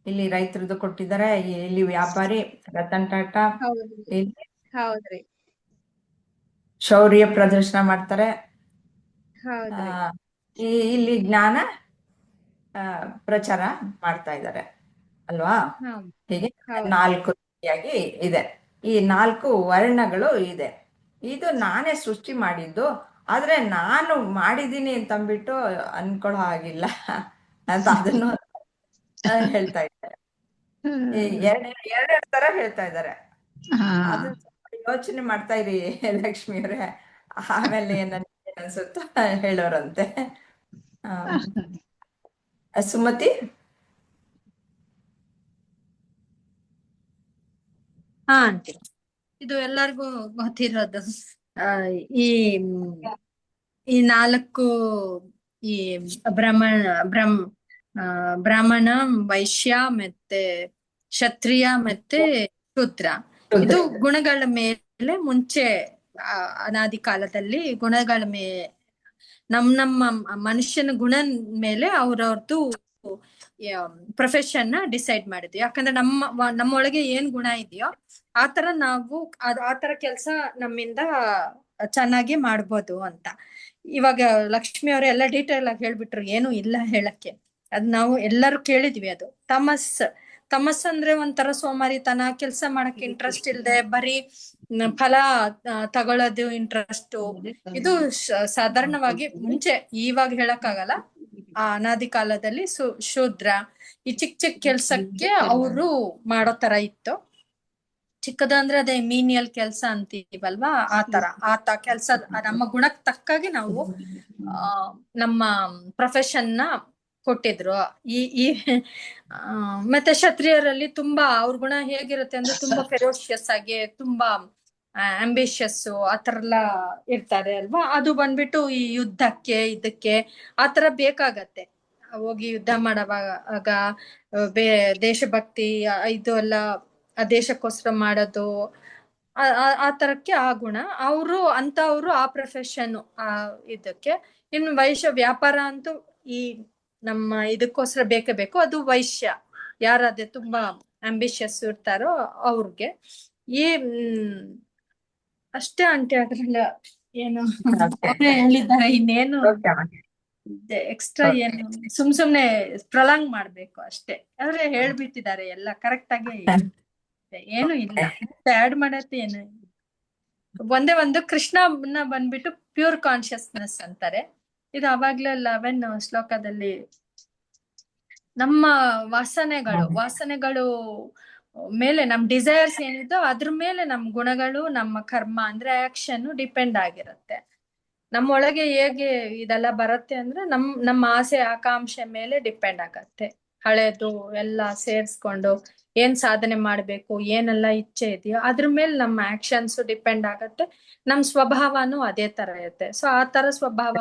ಇಲ್ಲಿ ರೈತರದ್ದು ಕೊಟ್ಟಿದ್ದಾರೆ, ಇಲ್ಲಿ ವ್ಯಾಪಾರಿ ರತನ್ ಟಾಟಾ, ಹೌದ್ರಿ ಶೌರ್ಯ ಪ್ರದರ್ಶನ ಮಾಡ್ತಾರೆ, ಹೌದ್ರಿ ಇಲ್ಲಿ ಜ್ಞಾನ ಪ್ರಚಾರ ಮಾಡ್ತಾ ಇದ್ದಾರೆ ಅಲ್ವಾ. ಹೀಗೆ 4 ರೀತಿಯಾಗಿ ಇದೆ. ಈ 4 ವರ್ಣಗಳು ಇದೆ. ಇದು ನಾನೇ ಸೃಷ್ಟಿ ಮಾಡಿದ್ದು, ಆದ್ರೆ ನಾನು ಮಾಡಿದೀನಿ ಅಂತಂದ್ಬಿಟ್ಟು ಅನ್ಕೊಳ್ಳೋ ಹಾಗಿಲ್ಲ ಅಂತ ಅದನ್ನು ಹೇಳ್ತಾ ಇದ್ದಾರೆ. ಎರಡೆರಡು ತರ ಹೇಳ್ತಾ ಇದ್ದಾರೆ. ಅದನ್ನ ಸ್ವಲ್ಪ ಯೋಚನೆ ಮಾಡ್ತಾ ಇರಿ ಲಕ್ಷ್ಮಿ ಅವರೇ, ಆಮೇಲೆ ನನ್ಗೆ ಅನ್ಸುತ್ತ ಹೇಳೋರಂತೆ. ಸುಮತಿ? ಹಾ ಆಂಟಿ, ಇದು ಎಲ್ಲರಿಗೂ ಗೊತ್ತಿರೋದು. ಈ 4 ಈ ಬ್ರಾಹ್ಮಣ, ವೈಶ್ಯ, ಮತ್ತೆ ಕ್ಷತ್ರಿಯ, ಮತ್ತೆ ಶೂದ್ರ, ಇದು ಗುಣಗಳ ಮೇಲೆ ಮುಂಚೆ ಅನಾದಿ ಕಾಲದಲ್ಲಿ ಗುಣಗಳ ಮೇಲೆ ನಮ್ಮ ಮನುಷ್ಯನ ಗುಣ ಮೇಲೆ ಅವ್ರವ್ರದ್ದು ಪ್ರೊಫೆಷನ್ ಡಿಸೈಡ್ ಮಾಡಿದ್ವಿ. ಯಾಕಂದ್ರೆ ನಮ್ಮೊಳಗೆ ಏನ್ ಗುಣ ಇದೆಯೋ ಆತರ ನಾವು ಆತರ ಕೆಲ್ಸ ನಮ್ಮಿಂದ ಚೆನ್ನಾಗಿ ಮಾಡ್ಬೋದು ಅಂತ. ಇವಾಗ ಲಕ್ಷ್ಮಿ ಅವ್ರ ಎಲ್ಲ ಡೀಟೇಲ್ ಆಗಿ ಹೇಳ್ಬಿಟ್ರು, ಏನು ಇಲ್ಲ ಹೇಳಕ್ಕೆ. ಅದ್ ನಾವು ಎಲ್ಲರೂ ಕೇಳಿದ್ವಿ. ಅದು ತಮಸ್ ಅಂದ್ರೆ ಒಂಥರ ಸೋಮಾರಿತನ, ಕೆಲ್ಸ ಮಾಡಕ್ ಇಂಟ್ರೆಸ್ಟ್ ಇಲ್ದೆ ಬರೀ ಫಲ ತಗೊಳ್ಳೋದು ಇಂಟ್ರೆಸ್ಟ್. ಇದು ಸಾಧಾರಣವಾಗಿ ಮುಂಚೆ, ಇವಾಗ ಹೇಳಕ್ಕಾಗಲ್ಲ, ಆ ಅನಾದಿ ಕಾಲದಲ್ಲಿ ಶೂದ್ರ ಈ ಚಿಕ್ಕ ಕೆಲ್ಸಕ್ಕೆ ಅವರು ಮಾಡೋ ತರ ಇತ್ತು. ಚಿಕ್ಕದಂದ್ರೆ ಅದೇ ಮೀನಿಯಲ್ ಕೆಲ್ಸ ಅಂತೀವಲ್ವಾ, ಆತ ಕೆಲ್ಸ ನಮ್ಮ ಗುಣಕ್ ತಕ್ಕಾಗಿ ನಾವು ನಮ್ಮ ಪ್ರೊಫೆಷನ್ ನ ಕೊಟ್ಟಿದ್ರು. ಈ ಮತ್ತೆ ಕ್ಷತ್ರಿಯರಲ್ಲಿ ತುಂಬಾ ಅವ್ರ ಗುಣ ಹೇಗಿರುತ್ತೆ ಅಂದ್ರೆ ತುಂಬಾ ಫೆರೋಷಿಯಸ್ ಆಗಿ, ತುಂಬಾ ಆಂಬಿಷಿಯಸ್ ಆತರ ಎಲ್ಲ ಇರ್ತಾರೆ ಅಲ್ವಾ. ಅದು ಬಂದ್ಬಿಟ್ಟು ಈ ಯುದ್ಧಕ್ಕೆ ಇದಕ್ಕೆ ಆತರ ಬೇಕಾಗತ್ತೆ. ಹೋಗಿ ಯುದ್ಧ ಮಾಡುವಾಗ ದೇಶಭಕ್ತಿ ಇದು ಎಲ್ಲ ಆ ದೇಶಕ್ಕೋಸ್ಕರ ಮಾಡೋದು, ಆ ತರಕ್ಕೆ ಆ ಗುಣ ಅಂತವ್ರು ಆ ಪ್ರೊಫೆಷನ್ ಇದಕ್ಕೆ. ಇನ್ನು ವೈಶ್ಯ ವ್ಯಾಪಾರ ಅಂತೂ ಈ ನಮ್ಮ ಇದಕ್ಕೋಸ್ಕರ ಬೇಕೇ ಬೇಕು. ಅದು ವೈಶ್ಯ ಯಾರದೇ ತುಂಬಾ ಆಂಬಿಷಿಯಸ್ ಇರ್ತಾರೋ ಅವ್ರಿಗೆ. ಈ ಅಷ್ಟೇ ಆಂಟಿ, ಅದ್ರಲ್ಲ ಏನು ಹೇಳಿದ್ದಾರೆ, ಇನ್ನೇನು ಎಕ್ಸ್ಟ್ರಾ ಏನು ಸುಮ್ನೆ ಪ್ರಲಾಂಗ್ ಮಾಡ್ಬೇಕು ಅಷ್ಟೇ. ಆದ್ರೆ ಹೇಳ್ಬಿಟ್ಟಿದ್ದಾರೆ ಎಲ್ಲ ಕರೆಕ್ಟ್ ಆಗಿ, ಏನು ಇಲ್ಲ ಆಡ್ ಮಾಡತ್ತೆ. ಏನು ಒಂದು ಕೃಷ್ಣನ ಬಂದ್ಬಿಟ್ಟು ಪ್ಯೂರ್ ಕಾನ್ಶಿಯಸ್ನೆಸ್ ಅಂತಾರೆ. ಇದು ಅವಾಗ್ಲೇ 11 ಶ್ಲೋಕದಲ್ಲಿ ನಮ್ಮ ವಾಸನೆಗಳು ಮೇಲೆ ನಮ್ ಡಿಸೈರ್ಸ್ ಏನಿದೋ ಅದ್ರ ಮೇಲೆ ನಮ್ ಗುಣಗಳು, ನಮ್ಮ ಕರ್ಮ ಅಂದ್ರೆ ಆಕ್ಷನ್ ಡಿಪೆಂಡ್ ಆಗಿರುತ್ತೆ. ನಮ್ಮೊಳಗೆ ಹೇಗೆ ಇದೆಲ್ಲ ಬರುತ್ತೆ ಅಂದ್ರೆ ನಮ್ಮ ಆಸೆ ಆಕಾಂಕ್ಷೆ ಮೇಲೆ ಡಿಪೆಂಡ್ ಆಗತ್ತೆ. ಹಳೇದು ಎಲ್ಲ ಸೇರ್ಸ್ಕೊಂಡು ಏನ್ ಸಾಧನೆ ಮಾಡ್ಬೇಕು, ಏನೆಲ್ಲ ಇಚ್ಛೆ ಇದೆಯೋ ಅದ್ರ ಮೇಲೆ ನಮ್ಮ ಆಕ್ಷನ್ಸ್ ಡಿಪೆಂಡ್ ಆಗತ್ತೆ. ನಮ್ ಸ್ವಭಾವನು ಅದೇ ತರ ಇರುತ್ತೆ. ಸೊ ಆ ತರ ಸ್ವಭಾವ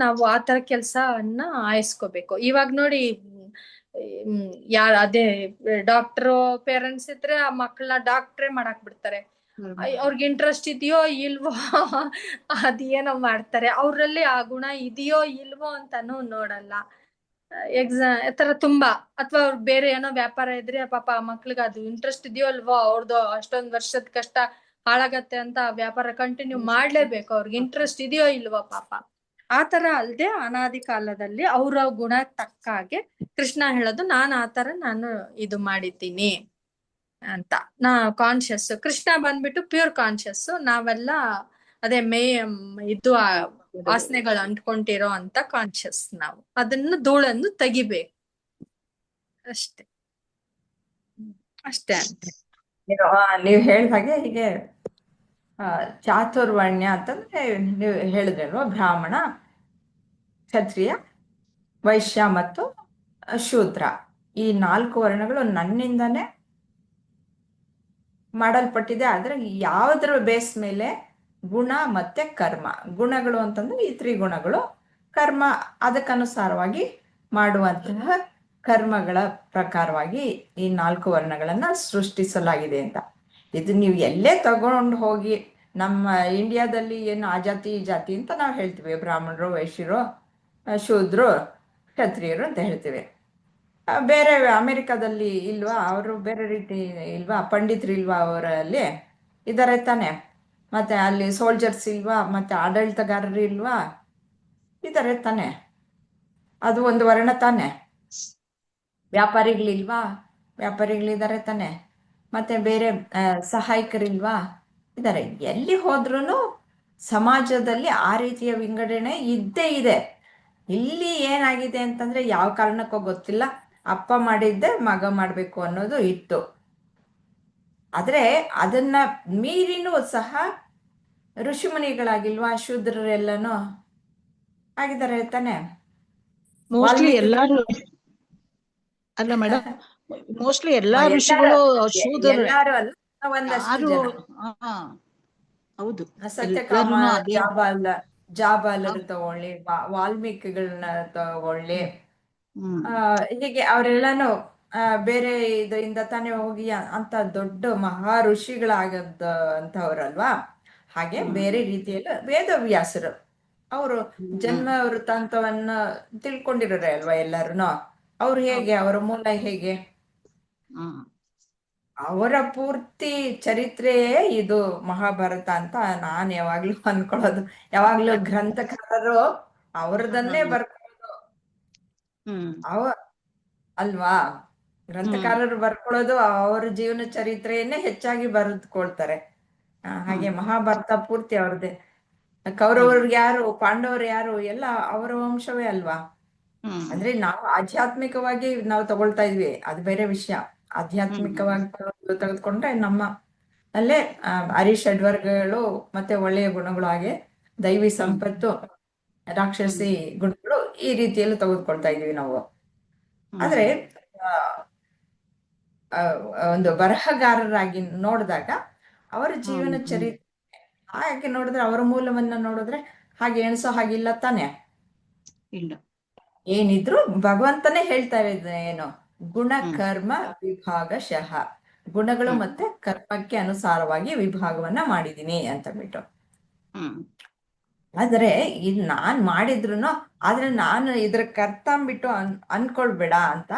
ನಾವು ಆ ತರ ಕೆಲ್ಸವನ್ನ ಆಯಿಸ್ಕೋಬೇಕು. ಇವಾಗ ನೋಡಿ ಅದೇ ಡಾಕ್ಟ್ರು ಪೇರೆಂಟ್ಸ್ ಇದ್ರೆ ಆ ಮಕ್ಕಳನ್ನ ಡಾಕ್ಟ್ರೇ ಮಾಡಾಕ್ ಬಿಡ್ತಾರೆ. ಅವ್ರಿಗೆ ಇಂಟ್ರೆಸ್ಟ್ ಇದೆಯೋ ಇಲ್ವೋ ಅದೇನೋ ಮಾಡ್ತಾರೆ. ಅವ್ರಲ್ಲಿ ಆ ಗುಣ ಇದೆಯೋ ಇಲ್ವೋ ಅಂತಾನು ನೋಡಲ್ಲ. ತರ ತುಂಬಾ, ಅಥವಾ ಅವ್ರಿಗೆ ಬೇರೆ ಏನೋ ವ್ಯಾಪಾರ ಇದ್ರೆ ಪಾಪ ಆ ಮಕ್ಳಿಗೆ ಅದು ಇಂಟ್ರೆಸ್ಟ್ ಇದೆಯೋ ಅಲ್ವೋ, ಅವ್ರದ್ದು ಅಷ್ಟೊಂದ್ ವರ್ಷದ ಕಷ್ಟ ಹಾಳಾಗತ್ತೆ ಅಂತ ಆ ವ್ಯಾಪಾರ ಕಂಟಿನ್ಯೂ ಮಾಡ್ಲೇಬೇಕು. ಅವ್ರಿಗೆ ಇಂಟ್ರೆಸ್ಟ್ ಇದೆಯೋ ಇಲ್ವೋ ಪಾಪ. ಆತರ ಅಲ್ದೆ ಅನಾದಿ ಕಾಲದಲ್ಲಿ ಅವ್ರ ಗುಣ ತಕ್ಕ ಹಾಗೆ ಕೃಷ್ಣ ಹೇಳೋದು, ನಾನು ಇದು ಮಾಡಿದ್ದೀನಿ ಅಂತ. ಕಾನ್ಶಿಯಸ್ ಕೃಷ್ಣ ಬಂದ್ಬಿಟ್ಟು ಪ್ಯೂರ್ ಕಾನ್ಶಿಯಸ್. ನಾವೆಲ್ಲ ಅದೇ ಇದು ವಾಸನೆಗಳು ಅಂಟ್ಕೊಂಡಿರೋ ಅಂತ ಕಾನ್ಶಿಯಸ್. ನಾವು ಅದನ್ನ ಧೂಳನ್ನು ತೆಗಿಬೇಕು ಅಷ್ಟೇ. ಅಂತ ನೀವು ಹೇಳಿದ ಹಾಗೆ ಹೀಗೆ ಚಾತುರ್ವರ್ಣ್ಯ ಅಂತಂದ್ರೆ ನೀವು ಹೇಳಿದ್ರಲ್ವ, ಬ್ರಾಹ್ಮಣ, ಕ್ಷತ್ರಿಯ, ವೈಶ್ಯ ಮತ್ತು ಶೂದ್ರ, ಈ 4 ವರ್ಣಗಳು ನನ್ನಿಂದನೇ ಮಾಡಲ್ಪಟ್ಟಿದೆ. ಆದ್ರೆ ಯಾವುದ್ರ ಬೇಸ್ ಮೇಲೆ? ಗುಣ ಮತ್ತೆ ಕರ್ಮ. ಗುಣಗಳು ಅಂತಂದ್ರೆ ಈ 3 ಗುಣಗಳು, ಕರ್ಮ ಅದಕ್ಕನುಸಾರವಾಗಿ ಮಾಡುವಂತಹ ಕರ್ಮಗಳ ಪ್ರಕಾರವಾಗಿ ಈ 4 ವರ್ಣಗಳನ್ನ ಸೃಷ್ಟಿಸಲಾಗಿದೆ ಅಂತ. ಇದು ನೀವು ಎಲ್ಲೇ ತಗೊಂಡು ಹೋಗಿ, ನಮ್ಮ ಇಂಡಿಯಾದಲ್ಲಿ ಏನು ಆ ಜಾತಿ ಈ ಜಾತಿ ಅಂತ ನಾವು ಹೇಳ್ತೀವಿ, ಬ್ರಾಹ್ಮಣರು, ವೈಶ್ಯರು, ಶೂದ್ರು, ಕ್ಷತ್ರಿಯರು ಅಂತ ಹೇಳ್ತೀವಿ. ಬೇರೆ ಅಮೆರಿಕದಲ್ಲಿ ಇಲ್ವಾ? ಅವರು ಬೇರೆ ರೀತಿ ಇಲ್ವಾ? ಪಂಡಿತರು ಇಲ್ವಾ ಅವರಲ್ಲಿ? ಇದಾರೆ ತಾನೆ. ಮತ್ತೆ ಅಲ್ಲಿ ಸೋಲ್ಜರ್ಸ್ ಇಲ್ವಾ? ಮತ್ತೆ ಆಡಳಿತಗಾರರು ಇಲ್ವಾ? ಇದಾರೆ ತಾನೆ. ಅದು ಒಂದು ವರ್ಣ ತಾನೆ. ವ್ಯಾಪಾರಿಗಳಿಲ್ವಾ? ವ್ಯಾಪಾರಿಗಳಿದ್ದಾರೆ ತಾನೆ. ಮತ್ತೆ ಬೇರೆ ಸಹಾಯಕರಿಲ್ವಾ? ಇದ್ದಾರೆ. ಎಲ್ಲಿ ಹೋದ್ರೂ ಸಮಾಜದಲ್ಲಿ ಆ ರೀತಿಯ ವಿಂಗಡಣೆ ಇದ್ದೇ ಇದೆ. ಇಲ್ಲಿ ಏನಾಗಿದೆ ಅಂತಂದ್ರೆ, ಯಾವ ಕಾರಣಕ್ಕೋ ಗೊತ್ತಿಲ್ಲ, ಅಪ್ಪ ಮಾಡಿದ್ದೆ ಮಗ ಮಾಡ್ಬೇಕು ಅನ್ನೋದು ಇತ್ತು. ಆದ್ರೆ ಅದನ್ನ ಮೀರಿನೂ ಸಹ ಋಷಿಮುನಿಗಳಾಗಿಲ್ವಾ? ಶೂದ್ರರೆಲ್ಲನೂ ಆಗಿದ್ದಾರೆ ತಾನೆ. ಮೋಸ್ಟ್ಲಿ ಎಲ್ಲಾರು ಅಲ್ಲ ಮೇಡಮ್, ಮೋಸ್ಟ್ಲಿ ಎಲ್ಲಾ ಋಷಿಗಳು ಶೂದ್ರ ಎಲ್ಲಾರು ಅಲ್ಲ, ಒಂದಷ್ಟು ಜನ. ಹೌದು. ಸತ್ಯಕಾಮ, ಜಾಬಾಲರು ತಗೊಳ್ಳಿ, ವಾಲ್ಮೀಕಿಗಳನ್ನ ತಗೊಳ್ಳಿ, ಹೀಗೆ ಅವರೆಲ್ಲಾನು ಬೇರೆ ಇದರಿಂದ ತಾನೇ ಹೋಗಿ ಅಂತ ದೊಡ್ಡ ಮಹಾ ಋಷಿಗಳಾಗದ ಅಂತವ್ರಲ್ವಾ. ಹಾಗೆ ಬೇರೆ ರೀತಿಯಲ್ಲಿ ವೇದವ್ಯಾಸರು ಅವರು ಜನ್ಮ ವೃತ್ತಾಂತವನ್ನ ತಿಳ್ಕೊಂಡಿರೋರೆ ಅಲ್ವಾ ಎಲ್ಲಾರು. ಅವ್ರು ಹೇಗೆ, ಅವರ ಮೂಲ ಹೇಗೆ, ಅವರ ಪೂರ್ತಿ ಚರಿತ್ರೆಯೇ ಇದು ಮಹಾಭಾರತ ಅಂತ ನಾನು ಯಾವಾಗ್ಲೂ ಅನ್ಕೊಳ್ಳೋದು. ಯಾವಾಗ್ಲೂ ಗ್ರಂಥಕಾರರು ಅವ್ರದನ್ನೇ ಬರ್ಕೊಳ್ಳೋದು ಅಲ್ವಾ. ಗ್ರಂಥಕಾರರು ಬರ್ಕೊಳ್ಳೋದು ಅವ್ರ ಜೀವನ ಚರಿತ್ರೆಯನ್ನೇ ಹೆಚ್ಚಾಗಿ ಬರೆದುಕೊಳ್ತಾರೆ. ಹಾಗೆ ಮಹಾಭಾರತ ಪೂರ್ತಿ ಅವ್ರದ್ದೇ. ಕೌರವರು ಯಾರು, ಪಾಂಡವರು ಯಾರು, ಎಲ್ಲ ಅವರ ವಂಶವೇ ಅಲ್ವಾ. ಅಂದ್ರೆ ನಾವು ಆಧ್ಯಾತ್ಮಿಕವಾಗಿ ನಾವು ತಗೊಳ್ತಾ ಇದ್ವಿ, ಅದು ಬೇರೆ ವಿಷಯ. ಆಧ್ಯಾತ್ಮಿಕವಾಗಿ ತೆಗೆದುಕೊಂಡ್ರೆ ನಮ್ಮ ಅಲ್ಲೇ ಅರಿಷಡ್ವರ್ಗಗಳು ಮತ್ತೆ ಒಳ್ಳೆಯ ಗುಣಗಳು, ಹಾಗೆ ದೈವಿ ಸಂಪತ್ತು, ರಾಕ್ಷಸಿ ಗುಣಗಳು, ಈ ರೀತಿಯಲ್ಲಿ ತೆಗೆದುಕೊಳ್ತಾ ಇದೀವಿ ನಾವು. ಆದ್ರೆ ಒಂದು ಬರಹಗಾರರಾಗಿ ನೋಡಿದಾಗ ಅವರ ಜೀವನ ಚರಿತ್ರೆ ಹಾಗೆ ನೋಡಿದ್ರೆ, ಅವರ ಮೂಲವನ್ನ ನೋಡಿದ್ರೆ ಹಾಗೆ ಎಣಿಸೋ ಹಾಗಿಲ್ಲ ತಾನೆ. ಇಲ್ಲ, ಏನಿದ್ರು ಭಗವಂತನೇ ಹೇಳ್ತಾ ಇದ್ದ ಏನು, ಗುಣ ಕರ್ಮ ವಿಭಾಗಶಃ, ಗುಣಗಳು ಮತ್ತೆ ಕರ್ಮಕ್ಕೆ ಅನುಸಾರವಾಗಿ ವಿಭಾಗವನ್ನ ಮಾಡಿದೀನಿ ಅಂತ ಬಿಟ್ಟು. ಆದ್ರೆ ಇದು ನಾನ್ ಮಾಡಿದ್ರು, ಆದ್ರೆ ನಾನು ಇದ್ರ ಕರ್ತ ಅಂದ್ಬಿಟ್ಟು ಅನ್ಕೊಳ್ಬೇಡ ಅಂತ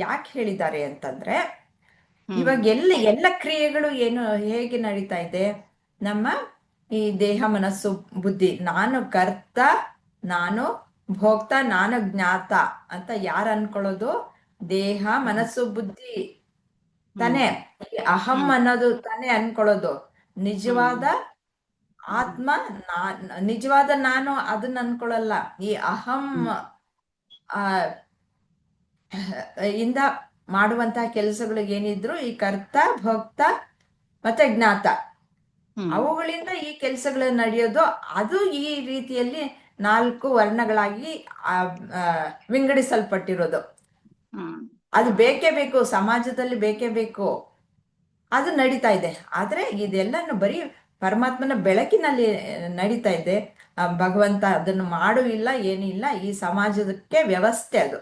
ಯಾಕೆ ಹೇಳಿದ್ದಾರೆ ಅಂತಂದ್ರೆ, ಇವಾಗ ಎಲ್ಲ ಕ್ರಿಯೆಗಳು ಏನು ಹೇಗೆ ನಡೀತಾ ಇದೆ, ನಮ್ಮ ಈ ದೇಹ, ಮನಸ್ಸು, ಬುದ್ಧಿ, ನಾನು ಕರ್ತ, ನಾನು ಭೋಕ್ತ, ನಾನು ಜ್ಞಾತ ಅಂತ ಯಾರು ಅನ್ಕೊಳ್ಳೋದು? ದೇಹ, ಮನಸ್ಸು, ಬುದ್ಧಿ ತಾನೇ. ಅಹಂ ಅನ್ನೋದು ತಾನೇ ಅನ್ಕೊಳ್ಳೋದು. ನಿಜವಾದ ಆತ್ಮ, ನಿಜವಾದ ನಾನು ಅದನ್ನ ಅನ್ಕೊಳ್ಳಲ್ಲ. ಈ ಅಹಂ ಇಂದ ಮಾಡುವಂತಹ ಕೆಲಸಗಳು ಏನಿದ್ರು, ಈ ಕರ್ತ, ಭೋಕ್ತ ಮತ್ತೆ ಜ್ಞಾತ, ಅವುಗಳಿಂದ ಈ ಕೆಲಸಗಳು ನಡೆಯೋದು. ಅದು ಈ ರೀತಿಯಲ್ಲಿ 4 ವರ್ಣಗಳಾಗಿ ವಿಂಗಡಿಸಲ್ಪಟ್ಟಿರೋದು. ಅದು ಬೇಕೇ ಬೇಕು, ಸಮಾಜದಲ್ಲಿ ಬೇಕೇ ಬೇಕು, ಅದು ನಡೀತಾ ಇದೆ. ಆದ್ರೆ ಇದೆಲ್ಲನು ಬರೀ ಪರಮಾತ್ಮನ ಬೆಳಕಿನಲ್ಲಿ ನಡೀತಾ ಇದೆ. ಭಗವಂತ ಅದನ್ನು ಮಾಡುವಿಲ್ಲ, ಏನಿಲ್ಲ, ಈ ಸಮಾಜಕ್ಕೆ ವ್ಯವಸ್ಥೆ ಅದು.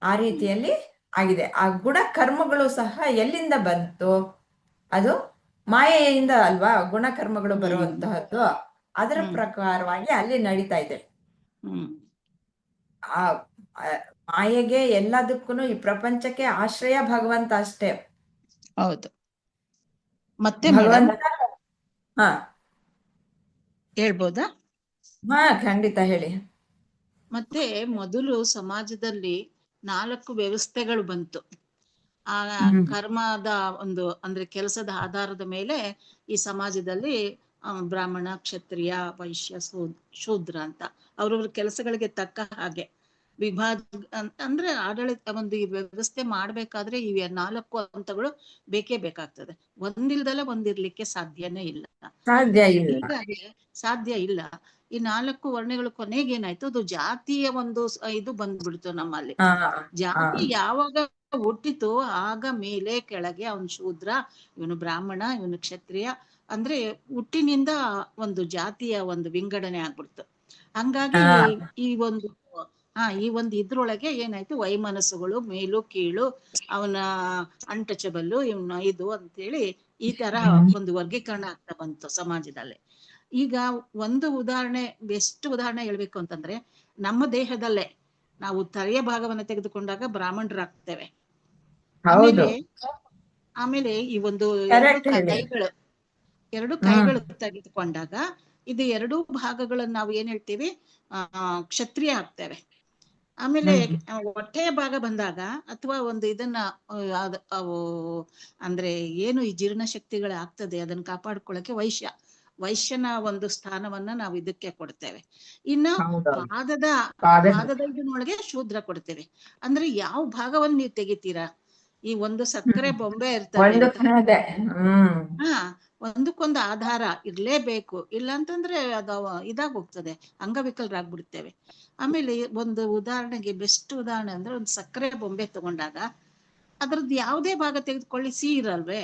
ಆ ರೀತಿಯಲ್ಲಿ ಆಗಿದೆ. ಆ ಗುಣ ಕರ್ಮಗಳು ಸಹ ಎಲ್ಲಿಂದ ಬಂತು? ಅದು ಮಾಯೆಯಿಂದ ಅಲ್ವಾ ಗುಣಕರ್ಮಗಳು ಬರುವಂತಹದ್ದು. ಅದರ ಪ್ರಕಾರವಾಗಿ ಅಲ್ಲಿ ನಡೀತಾ ಇದೆ. ಆ ಮಾಯೆಗೆ ಎಲ್ಲದಕ್ಕೂ ಈ ಪ್ರಪಂಚಕ್ಕೆ ಆಶ್ರಯ ಭಗವಂತ ಅಷ್ಟೇ. ಹೌದು. ಮತ್ತೆ ಮೇಡಮ್ ಭಗವಂತ ಹಾ ಹೇಳ್ಬೋದಾ? ಹಾ ಖಂಡಿತ ಹೇಳಿ. ಮತ್ತೆ ಮೊದಲು ಸಮಾಜದಲ್ಲಿ 4 ವ್ಯವಸ್ಥೆಗಳು ಬಂತು. ಆ ಕರ್ಮದ ಒಂದು ಅಂದ್ರೆ ಕೆಲಸದ ಆಧಾರದ ಮೇಲೆ ಈ ಸಮಾಜದಲ್ಲಿ ಬ್ರಾಹ್ಮಣ, ಕ್ಷತ್ರಿಯ, ವೈಶ್ಯ, ಶೂದ್ರ ಅಂತ ಅವ್ರವ್ರ ಕೆಲಸಗಳಿಗೆ ತಕ್ಕ ಹಾಗೆ ವಿಭಾಗ ಅಂದ್ರೆ ಆಡಳಿತ ಒಂದು ಈ ವ್ಯವಸ್ಥೆ ಮಾಡ್ಬೇಕಾದ್ರೆ ಈ 4 ಹಂತಗಳು ಬೇಕೇ ಬೇಕಾಗ್ತದೆ. ಒಂದಿಲ್ದಲ್ಲ ಒಂದಿರ್ಲಿಕ್ಕೆ ಸಾಧ್ಯನೇ ಇಲ್ಲ. ಸಾಧ್ಯ ಇಲ್ಲ. ಹೀಗಾಗಿ ಸಾಧ್ಯ ಇಲ್ಲ. ಈ 4 ವರ್ಣಗಳು ಕೊನೆಗೆ ಏನಾಯ್ತು, ಅದು ಜಾತಿಯ ಒಂದು ಇದು ಬಂದ್ಬಿಡ್ತು ನಮ್ಮಲ್ಲಿ. ಜಾತಿ ಯಾವಾಗ ಹುಟ್ಟಿತು ಆಗ ಮೇಲೆ ಕೆಳಗೆ ಅವನು ಶೂದ್ರ, ಇವನು ಬ್ರಾಹ್ಮಣ, ಇವನು ಕ್ಷತ್ರಿಯ ಅಂದ್ರೆ ಹುಟ್ಟಿನಿಂದ ಒಂದು ಜಾತಿಯ ಒಂದು ವಿಂಗಡಣೆ ಆಗ್ಬಿಡ್ತು. ಹಂಗಾಗಿ ಈ ಒಂದು ಇದ್ರೊಳಗೆ ಏನಾಯ್ತು, ವೈಮನಸ್ಸುಗಳು, ಮೇಲು ಕೀಳು, ಅವನ ಅನ್ಟಚಬಲ್ಲು, ಇವನ ಇದು ಅಂತೇಳಿ ಈ ತರ ಒಂದು ವರ್ಗೀಕರಣ ಆಗ್ತಾ ಬಂತು ಸಮಾಜದಲ್ಲಿ. ಈಗ ಒಂದು ಉದಾಹರಣೆ, ಬೆಸ್ಟ್ ಉದಾಹರಣೆ ಹೇಳ್ಬೇಕು ಅಂತಂದ್ರೆ, ನಮ್ಮ ದೇಹದಲ್ಲೇ ನಾವು ತಲೆಯ ಭಾಗವನ್ನ ತೆಗೆದುಕೊಂಡಾಗ ಬ್ರಾಹ್ಮಣರಾಗ್ತೇವೆ. ಆಮೇಲೆ ಈ ಒಂದು ಎರಡು ಕೈಗಳು ತೆಗೆದುಕೊಂಡಾಗ ಇದು 2 ಭಾಗಗಳನ್ನು ನಾವು ಏನ್ ಹೇಳ್ತೀವಿ, ಕ್ಷತ್ರಿಯ ಆಗ್ತೇವೆ. ಆಮೇಲೆ ಹೊಟ್ಟೆಯ ಭಾಗ ಬಂದಾಗ ಅಥವಾ ಒಂದು ಇದನ್ನ ಅಂದ್ರೆ ಏನು ಈ ಜೀರ್ಣಶಕ್ತಿಗಳ ಆಗ್ತದೆ ಅದನ್ನ ಕಾಪಾಡ್ಕೊಳ್ಳಕ್ಕೆ ವೈಶ್ಯನ ಒಂದು ಸ್ಥಾನವನ್ನ ನಾವು ಇದಕ್ಕೆ ಕೊಡ್ತೇವೆ. ಇನ್ನ ಪಾದದ ಇದನ್ನೊಳಗೆ ಶೂದ್ರ ಕೊಡ್ತೇವೆ. ಅಂದ್ರೆ ಯಾವ ಭಾಗವನ್ನು ನೀವು ತೆಗಿತೀರಾ? ಈ ಒಂದು ಸಕ್ಕರೆ ಬೊಂಬೆ ಇರ್ತದೆ, ಒಂದಕ್ಕೊಂದು ಆಧಾರ ಇರ್ಲೇಬೇಕು, ಇಲ್ಲ ಅಂತಂದ್ರೆ ಅದು ಇದಾಗ ಹೋಗ್ತದೆ, ಅಂಗವಿಕಲರಾಗ್ಬಿಡ್ತೇವೆ. ಆಮೇಲೆ ಒಂದು ಉದಾಹರಣೆಗೆ ಬೆಸ್ಟ್ ಉದಾಹರಣೆ ಅಂದ್ರೆ, ಒಂದು ಸಕ್ಕರೆ ಬೊಂಬೆ ತಗೊಂಡಾಗ ಅದ್ರದ್ದು ಯಾವುದೇ ಭಾಗ ತೆಗೆದುಕೊಳ್ಳಿ ಸಿಹಿ ಇರಲ್ವೇ?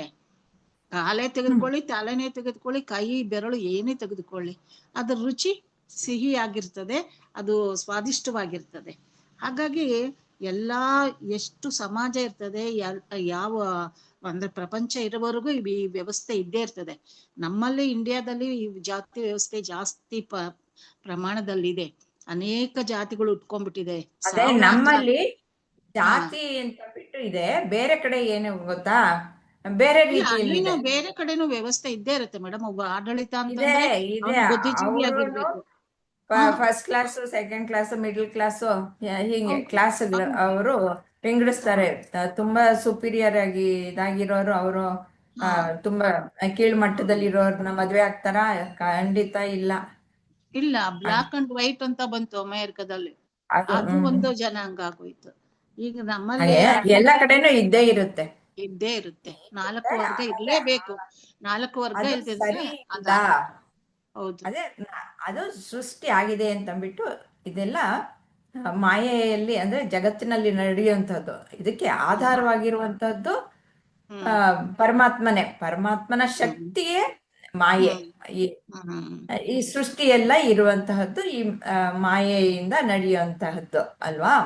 ಕಾಲೇ ತೆಗೆದುಕೊಳ್ಳಿ, ತಲೆನೇ ತೆಗೆದುಕೊಳ್ಳಿ, ಕೈ ಬೆರಳು ಏನೇ ತೆಗೆದುಕೊಳ್ಳಿ, ಅದ್ರ ರುಚಿ ಸಿಹಿ ಆಗಿರ್ತದೆ, ಅದು ಸ್ವಾದಿಷ್ಟವಾಗಿರ್ತದೆ. ಹಾಗಾಗಿ ಎಲ್ಲಾ ಎಷ್ಟು ಸಮಾಜ ಇರ್ತದೆ, ಯಾವ ಅಂದ್ರೆ ಪ್ರಪಂಚ ಇರೋವರೆಗೂ ಈ ವ್ಯವಸ್ಥೆ ಇದ್ದೇ ಇರ್ತದೆ. ನಮ್ಮಲ್ಲಿ ಇಂಡಿಯಾದಲ್ಲಿ ಈ ಜಾತಿ ವ್ಯವಸ್ಥೆ ಜಾಸ್ತಿ ಪ್ರಮಾಣದಲ್ಲಿದೆ. ಅನೇಕ ಜಾತಿಗಳು ಉಟ್ಕೊಂಡ್ಬಿಟ್ಟಿದೆ. ನಮ್ಮಲ್ಲಿ ಜಾತಿ ಅಂತ ಬಿಟ್ಟು ಇದೆ. ಬೇರೆ ಕಡೆ ಏನು ಗೊತ್ತಾ, ಬೇರೆ ರೀತಿಯಲ್ಲಿ ಬೇರೆ ಕಡೆನೂ ವ್ಯವಸ್ಥೆ ಇದ್ದೇ ಇರುತ್ತೆ ಮೇಡಮ್. ಒಬ್ಬ ಆಡಳಿತ ಅಂತಂದ್ರೆ ಬುದ್ಧಿಜೀವಿ ಆಗಿರ್ಬೇಕು. First class, second class, middle class, ಹೀಗೆ ಕ್ಲಾಸ್ಗಳು ಅವರು ವಿಂಗಡಿಸ್ತಾರೆ. ತುಂಬಾ ಸುಪೀರಿಯರ್ ಆಗಿ ಇದಾಗಿರೋರು ಅವರು ತುಂಬಾ ಕೀಳ್ಮಟ್ಟದಲ್ಲಿ ಇರೋರ್ನ ಮದ್ವೆ ಆಗ್ತಾರ? ಖಂಡಿತ ಇಲ್ಲ. ಬ್ಲಾಕ್ ಅಂಡ್ ವೈಟ್ ಅಂತ ಬಂತು ಅಮೆರಿಕದಲ್ಲಿ, ಅದು ಒಂದು ಜನಾಂಗ ಆಗೋಯ್ತು. ಈಗ ನಮ್ಮಲ್ಲಿ ಎಲ್ಲ ಕಡೆನೂ ಇದ್ದೇ ಇರುತ್ತೆ. 4 ವರ್ಗ ಇರ್ಲೇಬೇಕು. 4 ವರ್ಗ ಇಲ್ದಿದ್ರೆ ಅದೇ ಅದು ಸೃಷ್ಟಿ ಆಗಿದೆ ಅಂತಂದ್ಬಿಟ್ಟು ಇದೆಲ್ಲ ಮಾಯೆಯಲ್ಲಿ ಅಂದ್ರೆ ಜಗತ್ತಿನಲ್ಲಿ ನಡೆಯುವಂತಹದ್ದು. ಇದಕ್ಕೆ ಆಧಾರವಾಗಿರುವಂತಹದ್ದು ಪರಮಾತ್ಮನ ಶಕ್ತಿಯೇ ಮಾಯೆ. ಈ ಸೃಷ್ಟಿ ಎಲ್ಲ ಇರುವಂತಹದ್ದು ಈ ಮಾಯೆಯಿಂದ ನಡೆಯುವಂತಹದ್ದು ಅಲ್ವಾ?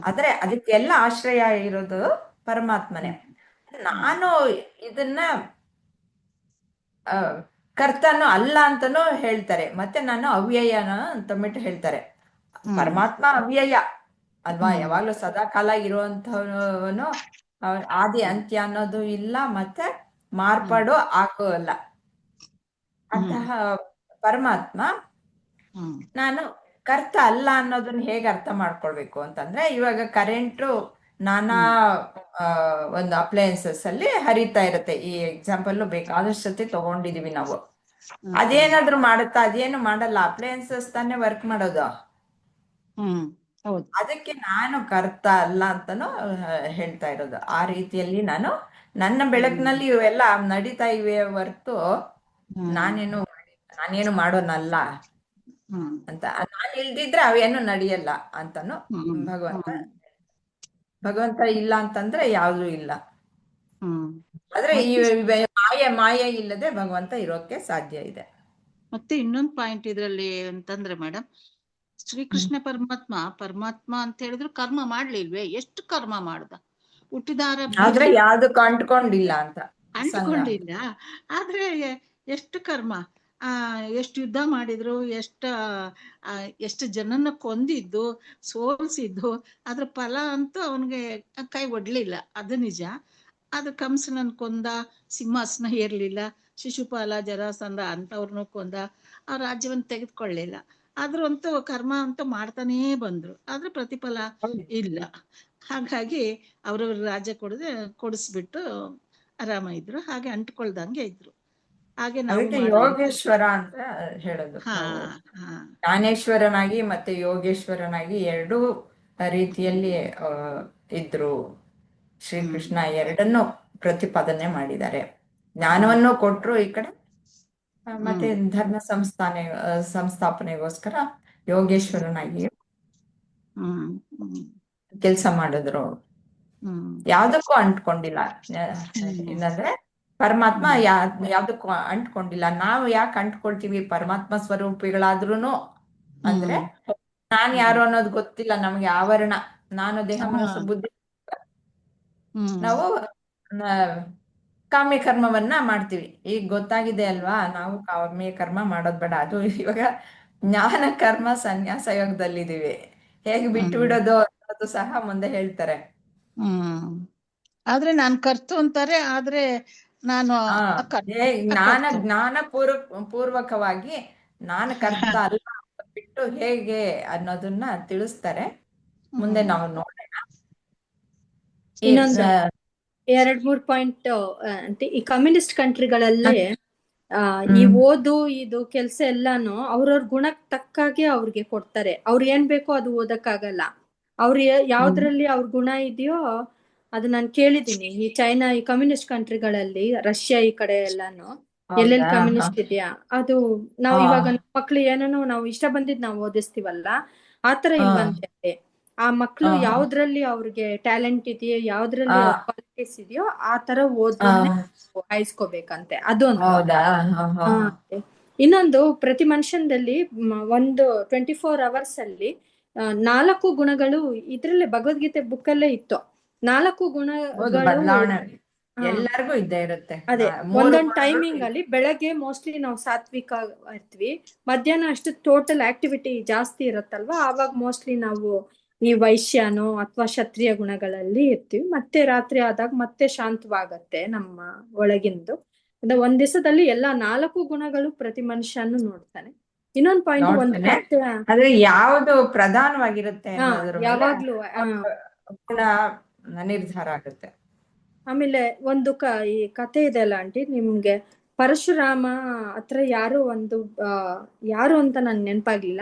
ಆದ್ರೆ ಅದಕ್ಕೆಲ್ಲ ಆಶ್ರಯ ಇರೋದು ಪರಮಾತ್ಮನೇ. ನಾನು ಇದನ್ನ ಕರ್ತನು ಅಲ್ಲ ಅಂತಾನು ಹೇಳ್ತಾರೆ, ಮತ್ತೆ ನಾನು ಅವ್ಯಯನ ಅಂತಂದ್ಬಿಟ್ಟು ಹೇಳ್ತಾರೆ. ಪರಮಾತ್ಮ ಅವ್ಯಯ ಅಲ್ವಾ? ಯಾವಾಗ್ಲೂ ಸದಾ ಕಾಲ ಇರುವಂತವನು, ಆದಿ ಅಂತ್ಯ ಅನ್ನೋದು ಇಲ್ಲ, ಮತ್ತೆ ಮಾರ್ಪಾಡು ಹಾಕೋಲ್ಲ ಅಂತಹ ಪರಮಾತ್ಮ. ನಾನು ಕರ್ತ ಅಲ್ಲ ಅನ್ನೋದನ್ನ ಹೇಗೆ ಅರ್ಥ ಮಾಡ್ಕೊಳ್ಬೇಕು ಅಂತಂದ್ರೆ, ಇವಾಗ ಕರೆಂಟು ನಾನಾ ಒಂದು ಅಪ್ಲಯನ್ಸಸ್ ಅಲ್ಲಿ ಹರಿತಾ ಇರುತ್ತೆ. ಈ ಎಕ್ಸಾಂಪಲ್ ಬೇಕಾದಷ್ಟು ಸತಿ ತಗೊಂಡಿದೀವಿ ನಾವು. ಅದೇನಾದ್ರೂ ಮಾಡುತ್ತಾ? ಅದೇನು ಮಾಡಲ್ಲ. ಅಪ್ಲಯನ್ಸಸ್ ತಾನೇ ವರ್ಕ್ ಮಾಡೋದು. ಅದಕ್ಕೆ ನಾನು ಕರ್ತ ಅಲ್ಲ ಅಂತಾನು ಹೇಳ್ತಾ ಇರೋದು. ಆ ರೀತಿಯಲ್ಲಿ ನಾನು ನನ್ನ ಬೆಳಕಿನಲ್ಲಿ ಇವೆಲ್ಲ ನಡೀತಾ ಇವೆ ಹೊರ್ತು ನಾನೇನು ಮಾಡೋನಲ್ಲ ಅಂತ. ನಾನು ಇಲ್ದಿದ್ರೆ ಅವೇನು ನಡೆಯಲ್ಲ ಅಂತಾನು ಭಗವಂತ ಇಲ್ಲ ಅಂತಂದ್ರೆ ಯಾವ್ದು ಇಲ್ಲ. ಆದ್ರೆ ಈ ಮಾಯೆ ಇಲ್ಲದೆ ಭಗವಂತ ಇರೋಕೆ ಸಾಧ್ಯ ಇದೆ. ಮತ್ತೆ ಇನ್ನೊಂದು ಪಾಯಿಂಟ್ ಇದ್ರಲ್ಲಿ ಅಂತಂದ್ರೆ ಮೇಡಮ್, ಶ್ರೀಕೃಷ್ಣ ಪರಮಾತ್ಮ ಅಂತ ಹೇಳಿದ್ರು ಕರ್ಮ ಮಾಡ್ಲಿಲ್ವೇ? ಎಷ್ಟು ಕರ್ಮ ಮಾಡ್ದ? ಹುಟ್ಟಿದಾರ ಆದ್ರೆ ಯಾವ್ದಕ್ಕೂ ಅಂಟ್ಕೊಂಡಿಲ್ಲ ಅಂತ ಸಂಘ. ಅಂಟ್ಕೊಂಡಿಲ್ಲ, ಆದ್ರೆ ಎಷ್ಟು ಕರ್ಮ, ಎಷ್ಟು ಯುದ್ಧ ಮಾಡಿದ್ರು, ಎಷ್ಟು ಜನನ ಕೊಂದಿದ್ದು, ಸೋಲ್ಸಿದ್ದು, ಅದ್ರ ಫಲ ಅಂತೂ ಅವನಿಗೆ ಕೈ ಒಡ್ಲಿಲ್ಲ, ಅದು ನಿಜ. ಅದು ಕಂಸನನ್ ಕೊಂದ, ಸಿಂಹಾಸನ ಏರ್ಲಿಲ್ಲ, ಶಿಶುಪಾಲ ಜರಾಸಂಧ ಅಂತವ್ರನ್ನು ಕೊಂದ, ಆ ರಾಜ್ಯವನ್ನು ತೆಗೆದುಕೊಳ್ಳಿಲ್ಲ. ಆದ್ರೂ ಅಂತೂ ಕರ್ಮ ಅಂತೂ ಮಾಡ್ತಾನೇ ಬಂದ್ರು, ಆದ್ರೆ ಪ್ರತಿಫಲ ಇಲ್ಲ. ಹಾಗಾಗಿ ಅವ್ರವ್ರ ರಾಜ್ಯ ಕೊಡಿಸ್ಬಿಟ್ಟು ಆರಾಮ ಇದ್ರು, ಹಾಗೆ ಅಂಟ್ಕೊಳ್ದಂಗೆ ಇದ್ರು. ಹಾಗೆ ನಾವು ಅದಕ್ಕೆ ಯೋಗೇಶ್ವರ ಅಂತ ಹೇಳೋದು. ನಾವು ಜ್ಞಾನೇಶ್ವರನಾಗಿ ಮತ್ತೆ ಯೋಗೇಶ್ವರನಾಗಿ ಎರಡೂ ರೀತಿಯಲ್ಲಿ ಇದ್ರು. ಶ್ರೀಕೃಷ್ಣ ಎರಡನ್ನು ಪ್ರತಿಪಾದನೆ ಮಾಡಿದ್ದಾರೆ. ಜ್ಞಾನವನ್ನು ಕೊಟ್ರು ಈ ಕಡೆ, ಮತ್ತೆ ಧರ್ಮ ಸಂಸ್ಥಾಪನೆಗೋಸ್ಕರ ಯೋಗೇಶ್ವರನಾಗಿ ಕೆಲಸ ಮಾಡಿದ್ರು. ಯಾವ್ದಕ್ಕೂ ಅಂಟ್ಕೊಂಡಿಲ್ಲ. ಏನಂದ್ರೆ ಪರಮಾತ್ಮ ಯಾವ್ದಕ್ಕೂ ಅಂಟ್ಕೊಂಡಿಲ್ಲ. ನಾವು ಯಾಕೆ ಅಂಟ್ಕೊಳ್ತೀವಿ? ಪರಮಾತ್ಮ ಸ್ವರೂಪಿಗಳಾದ್ರೂನು ಅಂದ್ರೆ ನಾನ್ ಯಾರು ಅನ್ನೋದು ಗೊತ್ತಿಲ್ಲ ನಮ್ಗೆ, ಆವರಣ. ನಾನು ದೇಹ ಮನಸ್ಸು ಬುದ್ಧಿ, ನಾವು ಕಾಮ್ಯ ಕರ್ಮವನ್ನ ಮಾಡ್ತೀವಿ. ಈಗ ಗೊತ್ತಾಗಿದೆ ಅಲ್ವಾ, ನಾವು ಕಾಮ್ಯ ಕರ್ಮ ಮಾಡೋದ್ ಬೇಡ. ಅದು ಇವಾಗ ಜ್ಞಾನ ಕರ್ಮ ಸನ್ಯಾಸ ಯೋಗದಲ್ಲಿದ್ದೀವಿ. ಹೇಗೆ ಬಿಟ್ಟು ಬಿಡೋದು ಅನ್ನೋದು ಸಹ ಮುಂದೆ ಹೇಳ್ತಾರೆ. ಆದ್ರೆ ನಾನ್ ಕರ್ತು ಅಂತಾರೆ, ಆದ್ರೆ ನಾನು ಜ್ಞಾನ ಪೂರ್ವಕವಾಗಿ ನಾನು ಕರ್ತ ಅಲ್ಲ ಬಿಟ್ಟು ಹೇಗೆ ಅನ್ನೋದನ್ನ ತಿಳಿಸ್ತಾರೆ. ಮುಂದೆ ನಾವು ನೋಡೋಣ. ಇನ್ನೊಂದು 2-3 ಪಾಯಿಂಟ್ ಅಂತ, ಈ ಕಮ್ಯುನಿಸ್ಟ್ ಕಂಟ್ರಿಗಳಲ್ಲಿ ಈ ಓದು ಇದು ಕೆಲ್ಸ ಎಲ್ಲಾನು ಅವ್ರವ್ರ ಗುಣಕ್ ತಕ್ಕಾಗೆ ಅವ್ರಿಗೆ ಕೊಡ್ತಾರೆ. ಅವ್ರು ಏನ್ ಬೇಕೋ ಅದು ಓದಕ್ಕಾಗಲ್ಲ. ಅವ್ರು ಯಾವ್ದ್ರಲ್ಲಿ ಅವ್ರ ಗುಣ ಇದೆಯೋ ಅದು ನಾನು ಕೇಳಿದೀನಿ. ಈ ಚೈನಾ, ಈ ಕಮ್ಯುನಿಸ್ಟ್ ಕಂಟ್ರಿಗಳಲ್ಲಿ, ರಷ್ಯಾ ಈ ಕಡೆ ಎಲ್ಲಾನು ಎಲ್ಲೆಲ್ಲಿ ಕಮ್ಯುನಿಸ್ಟ್ ಇದೆಯಾ, ಅದು ನಾವು ಇವಾಗ ಮಕ್ಳು ಏನೇನೋ ನಾವು ಇಷ್ಟ ಬಂದಿದ್ ನಾವು ಓದಿಸ್ತೀವಲ್ಲ, ಆತರ ಇಲ್ವಂತೆ. ಆ ಮಕ್ಳು ಯಾವ್ದ್ರಲ್ಲಿ ಅವ್ರಿಗೆ ಟ್ಯಾಲೆಂಟ್ ಇದೆಯೋ, ಯಾವ್ದ್ರಲ್ಲಿ ಕ್ವಾಲಿಟೀಸ್ ಇದೆಯೋ ಆ ತರ ಓದನ್ನೇ ಹಾಯಿಸ್ಕೋಬೇಕಂತೆ. ಅದೊಂದು. ಇನ್ನೊಂದು, ಪ್ರತಿ ಮನುಷ್ಯನಲ್ಲಿ ಒಂದು 24 hours ಅಲ್ಲಿ 4 ಗುಣಗಳು, ಇದ್ರಲ್ಲೇ ಭಗವದ್ಗೀತೆ ಬುಕ್ಕಲ್ಲೇ ಇತ್ತು. 4 ಗುಣಗಳು ಎಲ್ಲರಿಗೂ ಇದ್ದೇ ಇರುತ್ತೆ. ಅದೇ ಒಂದೊಂದ್ ಟೈಮಿಂಗ್ ಅಲ್ಲಿ ಬೆಳಗ್ಗೆ ಮೋಸ್ಟ್ಲಿ ನಾವು ಸಾತ್ವಿಕ ಇರ್ತೀವಿ, ಮಧ್ಯಾಹ್ನ ಅಷ್ಟು ಟೋಟಲ್ ಆಕ್ಟಿವಿಟಿ ಜಾಸ್ತಿ ಇರತ್ತಲ್ವಾ, ಆವಾಗ ಮೋಸ್ಟ್ಲಿ ನಾವು ಈ ವೈಶ್ಯನೋ ಅಥವಾ ಕ್ಷತ್ರಿಯ ಗುಣಗಳಲ್ಲಿ ಇರ್ತೀವಿ. ಮತ್ತೆ ರಾತ್ರಿ ಆದಾಗ ಮತ್ತೆ ಶಾಂತವಾಗತ್ತೆ ನಮ್ಮ ಒಳಗಿಂದು. ಒಂದ್ ದಿವಸದಲ್ಲಿ ಎಲ್ಲಾ 4 ಗುಣಗಳು ಪ್ರತಿ ಮನುಷ್ಯನು ನೋಡ್ತಾನೆ. ಇನ್ನೊಂದ್ ಪಾಯಿಂಟ್, ಆದ್ರೆ ಯಾವ್ದು ಪ್ರಧಾನವಾಗಿರುತ್ತೆ ಯಾವಾಗ್ಲೂ ಗುಣ ನಿರ್ಧಾರ ಆಗುತ್ತೆ. ಆಮೇಲೆ ಒಂದು ಈ ಕಥೆ ಇದೆ ಅಲ್ಲ ಆಂಟಿ, ನಿಮ್ಗೆ ಪರಶುರಾಮ ಹತ್ರ ಯಾರು ಅಂತ ನನ್ ನೆನಪಾಗ್ಲಿಲ್ಲ,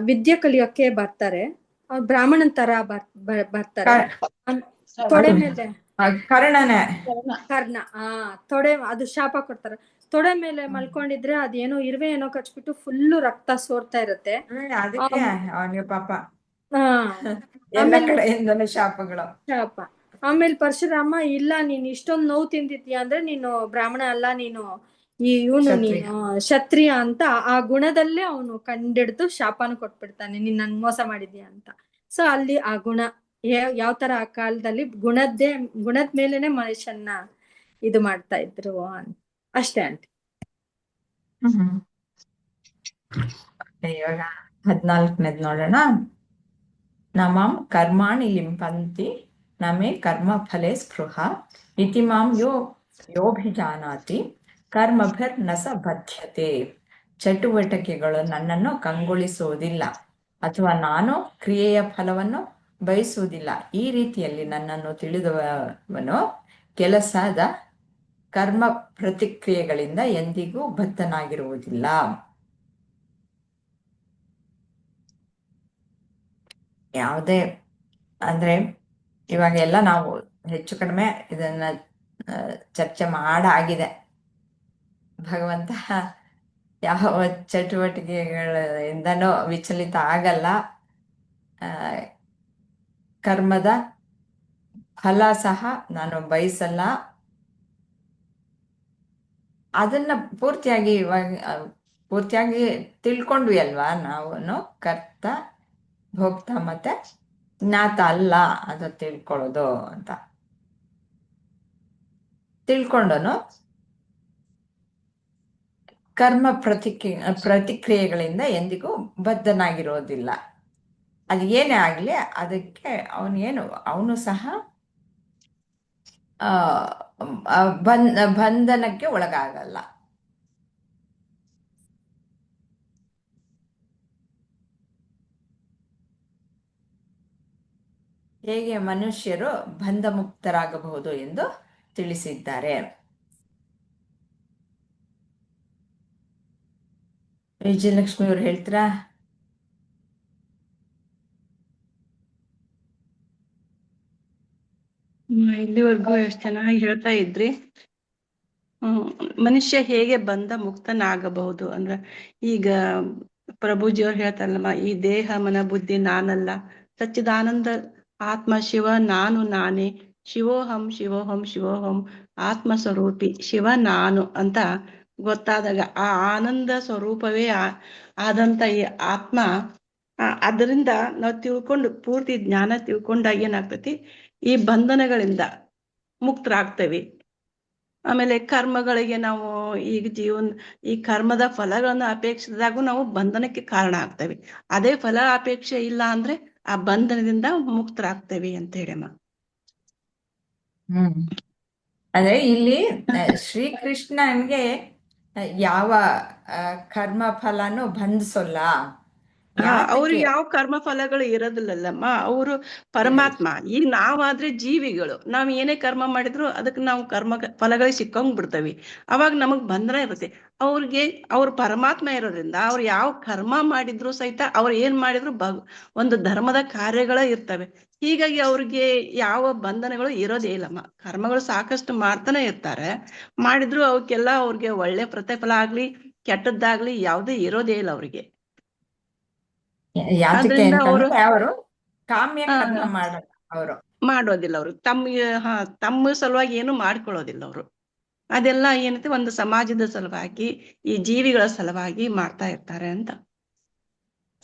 ವಿದ್ಯೆ ಕಲಿಯೋಕೆ ಬರ್ತಾರೆ. ಬ್ರಾಹ್ಮಣನ್ ತರ ಬರ್ತಾರೆ. ತೊಡೆ ಮೇಲೆ ಕರ್ಣ ತೊಡೆ, ಅದು ಶಾಪ ಕೊಡ್ತಾರೆ. ತೊಡೆ ಮೇಲೆ ಮಲ್ಕೊಂಡಿದ್ರೆ ಅದೇನೋ ಇರುವೆ ಏನೋ ಕಚ್ಬಿಟ್ಟು ಫುಲ್ಲು ರಕ್ತ ಸೋರ್ತಾ ಇರುತ್ತೆ. ಪಾಪ ಶಾಪ. ಆಮೇಲೆ ಪರಶುರಾಮ, ಇಲ್ಲ ನೀನ್ ಇಷ್ಟೊಂದು ನೋವು ತಿಂದಿದ್ಯಾ ಅಂದ್ರೆ ನೀನು ಬ್ರಾಹ್ಮಣ ಅಲ್ಲ, ನೀನು ನೀನು ಕ್ಷತ್ರಿಯ ಅಂತ ಆ ಗುಣದಲ್ಲೇ ಅವನು ಕಂಡಿಡ್ದು ಶಾಪನು ಕೊಟ್ಬಿಡ್ತಾನೆ, ನೀನ್ ನನ್ ಮೋಸ ಮಾಡಿದ್ಯಾ ಅಂತ. ಸೊ ಅಲ್ಲಿ ಆ ಗುಣ ಯಾವ ತರ ಆ ಕಾಲದಲ್ಲಿ ಗುಣದ ಮೇಲೆನೆ ಮನುಷ್ಯನ್ನ ಇದು ಮಾಡ್ತಾ ಇದ್ರು ಅಷ್ಟೇ ಆಂಟಿ. ಇವಾಗ 14ನೇದ್ ನೋಡೋಣ. ನಮಾಂ ಕರ್ಮಾಣಿ ಲಿಂಪಂತಿ ನಮೇ ಕರ್ಮ ಫಲೇ ಸ್ಪೃಹ ಇತಿ ಮಾಂ ಯೋಭಿಜಾನಾತಿ ಕರ್ಮಭಿರ್ನ ಸ ಬದ್ಧತೆ. ಚಟುವಟಿಕೆಗಳು ನನ್ನನ್ನು ಕಂಗೊಳಿಸುವುದಿಲ್ಲ ಅಥವಾ ನಾನು ಕ್ರಿಯೆಯ ಫಲವನ್ನು ಬಯಸುವುದಿಲ್ಲ. ಈ ರೀತಿಯಲ್ಲಿ ನನ್ನನ್ನು ತಿಳಿದವನು ಕೆಲಸದ ಕರ್ಮ ಪ್ರತಿಕ್ರಿಯೆಗಳಿಂದ ಎಂದಿಗೂ ಬದ್ಧನಾಗಿರುವುದಿಲ್ಲ. ಯಾವುದೇ ಅಂದ್ರೆ ಇವಾಗೆಲ್ಲ ನಾವು ಹೆಚ್ಚು ಕಡಿಮೆ ಇದನ್ನ ಚರ್ಚೆ ಮಾಡಾಗಿದೆ. ಭಗವಂತ ಯಾವ ಚಟುವಟಿಕೆಗಳಿಂದನೂ ವಿಚಲಿತ ಆಗಲ್ಲ. ಕರ್ಮದ ಫಲ ಸಹ ನಾನು ಬಯಸಲ್ಲ. ಅದನ್ನ ಪೂರ್ತಿಯಾಗಿ ಇವಾಗ ಪೂರ್ತಿಯಾಗಿ ತಿಳ್ಕೊಂಡ್ವಿ ಅಲ್ವಾ ನಾವು ಕರ್ತ ಭೋಕ್ತ ಮತ್ತೆ ಜ್ಞಾತ ಅಲ್ಲ ಅದು ತಿಳ್ಕೊಳ್ಳೋದು ಅಂತ ತಿಳ್ಕೊಂಡನು ಕರ್ಮ ಪ್ರತಿಕ್ರಿಯೆಗಳಿಂದ ಎಂದಿಗೂ ಬದ್ಧನಾಗಿರೋದಿಲ್ಲ. ಅದು ಏನೇ ಆಗ್ಲಿ ಅದಕ್ಕೆ ಅವನು ಸಹ ಬಂಧನಕ್ಕೆ ಒಳಗಾಗಲ್ಲ. ಹೇಗೆ ಮನುಷ್ಯರು ಬಂಧ ಮುಕ್ತರಾಗಬಹುದು ಎಂದು ತಿಳಿಸಿದ್ದಾರೆ. ವಿಜಯಲಕ್ಷ್ಮಿ ಅವ್ರು ಹೇಳ್ತೀರಾ? ಇಲ್ಲಿವರೆಗೂ ಎಷ್ಟು ಚೆನ್ನಾಗಿ ಹೇಳ್ತಾ ಇದ್ರಿ. ಮನುಷ್ಯ ಹೇಗೆ ಬಂಧ ಮುಕ್ತನಾಗಬಹುದು ಅಂದ್ರೆ, ಈಗ ಪ್ರಭುಜಿಯವ್ರು ಹೇಳ್ತಾರಲ್ಲಮ್ಮ, ಈ ದೇಹ ಮನ ಬುದ್ಧಿ ನಾನಲ್ಲ, ಸಚ್ಚಿದಾನಂದ ಆತ್ಮ ಶಿವ ನಾನು ನಾನೇ, ಶಿವೋಹಂ ಶಿವೋಹಂ ಶಿವೋಹಂ ಆತ್ಮ ಸ್ವರೂಪಿ ಶಿವ ನಾನು ಅಂತ ಗೊತ್ತಾದಾಗ ಆ ಆನಂದ ಸ್ವರೂಪವೇ ಆದಂತ ಈ ಆತ್ಮ, ಅದರಿಂದ ನಾವು ತಿಳ್ಕೊಂಡು ಪೂರ್ತಿ ಜ್ಞಾನ ತಿಳ್ಕೊಂಡಾಗ ಏನಾಗ್ತತಿ, ಈ ಬಂಧನಗಳಿಂದ ಮುಕ್ತರಾಗ್ತೇವೆ. ಆಮೇಲೆ ಕರ್ಮಗಳಿಗೆ ನಾವು ಈಗ ಈ ಕರ್ಮದ ಫಲಗಳನ್ನು ಅಪೇಕ್ಷಿಸಿದಾಗೂ ನಾವು ಬಂಧನಕ್ಕೆ ಕಾರಣ ಆಗ್ತೇವೆ. ಅದೇ ಫಲ ಅಪೇಕ್ಷೆ ಇಲ್ಲ ಅಂದ್ರೆ ಆ ಬಂಧನದಿಂದ ಮುಕ್ತರಾಗ್ತೇವೆ ಅಂತ ಹೇಳಮ್ಮ. ಅಂದ್ರೆ ಇಲ್ಲಿ ಶ್ರೀಕೃಷ್ಣನ್ಗೆ ಯಾವ ಕರ್ಮ ಫಲನೂ ಬಂಧಿಸೋಲ್ಲ. ಅವ್ರಿಗೆ ಯಾವ ಕರ್ಮ ಫಲಗಳು ಇರೋದಿಲ್ಲಲ್ಲಮ್ಮ, ಅವರು ಪರಮಾತ್ಮ. ಈಗ ನಾವಾದ್ರೆ ಜೀವಿಗಳು, ನಾವ್ ಏನೇ ಕರ್ಮ ಮಾಡಿದ್ರು ಅದಕ್ಕೆ ನಾವು ಕರ್ಮ ಫಲಗಳಿಗೆ ಸಿಕ್ಕಂಗ್ ಬಿಡ್ತೇವಿ. ಅವಾಗ ನಮಗ್ ಬಂಧನ ಇರುತ್ತೆ. ಅವ್ರ ಪರಮಾತ್ಮ ಇರೋದ್ರಿಂದ ಅವ್ರು ಯಾವ ಕರ್ಮ ಮಾಡಿದ್ರು ಸಹಿತ ಅವ್ರು ಏನ್ ಮಾಡಿದ್ರು ಒಂದು ಧರ್ಮದ ಕಾರ್ಯಗಳೇ ಇರ್ತವೆ. ಹೀಗಾಗಿ ಅವ್ರಿಗೆ ಯಾವ ಬಂಧನಗಳು ಇರೋದೇ ಇಲ್ಲಮ್ಮ. ಕರ್ಮಗಳು ಸಾಕಷ್ಟು ಮಾಡ್ತಾನೆ ಇರ್ತಾರೆ, ಮಾಡಿದ್ರು ಅವಕ್ಕೆಲ್ಲ ಅವ್ರಿಗೆ ಒಳ್ಳೆ ಪ್ರತಿಫಲ ಆಗ್ಲಿ ಕೆಟ್ಟದ್ದಾಗ್ಲಿ ಯಾವುದೇ ಇರೋದೇ ಇಲ್ಲ ಅವ್ರಿಗೆ. ಯಾತಕ್ಕೆ ಅಂತಂದ್ರೆ ಅವರು ಕಾಮ್ಯ ಕರ್ಮ ಮಾಡಲ್ಲ, ಅವರು ಮಾಡೋದಿಲ್ಲ. ಅವರು ತಮ್ಮ ಸಲುವಾಗಿ ಏನು ಮಾಡ್ಕೊಳ್ಳೋದಿಲ್ಲ. ಅವರು ಅದೆಲ್ಲ ಏನೈತೆ ಒಂದು ಸಮಾಜದ ಸಲುವಾಗಿ, ಈ ಜೀವಿಗಳ ಸಲುವಾಗಿ ಮಾಡ್ತಾ ಇರ್ತಾರೆ ಅಂತ.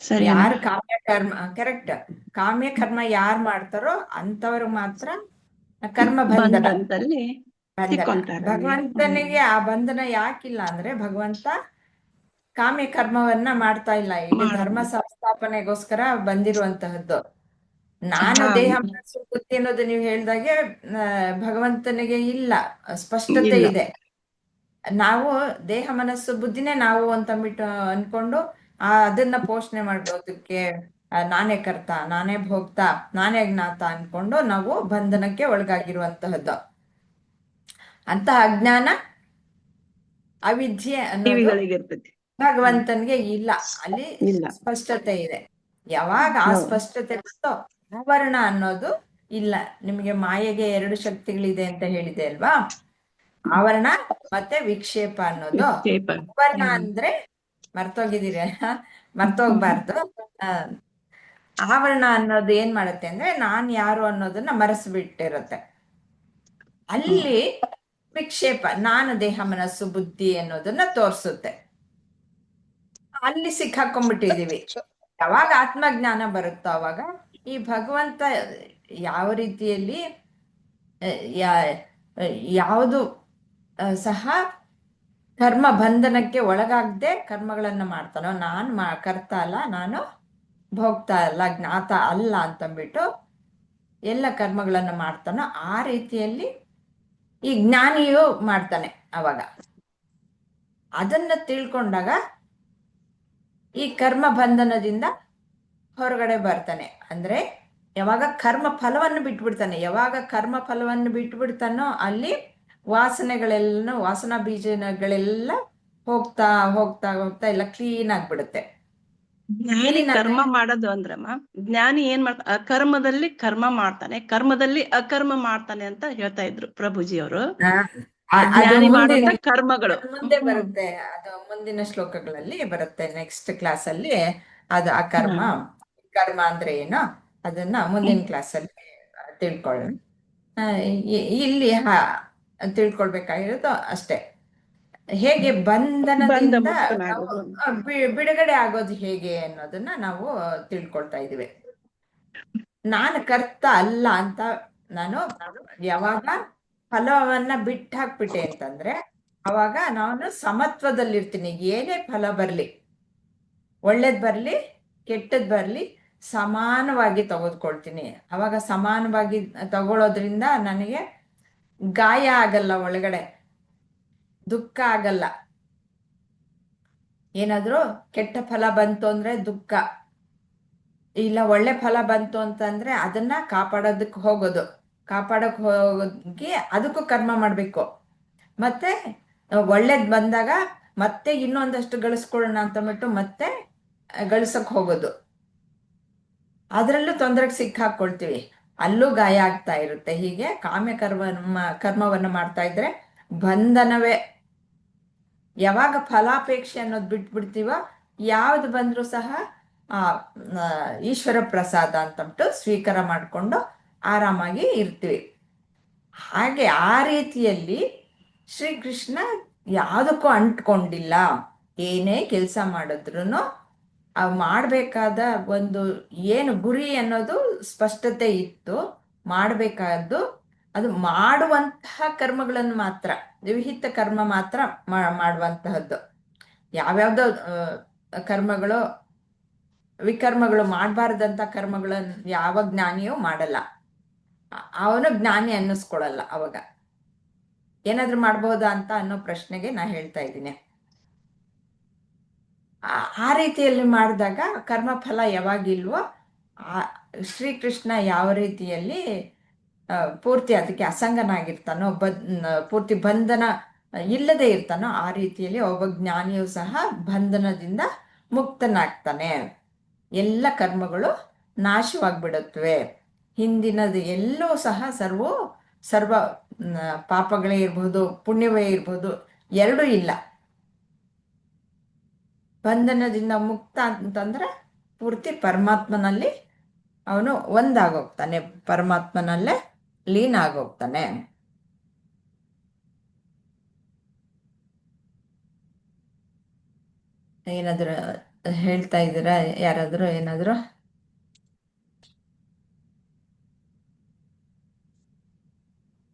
ಸರಿ, ಯಾರು ಕಾಮ್ಯ ಕರ್ಮ ಕರೆಕ್ಟ್ ಕಾಮ್ಯ ಕರ್ಮ ಯಾರು ಮಾಡ್ತಾರೋ ಅಂತವ್ರಿಗೆ ಮಾತ್ರ ಕರ್ಮ ಬಂಧನದಲ್ಲಿ ಭಗವಂತನಿಗೆ ಆ ಬಂಧನ ಯಾಕಿಲ್ಲ ಅಂದ್ರೆ ಭಗವಂತ ಕಾಮ್ಯ ಕರ್ಮವನ್ನ ಮಾಡ್ತಾ ಇಲ್ಲ. ಇಲ್ಲಿ ಧರ್ಮ ಸಂಸ್ಥಾಪನೆಗೋಸ್ಕರ ಬಂದಿರುವಂತಹದ್ದು. ನಾನು ದೇಹ ಮನಸ್ಸು ಬುದ್ಧಿ ಅನ್ನೋದು ನೀವು ಹೇಳ್ದಾಗೆ ಭಗವಂತನಿಗೆ ಇಲ್ಲ, ಸ್ಪಷ್ಟತೆ ಇದೆ. ನಾವು ದೇಹ ಮನಸ್ಸು ಬುದ್ಧಿನೇ ನಾವು ಅಂತಂದ್ಬಿಟ್ಟು ಅನ್ಕೊಂಡು ಅದನ್ನ ಪೋಷಣೆ ಮಾಡೋದಕ್ಕೆ ನಾನೇ ಕರ್ತ, ನಾನೇ ಭೋಕ್ತ, ನಾನೇ ಜ್ಞಾತ ಅನ್ಕೊಂಡು ನಾವು ಬಂಧನಕ್ಕೆ ಒಳಗಾಗಿರುವಂತಹದ್ದು. ಅಂತ ಅಜ್ಞಾನ ಅವಿದ್ಯೆ ಅನ್ನೋದು ಭಗವಂತನಿಗೆ ಇಲ್ಲ. ಅಲ್ಲಿ ಸ್ಪಷ್ಟತೆ ಇದೆ. ಯಾವಾಗ ಆ ಸ್ಪಷ್ಟತೆ ಬರ್ತೋ ಆವರಣ ಅನ್ನೋದು ಇಲ್ಲ. ನಿಮಗೆ ಮಾಯೆಗೆ 2 ಶಕ್ತಿಗಳಿದೆ ಅಂತ ಹೇಳಿದೆ ಅಲ್ವಾ, ಆವರಣ ಮತ್ತೆ ವಿಕ್ಷೇಪ ಅನ್ನೋದು. ಆವರಣ ಅಂದ್ರೆ ಮರ್ತೋಗಿದ್ದೀರ, ಮರ್ತೋಗ್ಬಾರ್ದು. ಆವರಣ ಅನ್ನೋದು ಏನ್ ಮಾಡುತ್ತೆ ಅಂದ್ರೆ ನಾನ್ ಯಾರು ಅನ್ನೋದನ್ನ ಮರೆಸ್ಬಿಟ್ಟಿರುತ್ತೆ. ಅಲ್ಲಿ ವಿಕ್ಷೇಪ ನಾನು ದೇಹ ಮನಸ್ಸು ಬುದ್ಧಿ ಅನ್ನೋದನ್ನ ತೋರ್ಸುತ್ತೆ. ಅಲ್ಲಿ ಸಿಕ್ಕಾಕೊಂಡ್ಬಿಟ್ಟಿದೀವಿ. ಯಾವಾಗ ಆತ್ಮಜ್ಞಾನ ಬರುತ್ತೋ ಅವಾಗ ಈ ಭಗವಂತ ಯಾವ ರೀತಿಯಲ್ಲಿ ಯಾವುದು ಸಹ ಕರ್ಮ ಬಂಧನಕ್ಕೆ ಒಳಗಾಗದೆ ಕರ್ಮಗಳನ್ನ ಮಾಡ್ತಾನೋ, ಕರ್ತ ಅಲ್ಲ, ನಾನು ಭೋಗ್ತ ಅಲ್ಲ, ಜ್ಞಾತ ಅಲ್ಲ ಅಂತಂದ್ಬಿಟ್ಟು ಎಲ್ಲ ಕರ್ಮಗಳನ್ನ ಮಾಡ್ತಾನೋ ಆ ರೀತಿಯಲ್ಲಿ ಈ ಜ್ಞಾನಿಯು ಮಾಡ್ತಾನೆ. ಅವಾಗ ಅದನ್ನ ತಿಳ್ಕೊಂಡಾಗ ಈ ಕರ್ಮ ಬಂಧನದಿಂದ ಹೊರಗಡೆ ಬರ್ತಾನೆ. ಅಂದ್ರೆ ಯಾವಾಗ ಕರ್ಮ ಫಲವನ್ನು ಬಿಟ್ಬಿಡ್ತಾನೆ, ಯಾವಾಗ ಕರ್ಮ ಫಲವನ್ನು ಬಿಟ್ಬಿಡ್ತಾನೋ ಅಲ್ಲಿ ವಾಸನಾ ಬೀಜಗಳೆಲ್ಲ ಹೋಗ್ತಾ ಹೋಗ್ತಾ ಹೋಗ್ತಾ ಎಲ್ಲ ಕ್ಲೀನ್ ಆಗ್ಬಿಡುತ್ತೆ. ಜ್ಞಾನಿ ಕರ್ಮ ಮಾಡೋದು ಅಂದ್ರಮ್ಮ, ಜ್ಞಾನಿ ಏನ್ ಮಾಡ್ತಾನೆ, ಅಕರ್ಮದಲ್ಲಿ ಕರ್ಮ ಮಾಡ್ತಾನೆ, ಕರ್ಮದಲ್ಲಿ ಅಕರ್ಮ ಮಾಡ್ತಾನೆ ಅಂತ ಹೇಳ್ತಾ ಇದ್ರು ಪ್ರಭುಜಿ ಅವರು. ಕರ್ಮಗಳು ಮುಂದೆ ಬರುತ್ತೆ, ಅದು ಮುಂದಿನ ಶ್ಲೋಕಗಳಲ್ಲಿ ಬರುತ್ತೆ. ನೆಕ್ಸ್ಟ್ ಕ್ಲಾಸ್ ಅಲ್ಲಿ ಅದು ಅಕರ್ಮ ಕರ್ಮ ಅಂದ್ರೆ ಏನೋ ಅದನ್ನ ಮುಂದಿನ ಕ್ಲಾಸಲ್ಲಿ ತಿಳ್ಕೊಳ್ಳೋಣ. ಇಲ್ಲಿ ತಿಳ್ಕೊಳ್ಬೇಕಾಗಿರೋದು ಅಷ್ಟೇ. ಹೇಗೆ ಬಂಧನದಿಂದ ನಾವು ಮುಕ್ತನಾಗೋದು. ಬಿಡುಗಡೆ ಆಗೋದು ಹೇಗೆ ಅನ್ನೋದನ್ನ ನಾವು ತಿಳ್ಕೊಳ್ತಾ ಇದೀವಿ. ನಾನು ಕರ್ತ ಅಲ್ಲ ಅಂತ ನಾನು ಯಾವಾಗ ಫಲವನ್ನ ಬಿಟ್ಟು ಹಾಕ್ಬಿಟ್ಟೆ ಅಂತಂದ್ರೆ ಅವಾಗ ನಾನು ಸಮತ್ವದಲ್ಲಿರ್ತೀನಿ. ಏನೇ ಫಲ ಬರ್ಲಿ, ಒಳ್ಳೇದ್ ಬರ್ಲಿ ಕೆಟ್ಟದ್ ಬರ್ಲಿ, ಸಮಾನವಾಗಿ ತೆಗೆದುಕೊಳ್ತೀನಿ. ಅವಾಗ ಸಮಾನವಾಗಿ ತಗೊಳ್ಳೋದ್ರಿಂದ ನನಗೆ ಗಾಯ ಆಗಲ್ಲ, ಒಳಗಡೆ ದುಃಖ ಆಗಲ್ಲ. ಏನಾದ್ರೂ ಕೆಟ್ಟ ಫಲ ಬಂತು ಅಂದ್ರೆ ದುಃಖ, ಇಲ್ಲ ಒಳ್ಳೆ ಫಲ ಬಂತು ಅಂತಂದ್ರೆ ಅದನ್ನ ಕಾಪಾಡೋದಕ್ಕೆ ಕಾಪಾಡಕ್ ಹೋಗಿ ಅದಕ್ಕೂ ಕರ್ಮ ಮಾಡ್ಬೇಕು. ಮತ್ತೆ ಒಳ್ಳೇದ್ ಬಂದಾಗ ಮತ್ತೆ ಇನ್ನೊಂದಷ್ಟು ಗಳಿಸ್ಕೊಳ್ಳೋಣ ಅಂತಂದ್ಬಿಟ್ಟು ಮತ್ತೆ ಗಳಿಸಕ್ ಹೋಗೋದು. ಅದ್ರಲ್ಲೂ ತೊಂದರೆಗೆ ಸಿಕ್ಕಾಕೊಳ್ತೀವಿ, ಅಲ್ಲೂ ಗಾಯ ಆಗ್ತಾ ಇರುತ್ತೆ. ಹೀಗೆ ಕಾಮ್ಯ ಕರ್ಮವನ್ನು ಮಾಡ್ತಾ ಇದ್ರೆ ಬಂಧನವೇ. ಯಾವಾಗ ಫಲಾಪೇಕ್ಷೆ ಅನ್ನೋದು ಬಿಟ್ಬಿಡ್ತೀವೋ ಯಾವ್ದು ಬಂದ್ರೂ ಸಹ ಈಶ್ವರ ಪ್ರಸಾದ ಅಂತಂದ್ಬಿಟ್ಟು ಸ್ವೀಕಾರ ಮಾಡಿಕೊಂಡು ಆರಾಮಾಗಿ ಇರ್ತೀವಿ. ಹಾಗೆ ಆ ರೀತಿಯಲ್ಲಿ ಶ್ರೀಕೃಷ್ಣ ಯಾವುದಕ್ಕೂ ಅಂಟ್ಕೊಂಡಿಲ್ಲ. ಏನೇ ಕೆಲಸ ಮಾಡಿದ್ರು ಮಾಡಬೇಕಾದ ಒಂದು ಏನು ಗುರಿ ಅನ್ನೋದು ಸ್ಪಷ್ಟತೆ ಇತ್ತು. ಮಾಡಬೇಕಾದ್ದು ಅದು ಮಾಡುವಂತಹ ಕರ್ಮಗಳನ್ನು ಮಾತ್ರ, ವಿಹಿತ ಕರ್ಮ ಮಾತ್ರ ಮಾಡುವಂತಹದ್ದು. ಯಾವ್ಯಾವ್ದೋ ಕರ್ಮಗಳು ವಿಕರ್ಮಗಳು ಮಾಡಬಾರ್ದಂತ ಕರ್ಮಗಳನ್ನು ಯಾವ ಜ್ಞಾನಿಯೂ ಮಾಡಲ್ಲ. ಅವನು ಜ್ಞಾನಿ ಅನ್ನಿಸ್ಕೊಳಲ್ಲ. ಅವಾಗ ಏನಾದ್ರೂ ಮಾಡ್ಬೋದಾ ಅಂತ ಅನ್ನೋ ಪ್ರಶ್ನೆಗೆ ನಾ ಹೇಳ್ತಾ ಇದ್ದೀನಿ. ಆ ರೀತಿಯಲ್ಲಿ ಮಾಡಿದಾಗ ಕರ್ಮಫಲ ಯಾವಾಗಿಲ್ವೋ ಶ್ರೀಕೃಷ್ಣ ಯಾವ ರೀತಿಯಲ್ಲಿ ಪೂರ್ತಿ ಅದಕ್ಕೆ ಅಸಂಗನಾಗಿರ್ತಾನೋ, ಪೂರ್ತಿ ಬಂಧನ ಇಲ್ಲದೆ ಇರ್ತಾನೋ ಆ ರೀತಿಯಲ್ಲಿ ಒಬ್ಬ ಜ್ಞಾನಿಯೂ ಸಹ ಬಂಧನದಿಂದ ಮುಕ್ತನಾಗ್ತಾನೆ. ಎಲ್ಲ ಕರ್ಮಗಳು ನಾಶವಾಗ್ಬಿಡುತ್ತವೆ. ಹಿಂದಿನದು ಎಲ್ಲೂ ಸಹ ಸರ್ವ ಪಾಪಗಳೇ ಇರ್ಬೋದು, ಪುಣ್ಯವೇ ಇರ್ಬೋದು, ಎರಡೂ ಇಲ್ಲ. ಬಂಧನದಿಂದ ಮುಕ್ತ ಅಂತಂದ್ರೆ ಪೂರ್ತಿ ಪರಮಾತ್ಮನಲ್ಲಿ ಅವನು ಒಂದಾಗೋಗ್ತಾನೆ, ಪರಮಾತ್ಮನಲ್ಲೇ ಲೀನ ಆಗೋಗ್ತಾನೆ. ಏನಾದ್ರು ಹೇಳ್ತಾ ಇದ್ದೀರಾ ಯಾರಾದ್ರೂ? ಏನಾದ್ರು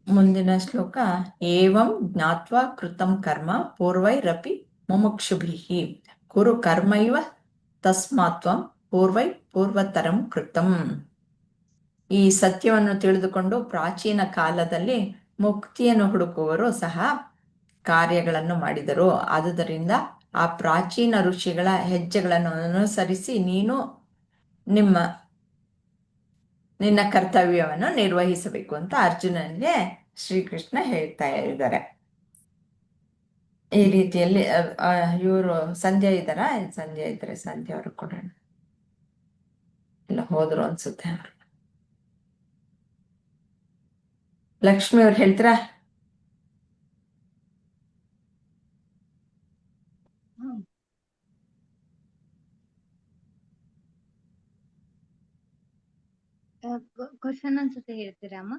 ಮುಂದಿನ ಶ್ಲೋಕ. ಏವಂ ಜ್ಞಾತ್ವಾ ಕೃತಂ ಕರ್ಮ ಪೂರ್ವೈರಪಿ ಮುಮುಕ್ಷುಭಿಃ ಕುರು ಕರ್ಮೈವ ತಸ್ಮಾತ್ವಂ ಪೂರ್ವತರಂ ಕೃತಂ. ಈ ಸತ್ಯವನ್ನು ತಿಳಿದುಕೊಂಡು ಪ್ರಾಚೀನ ಕಾಲದಲ್ಲಿ ಮುಕ್ತಿಯನ್ನು ಹುಡುಕುವವರು ಸಹ ಕಾರ್ಯಗಳನ್ನು ಮಾಡಿದರು. ಆದುದರಿಂದ ಆ ಪ್ರಾಚೀನ ಋಷಿಗಳ ಹೆಜ್ಜೆಗಳನ್ನು ಅನುಸರಿಸಿ ನೀನು ನಿನ್ನ ಕರ್ತವ್ಯವನ್ನು ನಿರ್ವಹಿಸಬೇಕು ಅಂತ ಅರ್ಜುನನಿಗೆ ಶ್ರೀಕೃಷ್ಣ ಹೇಳ್ತಾ ಇದ್ದಾರೆ. ಈ ರೀತಿಯಲ್ಲಿ ಇವರು ಸಂಧ್ಯಾ ಇದ್ದಾರಾ? ಸಂಧ್ಯಾ ಇದ್ರೆ ಸಂಧ್ಯಾ ಅವ್ರಿಗೆ ಕೊಡೋಣ. ಇಲ್ಲ ಹೋದ್ರು ಅನ್ಸುತ್ತೆ ಅವರು. ಲಕ್ಷ್ಮಿ ಅವ್ರು ಹೇಳ್ತೀರಾ? ಕ್ವಶನ್ ಅನ್ಸುತ್ತೆ, ಹೇಳ್ತೀರಾ ಅಮ್ಮ?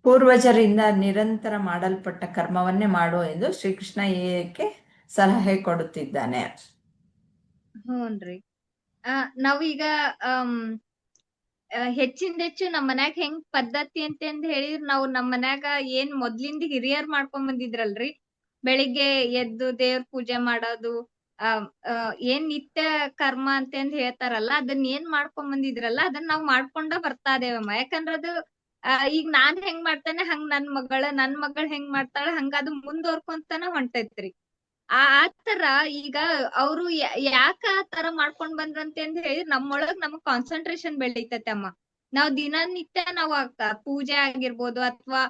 ಪೂರ್ವಜರಿಂದ ನಿರಂತರ ಮಾಡಲ್ಪಟ್ಟ ಕರ್ಮವನ್ನೇ ಮಾಡು ಎಂದು ಶ್ರೀಕೃಷ್ಣ ಏಕೆ ಸಲಹೆ ಕೊಡುತ್ತಿದ್ದಾನೆ? ಹ್ಞೂನ್ರಿ. ನಾವೀಗ ಹೆಚ್ಚಿಂದೆಚ್ಚು ನಮ್ ಮನ್ಯಾಗ ಹೆಂಗ್ ಪದ್ಧತಿ ಅಂತಂದ್ ಹೇಳಿದ್ರ, ನಾವು ನಮ್ ಮನ್ಯಾಗ ಏನ್ ಮೊದ್ಲಿಂದ ಹಿರಿಯರ್ ಮಾಡ್ಕೊಂಡ್ ಬಂದಿದ್ರಲ್ರಿ, ಬೆಳಿಗ್ಗೆ ಎದ್ದು ದೇವ್ರ ಪೂಜೆ ಮಾಡೋದು, ಏನ್ ನಿತ್ಯ ಕರ್ಮ ಅಂತಂದ್ ಹೇಳ್ತಾರಲ್ಲ, ಅದನ್ನ ಏನ್ ಮಾಡ್ಕೊಂಡ್ ಬಂದಿದ್ರಲ್ಲ ಅದನ್ನ ನಾವ್ ಮಾಡ್ಕೊಂಡ ಬರ್ತಾ ಇದೇವಮ್ಮ. ಯಾಕಂದ್ರ ಅದು ಈಗ ನಾನ್ ಹೆಂಗ್ ಮಾಡ್ತೇನೆ ಹಂಗ್ ನನ್ ಮಗಳ್ ಹೆಂಗ್ ಮಾಡ್ತಾಳ ಹಂಗ ಅದು ಮುಂದುವರ್ಕೊಂತಾನ ಹೊಂಟೈತ್ರಿ. ಆ ತರ ಈಗ ಅವ್ರು ಯಾಕ ಆ ತರ ಮಾಡ್ಕೊಂಡ್ ಬಂದ್ರಂತ ಹೇಳಿ ನಮ್ಮೊಳಗ್ ನಮಗ್ ಕಾನ್ಸಂಟ್ರೇಷನ್ ಬೆಳಿತೈತೆ ಅಮ್ಮ. ನಾವ್ ದಿನನಿತ್ಯ ನಾವ್ ಪೂಜೆ ಆಗಿರ್ಬೋದು ಅಥವಾ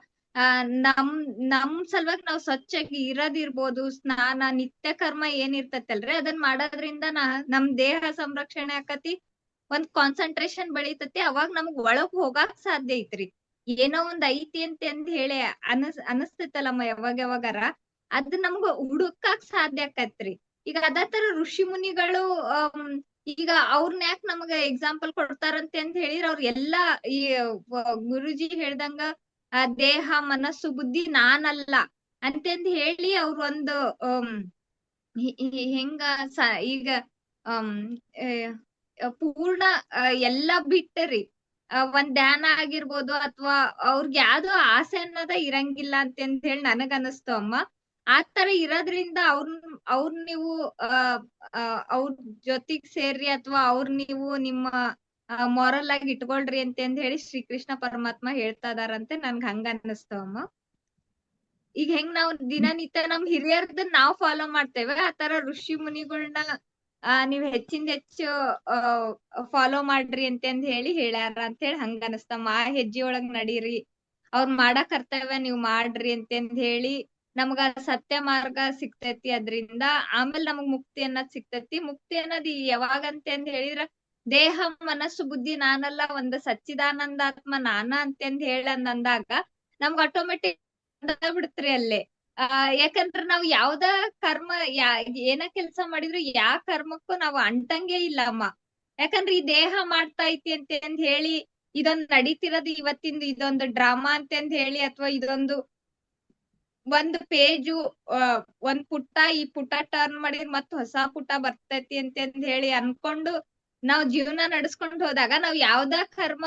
ನಮ್ ಸಲುವಾಗಿ ನಾವ್ ಸ್ವಚ್ಛಾಗಿ ಇರೋದಿರ್ಬೋದು, ಸ್ನಾನ ನಿತ್ಯ ಕರ್ಮ ಏನಿರ್ತೈತಲ್ರಿ ಅದನ್ ಮಾಡೋದ್ರಿಂದ ನಮ್ ದೇಹ ಸಂರಕ್ಷಣೆ ಆಕತಿ, ಒಂದ್ ಕಾನ್ಸಂಟ್ರೇಷನ್ ಬೆಳಿತೈತಿ. ಅವಾಗ ನಮಗ್ ಒಳಗ್ ಹೋಗಾಕ್ ಸಾಧ್ಯ ಐತ್ರಿ. ಏನೋ ಒಂದ್ ಐತಿ ಅಂತ ಹೇಳಿ ಅನಸ್ತೈತಲ್ಲಮ್ಮ ಯಾವಾಗಾರ, ಅದ್ ನಮ್ಗ ಹುಡುಕಾಕ್ ಸಾಧ್ಯ ಆಕತ್ರಿ. ಈಗ ಅದೇ ತರ ಋಷಿ ಮುನಿಗಳು ಈಗ ಅವ್ರನ್ನ ಯಾಕೆ ನಮಗ ಎಕ್ಸಾಂಪಲ್ ಕೊಡ್ತಾರಂತೆ ಅಂತ ಹೇಳಿದ್ರ ಅವ್ರ ಎಲ್ಲಾ ಈ ಗುರುಜಿ ಹೇಳ್ದಂಗ ದೇಹ ಮನಸ್ಸು ಬುದ್ಧಿ ನಾನಲ್ಲ ಅಂತಂದ್ ಹೇಳಿ ಅವ್ರ ಒಂದು ಹೆಂಗ ಈಗ ಪೂರ್ಣ ಎಲ್ಲಾ ಬಿಟ್ಟರಿ ಒಂದ್ ಧ್ಯಾನ ಆಗಿರ್ಬೋದು ಅಥವಾ ಅವ್ರಿಗೆ ಯಾವ್ದೋ ಆಸೆ ಅನ್ನೋದ ಇರಂಗಿಲ್ಲ ಅಂತ ಹೇಳಿ ನನಗ್ ಅನಸ್ತು ಅಮ್ಮ. ಆತರ ಇರೋದ್ರಿಂದ ಅವ್ರ ನೀವು ಅವ್ರ ಜೊತೆಗ್ ಸೇರ್ರಿ ಅಥವಾ ನೀವು ನಿಮ್ಮ ಮೊರಲ್ ಆಗಿ ಇಟ್ಕೊಳ್ರಿ ಅಂತ ಹೇಳಿ ಶ್ರೀಕೃಷ್ಣ ಪರಮಾತ್ಮ ಹೇಳ್ತಾ ಇದಾರಂತೆ ನನ್ಗೆ ಹಂಗ ಅನಸ್ತವಮ್ಮ. ಈಗ ಹೆಂಗ್ ನಾವ್ ದಿನನಿತ್ಯ ನಮ್ ಹಿರಿಯರ್ದ ನಾವ್ ಫಾಲೋ ಮಾಡ್ತೇವೆ ಆತರ ಋಷಿ ಮುನಿಗಳನ್ನ ನೀವ್ ಹೆಚ್ಚಿಂದ ಹೆಚ್ಚು ಫಾಲೋ ಮಾಡ್ರಿ ಅಂತ ಹೇಳಿ ಹೇಳ್ಯಾರ ಅಂತ ಹೇಳಿ ಹಂಗ ಅನಸ್ತಮ್ಮ. ಆ ಹೆಜ್ಜೆಯೊಳಗ್ ನಡೀರಿ, ಅವ್ರ ಮಾಡ ಕರ್ತವ್ಯ ನೀವ್ ಮಾಡ್ರಿ ಅಂತ ಹೇಳಿ ನಮಗ ಸತ್ಯ ಮಾರ್ಗ ಸಿಗ್ತೈತಿ. ಅದ್ರಿಂದ ಆಮೇಲೆ ನಮಗ್ ಮುಕ್ತಿ ಅನ್ನೋದ್ ಸಿಗ್ತೈತಿ. ಮುಕ್ತಿ ಅನ್ನೋದ್ ಯಾವಾಗಂತ ಹೇಳಿದ್ರ ದೇಹ ಮನಸ್ಸು ಬುದ್ಧಿ ನಾನಲ್ಲ, ಒಂದು ಸಚ್ಚಿದಾನಂದಾತ್ಮ ನಾನ ಅಂತಂದ್ ಅಂದಾಗ ನಮ್ಗ್ ಆಟೋಮೆಟಿಕ್ ಬಿಡ್ತ್ರಿ ಅಲ್ಲೇ. ಯಾಕಂದ್ರ ನಾವ್ ಯಾವ್ದ ಕರ್ಮ ಏನ ಕೆಲ್ಸ ಮಾಡಿದ್ರು ಕರ್ಮಕ್ಕೂ ನಾವ್ ಅಂಟಂಗೆ ಇಲ್ಲ ಅಮ್ಮ. ಯಾಕಂದ್ರೆ ಈ ದೇಹ ಮಾಡ್ತಾ ಐತಿ ಅಂತ ಹೇಳಿ ಇದೊಂದ್ ನಡೀತಿರೋದು ಇವತ್ತಿಂದ ಇದೊಂದು ಡ್ರಾಮಾ ಅಂತ ಹೇಳಿ ಅಥವಾ ಇದೊಂದು ಒಂದು ಪೇಜು ಒಂದ್ ಪುಟ್ಟ ಈ ಪುಟ ಟರ್ನ್ ಮಾಡಿದ್ರೆ ಮತ್ತ್ ಹೊಸ ಪುಟ ಬರ್ತೈತಿ ಅಂತ ಹೇಳಿ ಅನ್ಕೊಂಡು ನಾವ್ ಜೀವನ ನಡ್ಸ್ಕೊಂಡ್ ಹೋದಾಗ ನಾವ್ ಯಾವ್ದ ಕರ್ಮ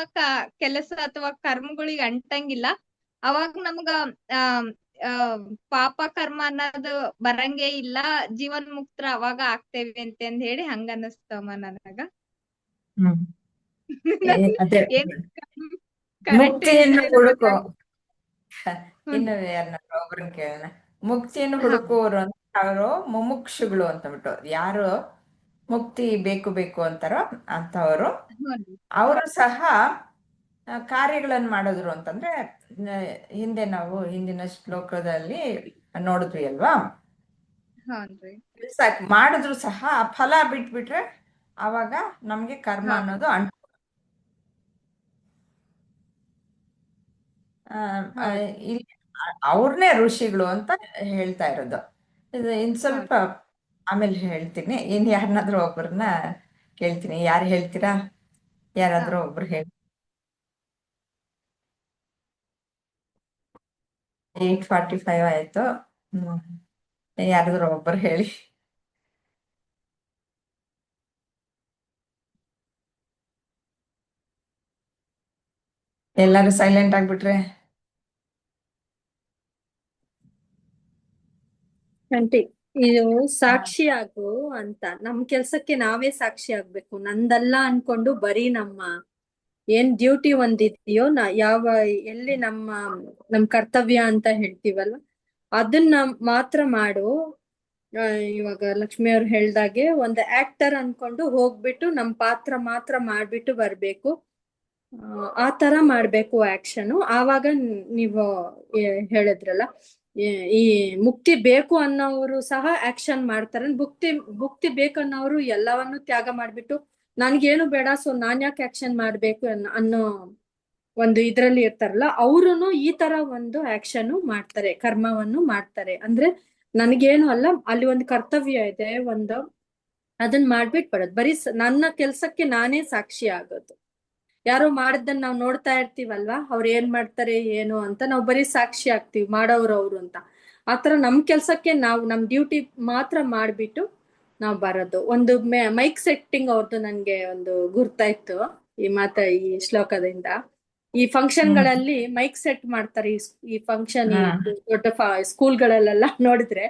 ಕೆಲಸ ಅಥವಾ ಕರ್ಮಗಳಿಗೆ ಅಂಟಂಗಿಲ್ಲ. ಅವಾಗ ನಮ್ಗ ಪಾಪ ಕರ್ಮ ಅನ್ನೋದು ಬರಂಗೇ ಇಲ್ಲ, ಜೀವನ್ ಮುಕ್ತರ ಅವಾಗ ಆಗ್ತೇವಿ ಅಂತ ಹೇಳಿ ಹಂಗ ಅನಸ್ತಮ್ಮ ನನಗ. ಅದೇ ಮುಕ್ತಿಯನ್ನು ಹುಡುಕೋ ಇನ್ನು ಯಾರನ್ನ ಒಬ್ರನ್ನ ಕೇಳೋಣ. ಮುಕ್ತಿಯನ್ನು ಹುಡುಕುವವರು ಅಂತ ಅವರು ಮುಮುಕ್ಷುಗಳು ಅಂತಬಿಟ್ಟು ಯಾರು ಮುಕ್ತಿ ಬೇಕು ಬೇಕು ಅಂತಾರೋ ಅಂತವರು ಅವರು ಸಹ ಕಾರ್ಯಗಳನ್ನು ಮಾಡಿದ್ರು ಅಂತಂದ್ರೆ ಹಿಂದೆ ನಾವು ಹಿಂದಿನ ಶ್ಲೋಕದಲ್ಲಿ ನೋಡಿದ್ವಿ ಅಲ್ವಾ. ಮಾಡಿದ್ರು ಸಹ ಫಲ ಬಿಟ್ಬಿಟ್ರೆ ಅವಾಗ ನಮ್ಗೆ ಕರ್ಮ ಅನ್ನೋದು ಅಂಟು. ಇಲ್ಲಿ ಅವ್ರನ್ನೇ ಋಷಿಗಳು ಅಂತ ಹೇಳ್ತಾ ಇರೋದು. ಇನ್ ಸ್ವಲ್ಪ ಆಮೇಲೆ ಹೇಳ್ತೀನಿ. ಇನ್ ಯಾರನ್ನಾದ್ರೂ ಒಬ್ಬರನ್ನ ಕೇಳ್ತೀನಿ. ಯಾರು ಹೇಳ್ತೀರಾ? ಯಾರಾದ್ರೂ ಒಬ್ರು ಹೇಳಿ. 8:45 ಆಯ್ತು. ಯಾರಾದ್ರೂ ಒಬ್ಬರು ಹೇಳಿ. ಎಲ್ಲಾರು ಸೈಲೆಂಟ್ ಆಗ್ಬಿಟ್ರೆ ಆಂಟಿ ಇದು ಸಾಕ್ಷಿ ಆಗು ಅಂತ ನಮ್ ಕೆಲ್ಸಕ್ಕೆ ನಾವೇ ಸಾಕ್ಷಿ ಆಗ್ಬೇಕು. ನಂದಲ್ಲ ಅನ್ಕೊಂಡು ಬರೀ ನಮ್ಮ ಏನ್ ಡ್ಯೂಟಿ ಒಂದಿದೆಯೋ ಎಲ್ಲಿ ನಮ್ ಕರ್ತವ್ಯ ಅಂತ ಹೇಳ್ತೀವಲ್ವ ಅದನ್ನ ಮಾತ್ರ ಮಾಡು. ಇವಾಗ ಲಕ್ಷ್ಮಿ ಅವ್ರು ಹೇಳ್ದಾಗೆ ಒಂದು ಆಕ್ಟರ್ ಅನ್ಕೊಂಡು ಹೋಗ್ಬಿಟ್ಟು ನಮ್ ಪಾತ್ರ ಮಾತ್ರ ಮಾಡ್ಬಿಟ್ಟು ಬರ್ಬೇಕು. ಆ ತರ ಮಾಡ್ಬೇಕು ಆಕ್ಷನ್. ಆವಾಗ ನೀವು ಹೇಳಿದ್ರಲ್ಲ ಈ ಮುಕ್ತಿ ಬೇಕು ಅನ್ನೋರು ಸಹ ಆಕ್ಷನ್ ಮಾಡ್ತಾರೆ. ಮುಕ್ತಿ ಬೇಕು ಅನ್ನೋರು ಎಲ್ಲವನ್ನು ತ್ಯಾಗ ಮಾಡ್ಬಿಟ್ಟು ನನ್ಗೇನು ಬೇಡ ಸೊ ನಾನ್ ಯಾಕೆ ಆಕ್ಷನ್ ಮಾಡ್ಬೇಕು ಅನ್ನೋ ಒಂದು ಇದ್ರಲ್ಲಿ ಇರ್ತಾರಲ್ಲ ಅವ್ರುನು ಈ ತರ ಒಂದು ಆಕ್ಷನ್ ಮಾಡ್ತಾರೆ, ಕರ್ಮವನ್ನು ಮಾಡ್ತಾರೆ. ಅಂದ್ರೆ ನನ್ಗೇನು ಅಲ್ಲ, ಅಲ್ಲಿ ಒಂದು ಕರ್ತವ್ಯ ಇದೆ, ಅದನ್ನ ಮಾಡ್ಬಿಟ್ಟು ಬರೋದು. ಬರೀ ನನ್ನ ಕೆಲ್ಸಕ್ಕೆ ನಾನೇ ಸಾಕ್ಷಿ ಆಗೋದು. ಯಾರೋ ಮಾಡಿದ್ದನ್ನ ನಾವ್ ನೋಡ್ತಾ ಇರ್ತೀವಲ್ವಾ, ಅವ್ರು ಏನ್ ಮಾಡ್ತಾರೆ ಏನು ಅಂತ ನಾವ್ ಬರೀ ಸಾಕ್ಷಿ ಆಗ್ತೀವಿ, ಮಾಡೋರು ಅಂತ. ಆತರ ನಮ್ ಕೆಲ್ಸಕ್ಕೆ ನಮ್ ಡ್ಯೂಟಿ ಮಾತ್ರ ಮಾಡ್ಬಿಟ್ಟು ನಾವ್ ಬರೋದು. ಒಂದು ಮೈಕ್ ಸೆಟ್ಟಿಂಗ್ ಅವ್ರದ್ದು ನನ್ಗೆ ಒಂದು ಗುರ್ತಾಯ್ತು ಈ ಶ್ಲೋಕದಿಂದ. ಈ ಫಂಕ್ಷನ್ ಗಳಲ್ಲಿ ಮೈಕ್ ಸೆಟ್ ಮಾಡ್ತಾರೆ. ಈ ಫಂಕ್ಷನ್ ದೊಡ್ಡ ಸ್ಕೂಲ್ಗಳಲ್ಲೆಲ್ಲ ನೋಡಿದ್ರೆ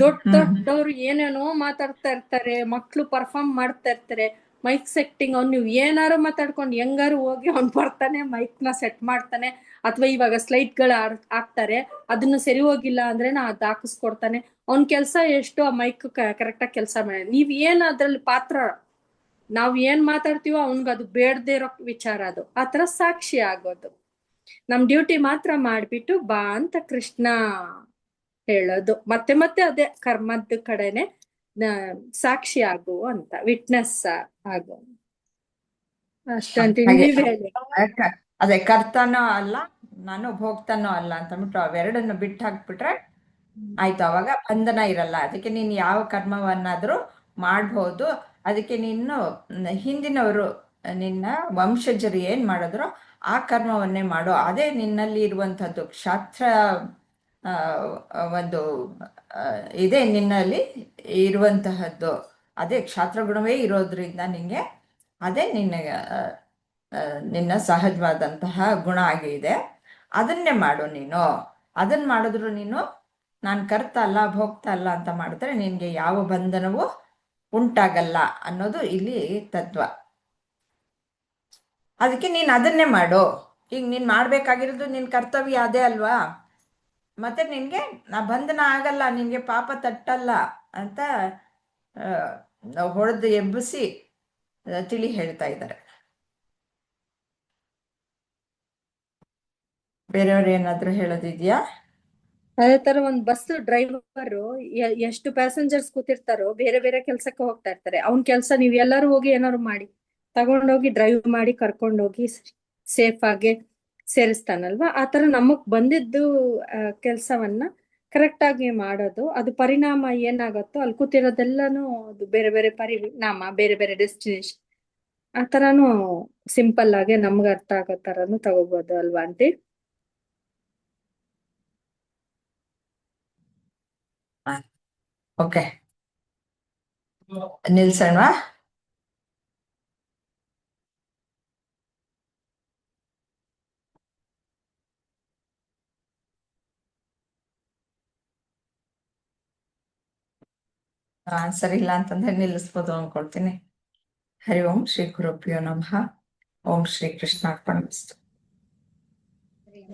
ದೊಡ್ಡವ್ರು ಏನೇನೋ ಮಾತಾಡ್ತಾ ಇರ್ತಾರೆ, ಮಕ್ಳು ಪರ್ಫಾರ್ಮ್ ಮಾಡ್ತಾ ಇರ್ತಾರೆ. ಮೈಕ್ ಸೆಟ್ಟಿಂಗ್ ನೀವು ಏನಾರು ಮಾತಾಡ್ಕೊಂಡು ಹೆಂಗಾರು ಹೋಗಿ ಅವ್ನ್ ಬರ್ತಾನೆ, ಮೈಕ್ ನ ಸೆಟ್ ಮಾಡ್ತಾನೆ. ಅಥವಾ ಇವಾಗ ಸ್ಲೈಡ್ ಗಳು ಹಾಕ್ತಾರೆ, ಅದನ್ನ ಸರಿ ಹೋಗಿಲ್ಲ ಅಂದ್ರೆ ಅದ್ ಹಾಕಿಸ್ಕೊಡ್ತಾನೆ. ಅವ್ನ್ ಕೆಲ್ಸ ಎಷ್ಟು ಆ ಮೈಕ್ ಕರೆಕ್ಟ್ ಆಗಿ ಕೆಲಸ ಮಾಡಿ. ನೀವ್ ಏನ್ ಅದ್ರಲ್ಲಿ ಪಾತ್ರ, ನಾವ್ ಏನ್ ಮಾತಾಡ್ತೀವೋ ಅವ್ನ್ಗ ಅದು ಬೇಡದೇ ಇರೋ ವಿಚಾರ ಅದು. ಆತರ ಸಾಕ್ಷಿ ಆಗೋದು. ನಮ್ ಡ್ಯೂಟಿ ಮಾತ್ರ ಮಾಡ್ಬಿಟ್ಟು ಬಾ ಅಂತ ಕೃಷ್ಣ ಹೇಳೋದು. ಮತ್ತೆ ಅದೇ ಕರ್ಮದ ಕಡೆನೆ ಸಾಕ್ಷಿ ಆಗು ಅಂತ, ವಿಟ್ನೆಸ್ ಆಗು ಅಷ್ಟಂತ. ನೀವ್ ಹೇಳಿ. ಅದೇ ಕರ್ತನೋ ಅಲ್ಲ ನಾನು ಭೋಗ್ತಾನೋ ಅಲ್ಲ ಅಂತ ಅಂದ್ಬಿಟ್ಟು ಅವೆರಡನ್ನು ಬಿಟ್ಟು ಹಾಕ್ಬಿಟ್ರೆ ಆಯ್ತು, ಅವಾಗ ಬಂಧನ ಇರಲ್ಲ. ಅದಕ್ಕೆ ನೀನ್ ಯಾವ ಕರ್ಮವನ್ನಾದ್ರೂ ಮಾಡ್ಬೋದು. ಅದಕ್ಕೆ ನೀನು ಹಿಂದಿನವರು ನಿನ್ನ ವಂಶಜರು ಏನ್ ಮಾಡಿದ್ರು ಆ ಕರ್ಮವನ್ನೇ ಮಾಡು. ಅದೇ ನಿನ್ನಲ್ಲಿ ಇರುವಂಥದ್ದು ಕ್ಷಾತ್ರ ಒಂದು ಇದೇ ನಿನ್ನಲ್ಲಿ ಇರುವಂತಹದ್ದು. ಅದೇ ಕ್ಷಾತ್ರ ಗುಣವೇ ಇರೋದ್ರಿಂದ ನಿಂಗೆ ಅದೇ ನಿನ್ನ ಸಹಜವಾದಂತಹ ಗುಣ ಆಗಿದೆ. ಅದನ್ನೇ ಮಾಡು ನೀನು. ಅದನ್ನ ಮಾಡಿದ್ರು ನೀನು ನಾನು ಕರ್ತ ಅಲ್ಲ ಭೋಗ್ತ ಅಲ್ಲ ಅಂತ ಮಾಡಿದ್ರೆ ನಿನ್ಗೆ ಯಾವ ಬಂಧನವೂ ಉಂಟಾಗಲ್ಲ ಅನ್ನೋದು ಇಲ್ಲಿ ತತ್ವ. ಅದಕ್ಕೆ ನೀನ್ ಅದನ್ನೇ ಮಾಡು. ಈಗ ನೀನ್ ಮಾಡ್ಬೇಕಾಗಿರೋದು ನಿನ್ ಕರ್ತವ್ಯ ಅದೇ ಅಲ್ವಾ, ಮತ್ತೆ ನಿನ್ಗೆ ಬಂಧನ ಆಗಲ್ಲ, ನಿನ್ಗೆ ಪಾಪ ತಟ್ಟಲ್ಲ ಅಂತ ಹೊಡೆದು ಎಬ್ಬಿಸಿ ತಿಳಿ ಹೇಳ್ತಾ ಇದ್ದಾರೆ. ಬೇರೆಯವ್ರು ಏನಾದ್ರು ಹೇಳೋದಿದ್ಯಾ? ಅದೇ ತರ ಒಂದ್ ಬಸ್ ಡ್ರೈವರ್ ಎಷ್ಟು ಪ್ಯಾಸೆಂಜರ್ಸ್ ಕೂತಿರ್ತಾರೋ ಬೇರೆ ಬೇರೆ ಕೆಲ್ಸಕ್ಕೆ ಹೋಗ್ತಾ ಇರ್ತಾರೆ. ಅವ್ನ್ ಕೆಲ್ಸ ನೀವ್ ಎಲ್ಲಾರು ಹೋಗಿ ಏನಾದ್ರು ಮಾಡಿ ತಗೊಂಡೋಗಿ ಡ್ರೈವ್ ಮಾಡಿ ಕರ್ಕೊಂಡೋಗಿ ಸೇಫ್ ಆಗಿ ಸೇರಿಸ್ತಾನಲ್ವಾ. ಆತರ ನಮಗ್ ಬಂದಿದ್ದು ಕೆಲ್ಸವನ್ನ ಕರೆಕ್ಟ್ ಆಗಿ ಮಾಡೋದು, ಅದು ಪರಿಣಾಮ ಏನಾಗತ್ತೋ ಅಲ್ಲಿ ಕೂತಿರೋದೆಲ್ಲಾನು ಅದು ಬೇರೆ ಬೇರೆ ಪರಿಣಾಮ, ಬೇರೆ ಬೇರೆ ಡೆಸ್ಟಿನೇಷನ್. ಆ ತರಾನು ಸಿಂಪಲ್ ಆಗಿ ನಮ್ಗೆ ಅರ್ಥ ಆಗೋ ತರಾನು ತಗೋಬಹುದು ಅಲ್ವಾ ಆಂಟಿ? ಓಕೆ, ನಿಲ್ಸಣ್ವಾ? ಸರಿ ಇಲ್ಲ ಅಂತಂದ್ರೆ ನಿಲ್ಲಿಸ್ಬೋದು ಅನ್ಕೊಳ್ತೀನಿ. ಹರಿ ಓಂ ಶ್ರೀ ಗುರುಭ್ಯೋ ನಮಃ. ಓಂ ಶ್ರೀ ಕೃಷ್ಣಾರ್ಪಣಮಸ್ತು.